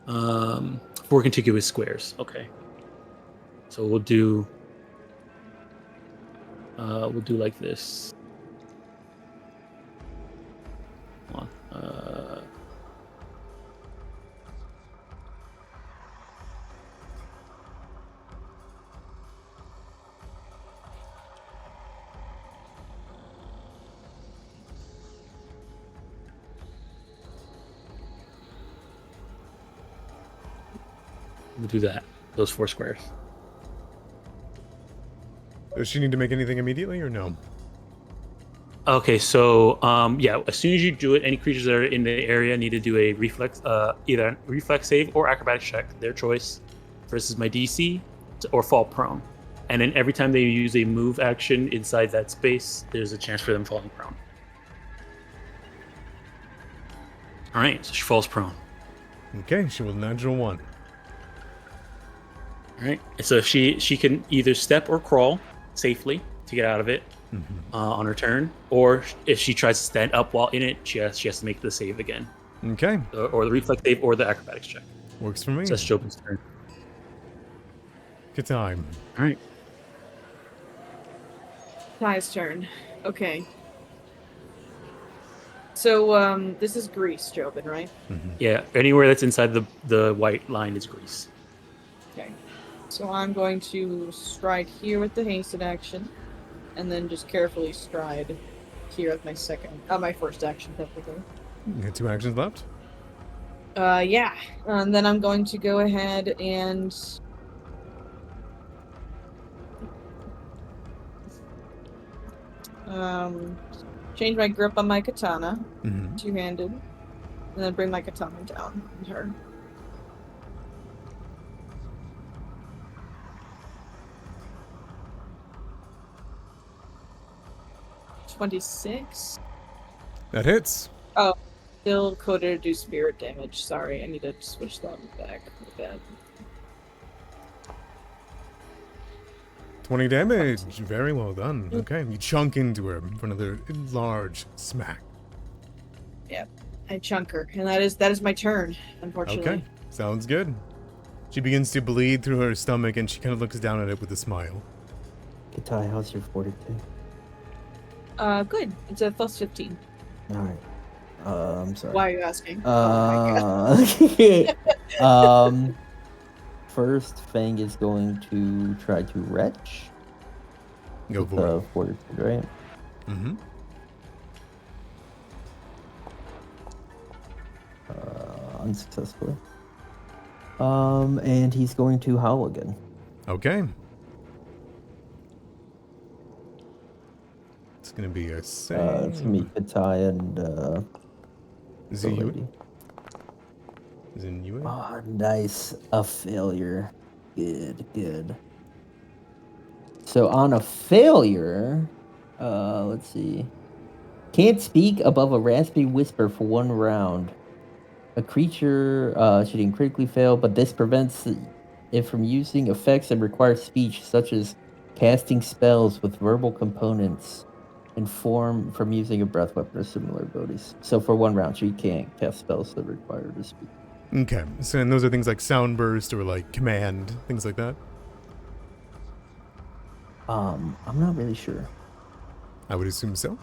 4 contiguous squares. Okay. So we'll do like this. Hold on. we'll do that. Those 4 squares. Does she need to make anything immediately or no? Okay, so yeah, as soon as you do it, any creatures that are in the area need to do a reflex, either a reflex save or acrobatics check, their choice, versus my DC, or fall prone. And then every time they use a move action inside that space, there's a chance for them falling prone. All right, so she falls prone. Okay, she will natural 1. All right, so if she can either step or crawl safely to get out of it on her turn, or if she tries to stand up while in it, she has to make the save again, Okay, or the reflex save or the acrobatics check. works for me. So that's Jobin's turn. Good time. All right. Ty's turn. Okay. So, this is Greece, Jobin, right? Yeah, anywhere that's inside the white line is grease. Okay. So I'm going to stride here with the hasted action, and then just carefully stride here with my first action, technically. You got 2 actions left. Yeah. And then I'm going to go ahead and change my grip on my katana, two-handed, and then bring my katana down on her. $26. That hits. Oh, still coded to do spirit damage. Sorry, I need to switch that back. My bad. 20 damage. Very well done. Okay, you chunk into her for another large smack. Yep, I chunk her, and that is my turn. Unfortunately. Okay, sounds good. She begins to bleed through her stomach, and she kind of looks down at it with a smile. Katai, how's your fortitude? Good. It's a plus 15. All right. I'm sorry. Why are you asking? First, Fang is going to try to retch. Go for it. Fortitude, right? Mm-hmm. Unsuccessfully. And he's going to howl again. Okay. It's gonna be a save. It's gonna be Katai and Xin Yue. lady. Xin Yue. Oh, nice. A failure. Good. So on a failure, let's see. Can't speak above a raspy whisper for 1 round. A creature should critically fail, but this prevents it from using effects that require speech, such as casting spells with verbal components and from using a breath weapon or similar abilities. So for 1 round, she can't cast spells that require her to speak. Okay, so and those are things like sound burst or like command, things like that. I'm not really sure. I would assume so.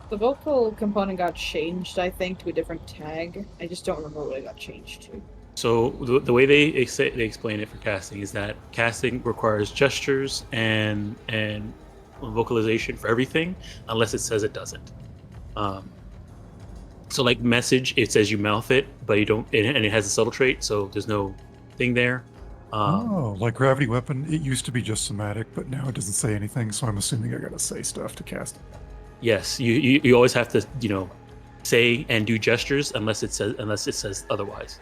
The vocal component got changed, I think, to a different tag. I just don't remember what it got changed to. So the way they explain it for casting is that casting requires gestures and vocalization for everything, unless it says it doesn't. So like message, it says you mouth it, but you don't, and it has a subtle trait, so there's no thing there. Like gravity weapon, it used to be just somatic, but now it doesn't say anything, so I'm assuming I gotta say stuff to cast it. Yes, you always have to say and do gestures unless it says otherwise.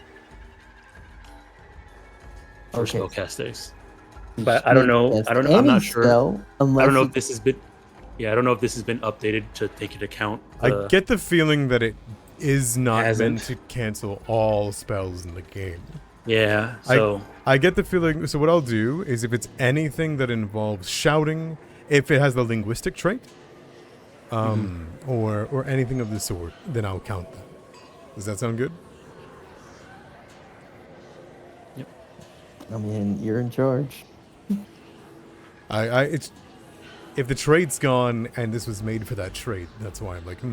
For spell casters. But I don't know. I'm not sure. I don't know if this has been. Yeah, I don't know if this has been updated to take into account. I get the feeling that it is not hasn't. meant to cancel all spells in the game. Yeah, so I get the feeling. So what I'll do is, if it's anything that involves shouting, if it has the linguistic trait, or anything of the sort, then I'll count that. Does that sound good? Yep. I mean, you're in charge. It's if the trait's gone and this was made for that trait, that's why I'm like,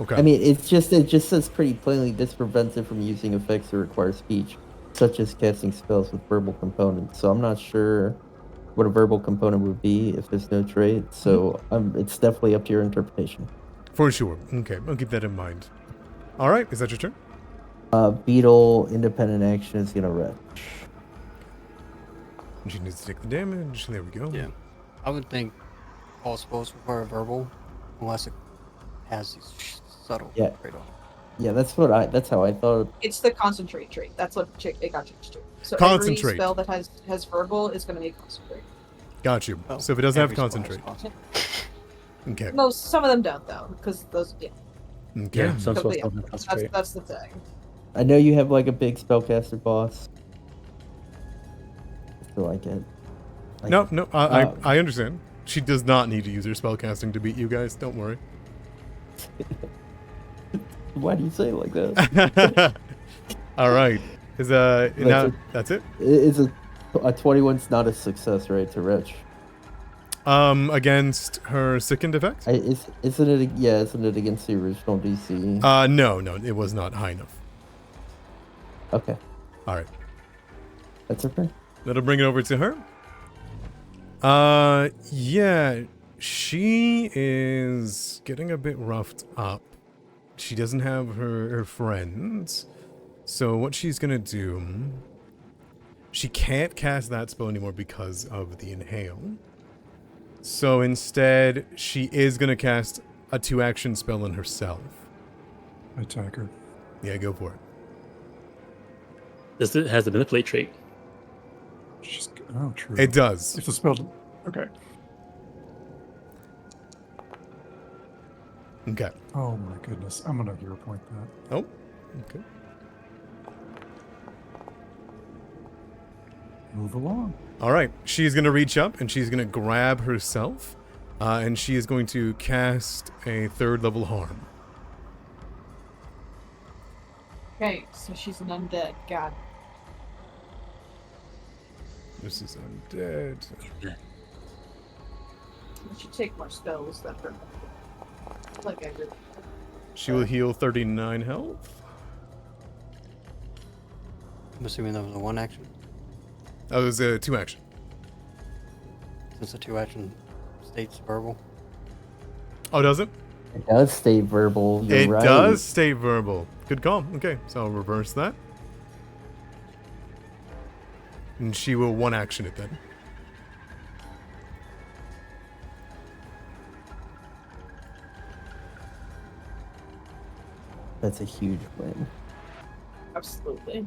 Okay. I mean, it just says pretty plainly this prevents it from using effects that require speech, such as casting spells with verbal components. So I'm not sure what a verbal component would be if there's no trait. So it's definitely up to your interpretation. For sure. Okay, I'll keep that in mind. All right, is that your turn? Beetle independent action is gonna retch. She needs to take the damage. There we go. Yeah. I would think all spells require verbal, unless it has these subtle Yeah. trade-offs. Yeah, that's how I thought. It's the concentrate trait. That's what it got changed to. So Concentrate. every spell that has verbal is going to be concentrate. Got you. Oh, So if it doesn't have every spell has concentrate. concentrate. Okay. Some of them don't though, because those. Yeah, Okay. Yeah, some But spells yeah, don't have concentrate. that's the thing. I know you have like a big spellcaster boss. I feel like it. Like, No, I understand. She does not need to use her spellcasting to beat you guys. Don't worry. Why do you say it like that? All right. Is now that's it. It's a 21's not a success, right? To retch. Against her second effect? Isn't it? Yeah, isn't it against the original DC? No, it was not high enough. Okay, All right. that's okay. That'll bring it over to her. Yeah, she is getting a bit roughed up. She doesn't have her friends. So what she's gonna do... She can't cast that spell anymore because of the inhale. So instead, she is gonna cast a 2-action spell on herself. Attack her. Yeah, go for it. Has the manipulate trait. Oh, true. It does. If the spell... Okay. Okay. Oh my goodness. I'm gonna hero point that. Oh, okay. Move along. All right. She's going to reach up and she's going to grab herself. And she is going to cast a 3rd level harm. Okay, so she's an undead. God. This is undead. I should take more spells than her. Like I did. She will heal 39 health. I'm assuming that was a 1-action. That was a 2-action. Since the 2-action states verbal. Oh, does it? It does stay verbal. You're It right. does stay verbal. Good call. Okay, so I'll reverse that. And she will 1-action it then. That's a huge win. Absolutely.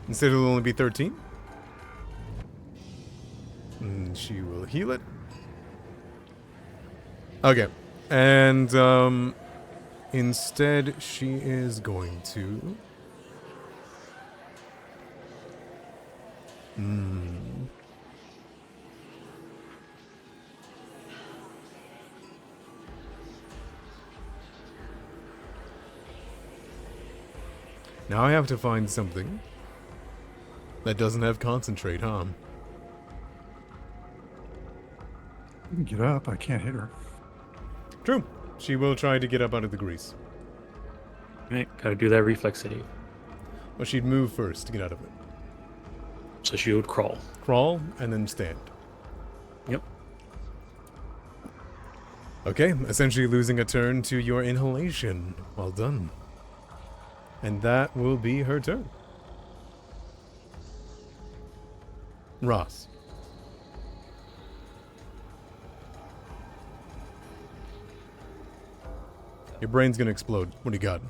Instead, it'll only be 13. And she will heal it. Okay. And, instead, she is going to... Now I have to find something that doesn't have concentrate, huh? You can get up. I can't hit her. True. She will try to get up out of the grease. Right, gotta do that reflex save. Well, she'd move first to get out of it. So she would crawl. Crawl, and then stand. Yep. Okay, essentially losing a turn to your inhalation. Well done. And that will be her turn. Ross. Your brain's gonna explode. What do you got?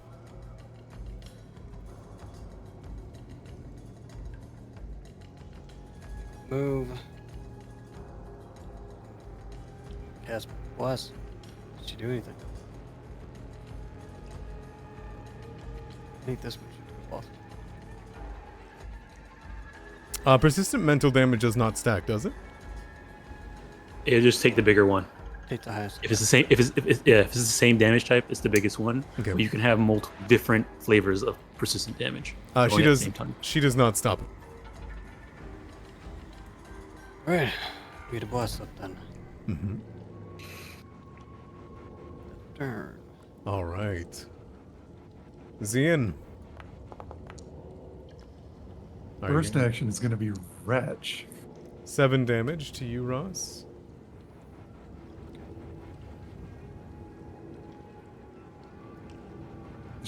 Move. Cast Bless. Did she do anything? I think this one should do plus. Persistent mental damage does not stack, does it? It'll just take the bigger one. Take the highest. If it's the same, if it's the same damage type, it's the biggest one. Okay. But you can have multiple different flavors of persistent damage. She going at the does. same time. She does not stop it. Alright. Get a bless up then. Mm-hmm. Turn. All right. Xian. Are First you- action is going to be retch. 7 damage to you, Ross.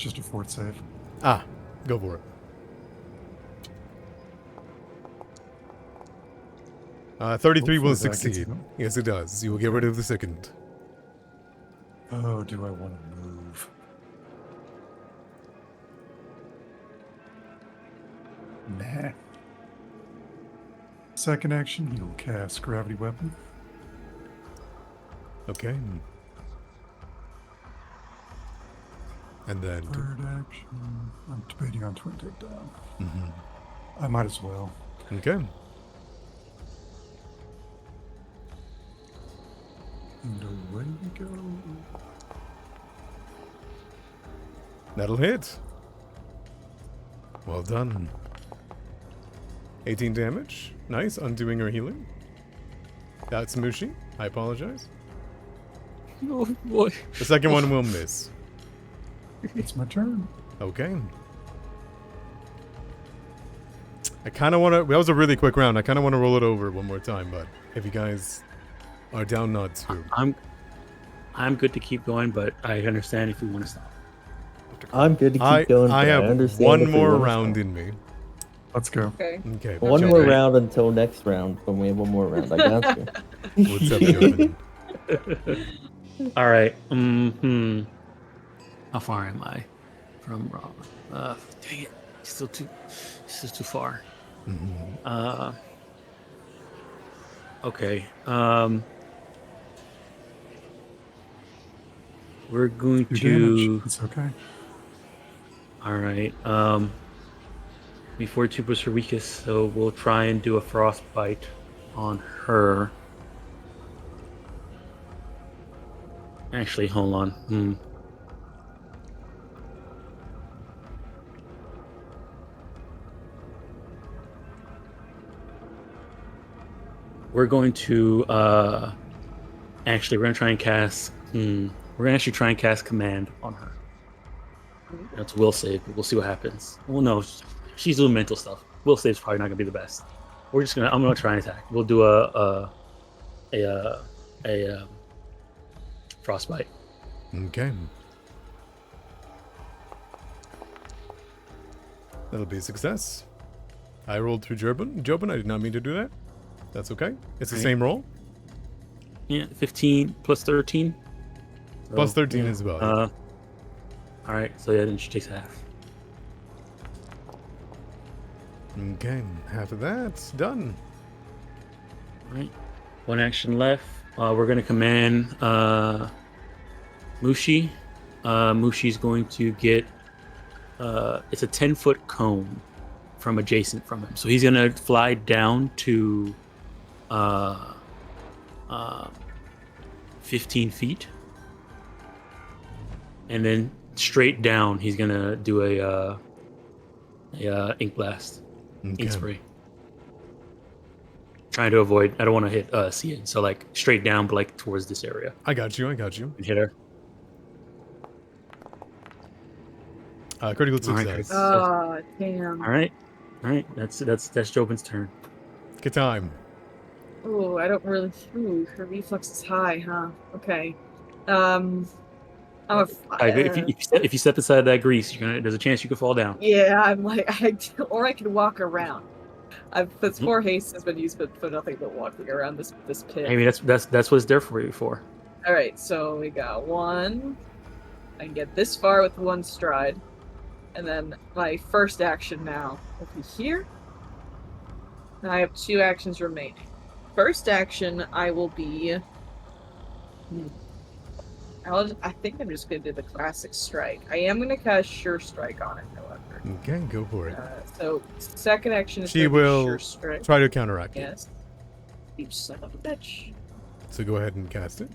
just a fort save. Ah, go for it. 33 will Hopefully that gets succeed. them. Yes, it does. You will get rid of the sickened. Oh, do I want to move? Nah. Second action, he'll cast Gravity Weapon. Okay. And then... Third action, I'm debating on Twin Takedown. Mhm. I might as well. Okay. And away we go. That'll hit. Well done. 18 damage. Nice. Undoing her healing. That's Mushi. I apologize. Oh boy. The second one will miss. It's my turn. Okay. I kind of want to... That was a really quick round. I kind of want to roll it over one more time, but if you guys are down not to... I'm good to keep going, but I understand if you want to stop. I'm good to keep going. I but have understand one if we more wanna round stop. in me. Let's go. Okay. Okay. One Joe, more right? round until next round. When we have one more round, I got you. What's up, Joe? All right. How far am I from Raw? Dang it! Still too far. Mhm. Okay. We're going Your to. damage. It's okay. All right. Before 2 was her weakest, so we'll try and do a frostbite on her. Actually, hold on. We're going to actually we're gonna try and cast we're gonna actually try and cast command on her. That's will save, but we'll see what happens. Well, no, she's doing mental stuff. Will save's probably not gonna be the best. I'm gonna try and attack. We'll do a frostbite. Okay. That'll be a success. I rolled through Jobin. I did not mean to do that. That's okay. It's the Right. same roll. Yeah, 15 plus 13. Plus So, 13 yeah, as well. All right, so yeah, then she takes half. Okay. Half of that's done. All right, one action left. We're gonna command Mushi. Mushi's going to get it's a 10-foot cone from adjacent from him, so he's gonna fly down to 15 feet, and then straight down he's gonna do a ink blast, ink Okay. spray. Trying to avoid. I don't want to hit Cian, so like straight down, but like towards this area. I got you. And hit her. Critical All right, success. Oh, damn. All right. That's Jobin's turn. Good time. Oh, I don't really. Ooh, her reflex is high, huh? Okay. I'm a. If you step inside that grease, there's a chance you could fall down. Yeah, I'm like, or I can walk around. That's 4 haste has been used for nothing but walking around this pit. I mean, that's what it's there for you for. All right, so we got 1. I can get this far with 1 stride, and then my first action now will be here. And I have 2 actions remaining. First action, I will be. I think I'm just gonna do the classic strike. I am gonna cast Sure Strike on it, however. Okay, go for it. So second action is She gonna be will Sure Strike. Try to counteract it. Yes. You son of a bitch. So go ahead and cast it.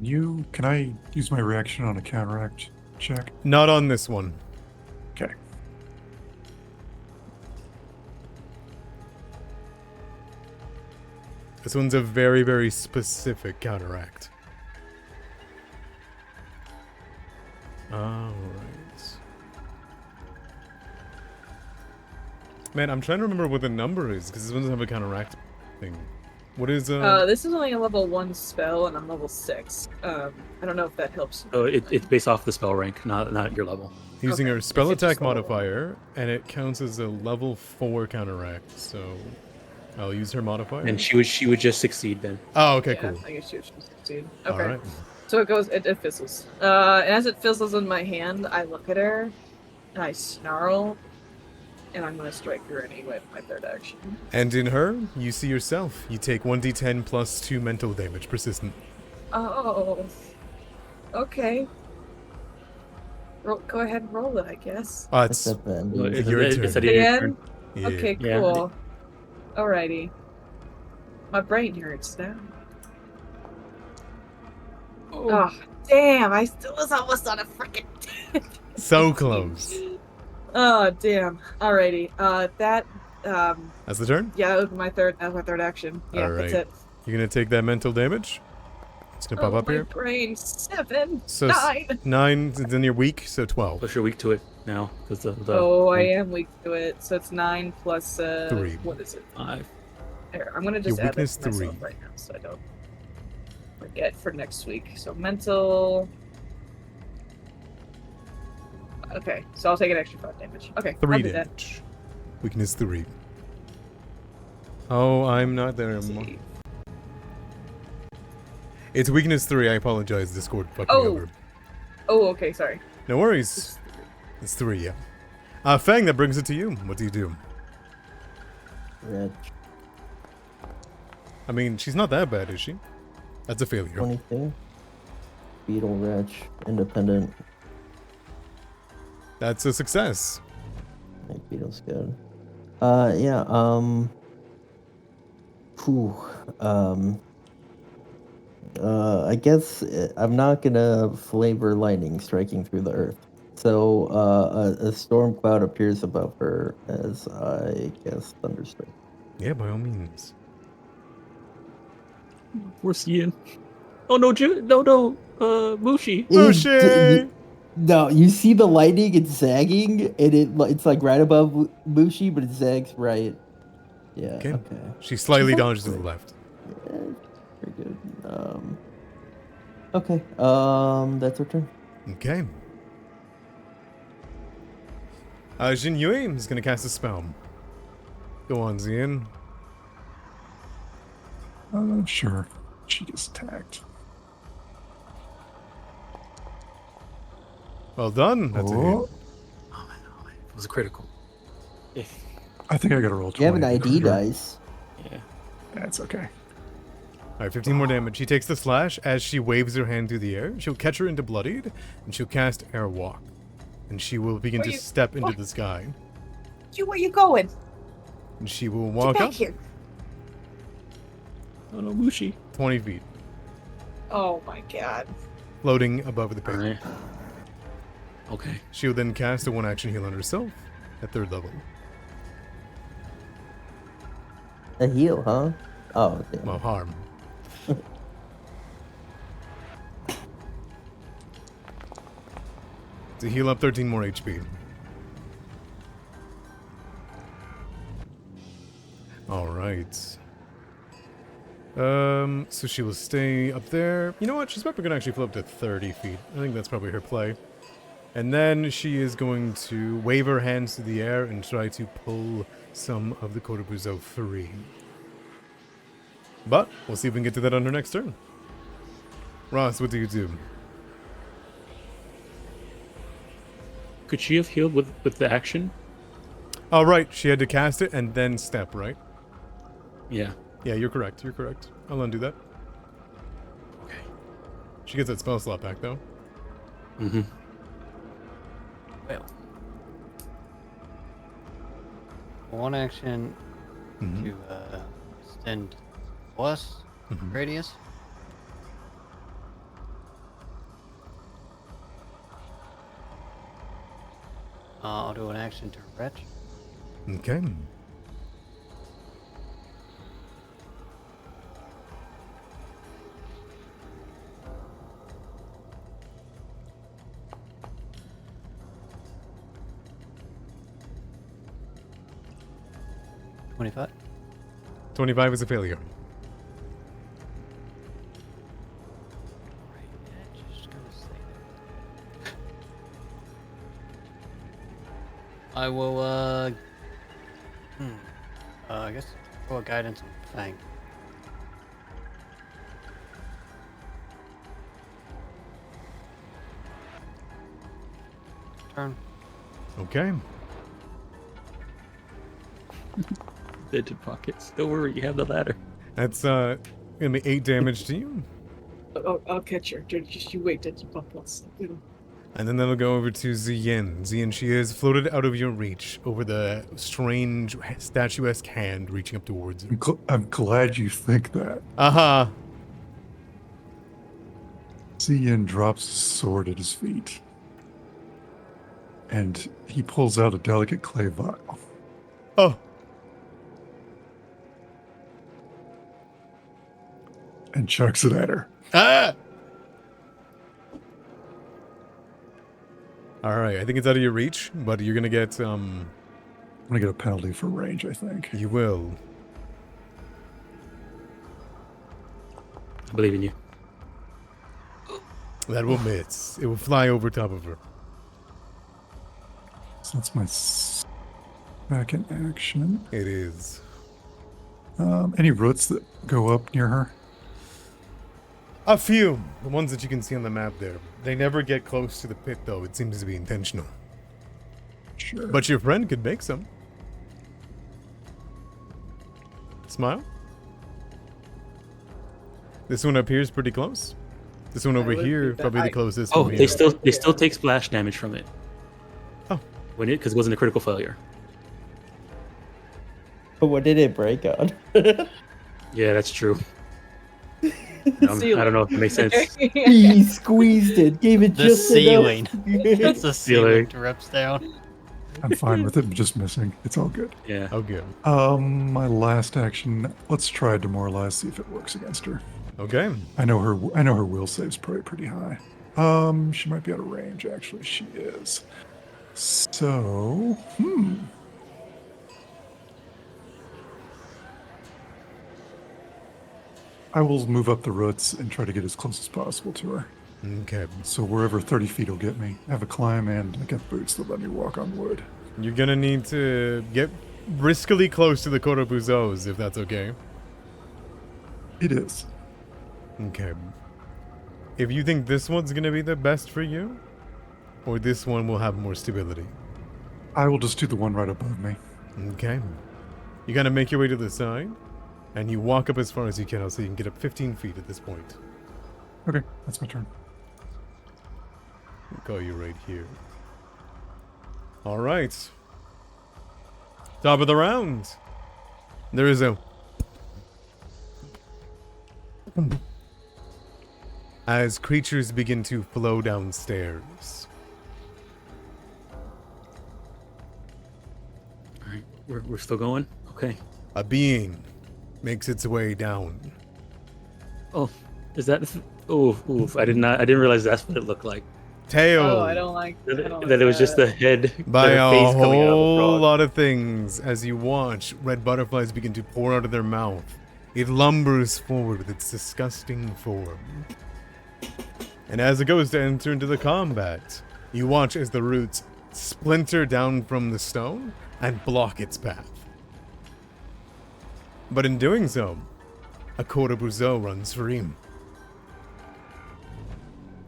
Can I use my reaction on a counteract check? Not on this one. Okay. This one's a very, very specific counteract. Alright. Man, I'm trying to remember what the number is, because this one doesn't have a counteract thing. What is This is only a level 1 spell, and I'm level 6. I don't know if that helps. Oh, it's based off the spell rank, not your level. using Okay, her spell it's just attack a level. modifier, and it counts as a level 4 counteract. So I'll use her modifier. And she would just succeed then. Oh, okay, Yeah, cool. I guess you should succeed. All Okay. right. So it fizzles. And as it fizzles in my hand, I look at her, and I snarl, and I'm gonna strike her anyway with my third action. And in her, you see yourself. You take 1d10 plus 2 mental damage, persistent. Oh. Okay. Go ahead and roll it, I guess. It's Except that Well, means- your it's turn. at the end of your Again? turn. yeah. Okay, Yeah. cool. Alrighty. My brain hurts now. Oh, damn! I still was almost on a freaking. So close. Oh, damn. Alrighty. That. That's the turn. Yeah, that was my third. That was my third action. Yeah, All that's right. it. You're gonna take that mental damage. It's gonna pop up my here. brain. 7, So 9. 9, then you're weak, so 12. Plus you're weak to it now because the Oh, I am weak to it. So it's 9 plus 3. What is it? 5. Here, I'm gonna just Your add that weakness to myself 3. right now, so I don't forget for next week. So mental. Okay, so I'll take an extra 5 damage. Okay, 3 I'll do that. damage. Weakness 3. Oh, I'm not there Let's anymore. see. It's weakness 3. I apologize. Discord fucked me Oh. over. Oh, okay, sorry. No worries. It's 3, yeah. Fang, that brings it to you. What do you do? Wretch. I mean, she's not that bad, is she? That's a failure. 22. Beetle Wretch. Independent. That's a success. I think Beetle's good. Yeah, Whew. I guess I'm not gonna flavor lightning striking through the earth. So, a storm cloud appears above her as I guess thunderstrike. Yeah, by all means. We're seeing. Oh no, Mushi. Mushi! No, you see the lightning, it's zagging, and it's like right above Mushi, but it zags right. Yeah, Okay. okay. She slightly She's not dodges to the great. left. Yeah, very good. Okay, that's her turn. Okay. Xin Yue is going to cast a spell. Go on, Zian. Sure. She gets attacked. Well done. That's a hit. Oh, It was a critical. Yeah. I think I got to roll 20. You have an ID Sure. dice. Yeah. That's okay. Alright, 15 more damage. She takes the slash as she waves her hand through the air. She'll catch her into bloodied, and she'll cast Airwalk. And she will begin Where to you- step into what? the sky. Where you going? And she will Get walk back up here. Oh no, Mushi. 20 feet, Oh my god. floating above the pavement. Alright. Okay. She will then cast a one-action heal on herself at 3rd level. A heal, huh? Oh, okay. Well, harm. To heal up 13 more HP. Alright. So she will stay up there. You know what? She's probably gonna actually float up to 30 feet. I think that's probably her play. And then she is going to wave her hands to the air and try to pull some of the Kotobuzo free. But we'll see if we can get to that on her next turn. Ross, what do you do? Could she have healed with the action? Oh, right. She had to cast it and then step, right? Yeah. Yeah, you're correct. You're correct. I'll undo that. Okay. She gets that spell slot back, though. Mm-hmm. Well, one action Mhm. to extend plus Mhm. radius. I'll do an action to retch. Okay. $25. 25 is a failure. I will, I guess roll a guidance on Fang. Turn. Okay. Dented pockets. Don't worry, you have the ladder. That's gonna be 8 damage to you. I'll catch her. Just you wait. That's bump us. And then that'll go over to Zien. Zien, she is floated out of your reach over the strange statuesque hand reaching up towards you. I'm glad you think that. Aha! Zien drops his sword at his feet. And he pulls out a delicate clay vial. Oh! And chucks it at her. Ah! Alright, I think it's out of your reach, but you're gonna get, I'm gonna get a penalty for range, I think. You will. I believe in you. That will miss. It will fly over top of her. So that's my second action. It is. Any roots that go up near her? A few. The ones that you can see on the map there. They never get close to the pit, though. It seems to be intentional. Sure. But your friend could make some. Smile. This one up here is pretty close. This one over would here, be probably the the closest. Oh, from they here. still take splash damage from it. Oh. Because it wasn't a critical failure. But what did it break on? Yeah, that's true. I don't know if it makes sense. He squeezed it, gave it The just ceiling. enough. That's the ceiling drips down. I'm fine with it. I'm just missing. It's all good. Yeah. Okay. My last action. Let's try demoralize. See if it works against her. Okay. I know her will save's probably pretty high. She might be out of range. Actually, she is. So, I will move up the roots and try to get as close as possible to her. Okay. So wherever 30 feet will get me. I have a climb and I got boots that let me walk on wood. You're gonna need to get briskly close to the Korobuzos, if that's okay. It is. Okay. If you think this one's gonna be the best for you, or this one will have more stability. I will just do the one right above me. Okay. You gotta make your way to the side, and you walk up as far as you can, so you can get up 15 feet at this point. Okay, that's my turn. I'll call you right here. Alright. Top of the round. There is a... As creatures begin to flow downstairs. Alright, we're still going? Okay. A being makes its way down. Oh, is that... Oof. I didn't realize that's what it looked like. Tail. Oh, I don't like That it was just the head. By their a face coming out of the whole frog. lot of things. As you watch, red butterflies begin to pour out of their mouth. It lumbers forward with its disgusting form. And as it goes to enter into the combat, you watch as the roots splinter down from the stone and block its path. But in doing so, a Korobuzo runs free.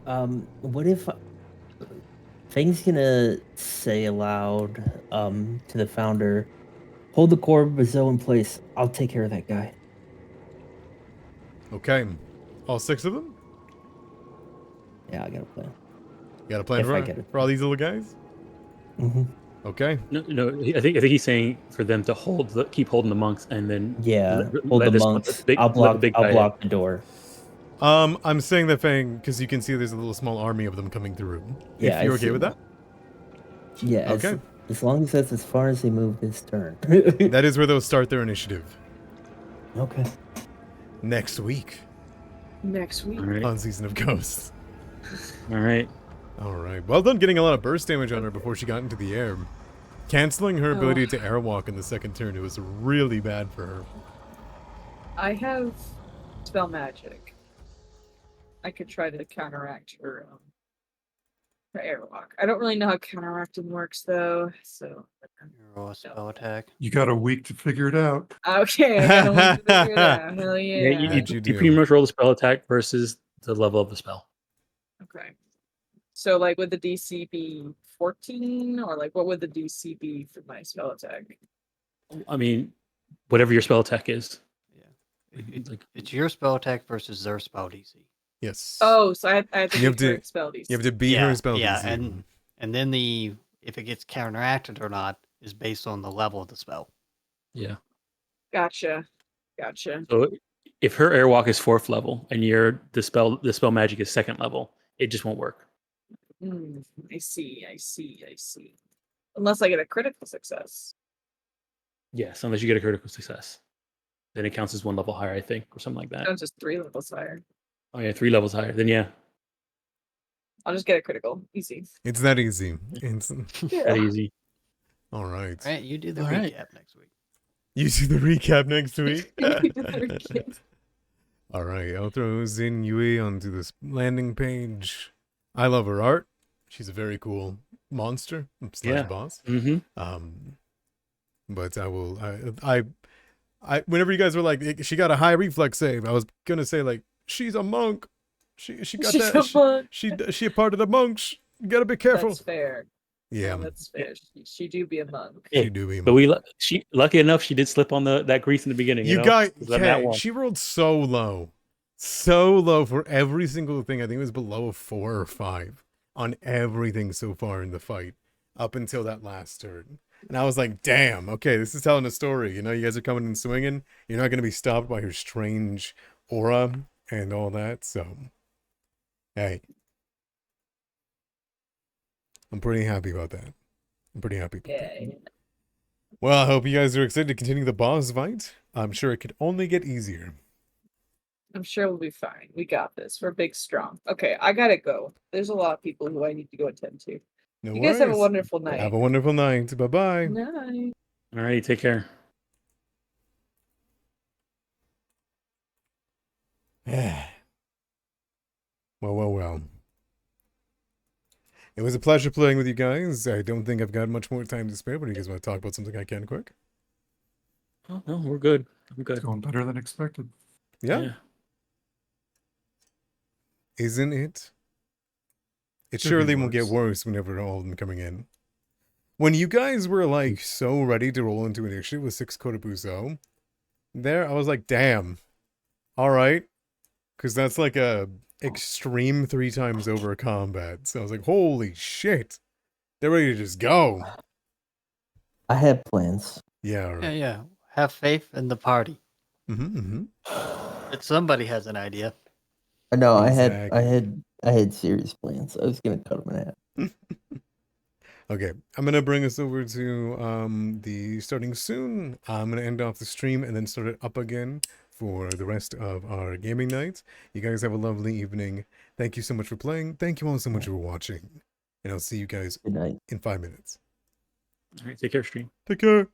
What if Fang's gonna say aloud to the founder, hold the Corbuzo in place. I'll take care of that guy. Okay. All 6 of them? Yeah, I got a plan. You got a plan If I get for, it. for all these little guys? Mm-hmm. Okay. No. I think he's saying for them to keep holding the monks and then Yeah, let- hold let the this- monks. big- I'll let the block. big I'll guy block the door. I'm saying that thing because you can see there's a little small army of them coming through. Yeah, if you're I okay see with that? Yeah. Okay. As long as that's as far as they move this turn. That is where they'll start their initiative. Okay. Next week Next week. All right. on Season of Ghosts. All right. Alright. Well done getting a lot of burst damage on her before she got into the air. Canceling her ability Oh. to airwalk in the second turn, it was really bad for her. I have spell magic. I could try to counteract her for airwalk. I don't really know how counteracting works though, so. Roll a spell attack. You got a week to figure it out. Okay, I got a week to figure it out. Hell Yeah, yeah. What'd you you do? pretty much roll the spell attack versus the level of the spell. Okay. So like would the DC be 14 or like what would the DC be for my spell attack? I mean, whatever your spell attack is. Like, It's your spell attack versus their spell DC. Yes. Oh, so I have to You have beat her to- spell DC. You have to beat Yeah, her spell yeah, DC. and then if it gets counteracted or not is based on the level of the spell. yeah. Gotcha. So if her airwalk is 4th level and the spell magic is 2nd level, it just won't work. I see. Unless I get a critical success. Yes, unless you get a critical success. Then it counts as 1 level higher, I think, or something like that. That's just 3 levels higher. Oh yeah, 3 levels higher. Then yeah, I'll just get a critical. Easy. It's that easy. It's that easy. all right. All right, you do the All right. recap next week. You do the recap next week. You do the recap. All right, I'll throw Xin Yue onto this landing page. I love her art. She's a very cool monster / Yeah. boss. Mm-hmm. But I will. I. Whenever you guys were like, she got a high reflex save, I was gonna say like, she's a monk. She got She's that. a monk. She a part of the monks. You gotta be careful. That's fair. Yeah, That's fair. She do be a monk. she do be. a But monk. she lucky enough she did slip on that grease in the beginning. You know? got 'Cause of that okay, one. she rolled so low for every single thing. I think it was below a 4 or 5 on everything so far in the fight up until that last turn. And I was like, damn, okay, this is telling a story. You know, you guys are coming and swinging. You're not going to be stopped by her strange aura and all that. So, hey, I'm pretty happy about that. Yeah. Well, I hope you guys are excited to continue the boss fight. I'm sure it could only get easier. I'm sure we'll be fine. We got this. We're big, strong. Okay, I gotta go. There's a lot of people who I need to go attend to. No You worries. guys have a wonderful night. Have a wonderful night. Bye-bye. Night. All right, take care. Well. It was a pleasure playing with you guys. I don't think I've got much more time to spare, but you guys want to talk about something I can quick? Oh, no, we're good. I'm good. It's going better than expected. Yeah. Isn't it? It Could be surely will get worse. worse whenever all of them coming in. When you guys were like so ready to roll into an issue with 6 Kotobuso, there I was like, damn. All right. Because that's like a extreme 3 times over combat. So I was like, holy shit. They're ready to just go. I had plans. Yeah. Yeah, Right. yeah. Have faith in the party. Mm-hmm. If somebody has an idea. No, Exactly. I had serious plans. I was gonna cut them in half. Okay, I'm gonna bring us over to the starting soon. I'm gonna end off the stream and then start it up again for the rest of our gaming night. You guys have a lovely evening. Thank you so much for playing. Thank you all so much for watching. And I'll see you guys Good night. in 5 minutes. All right, take care, stream. Take care.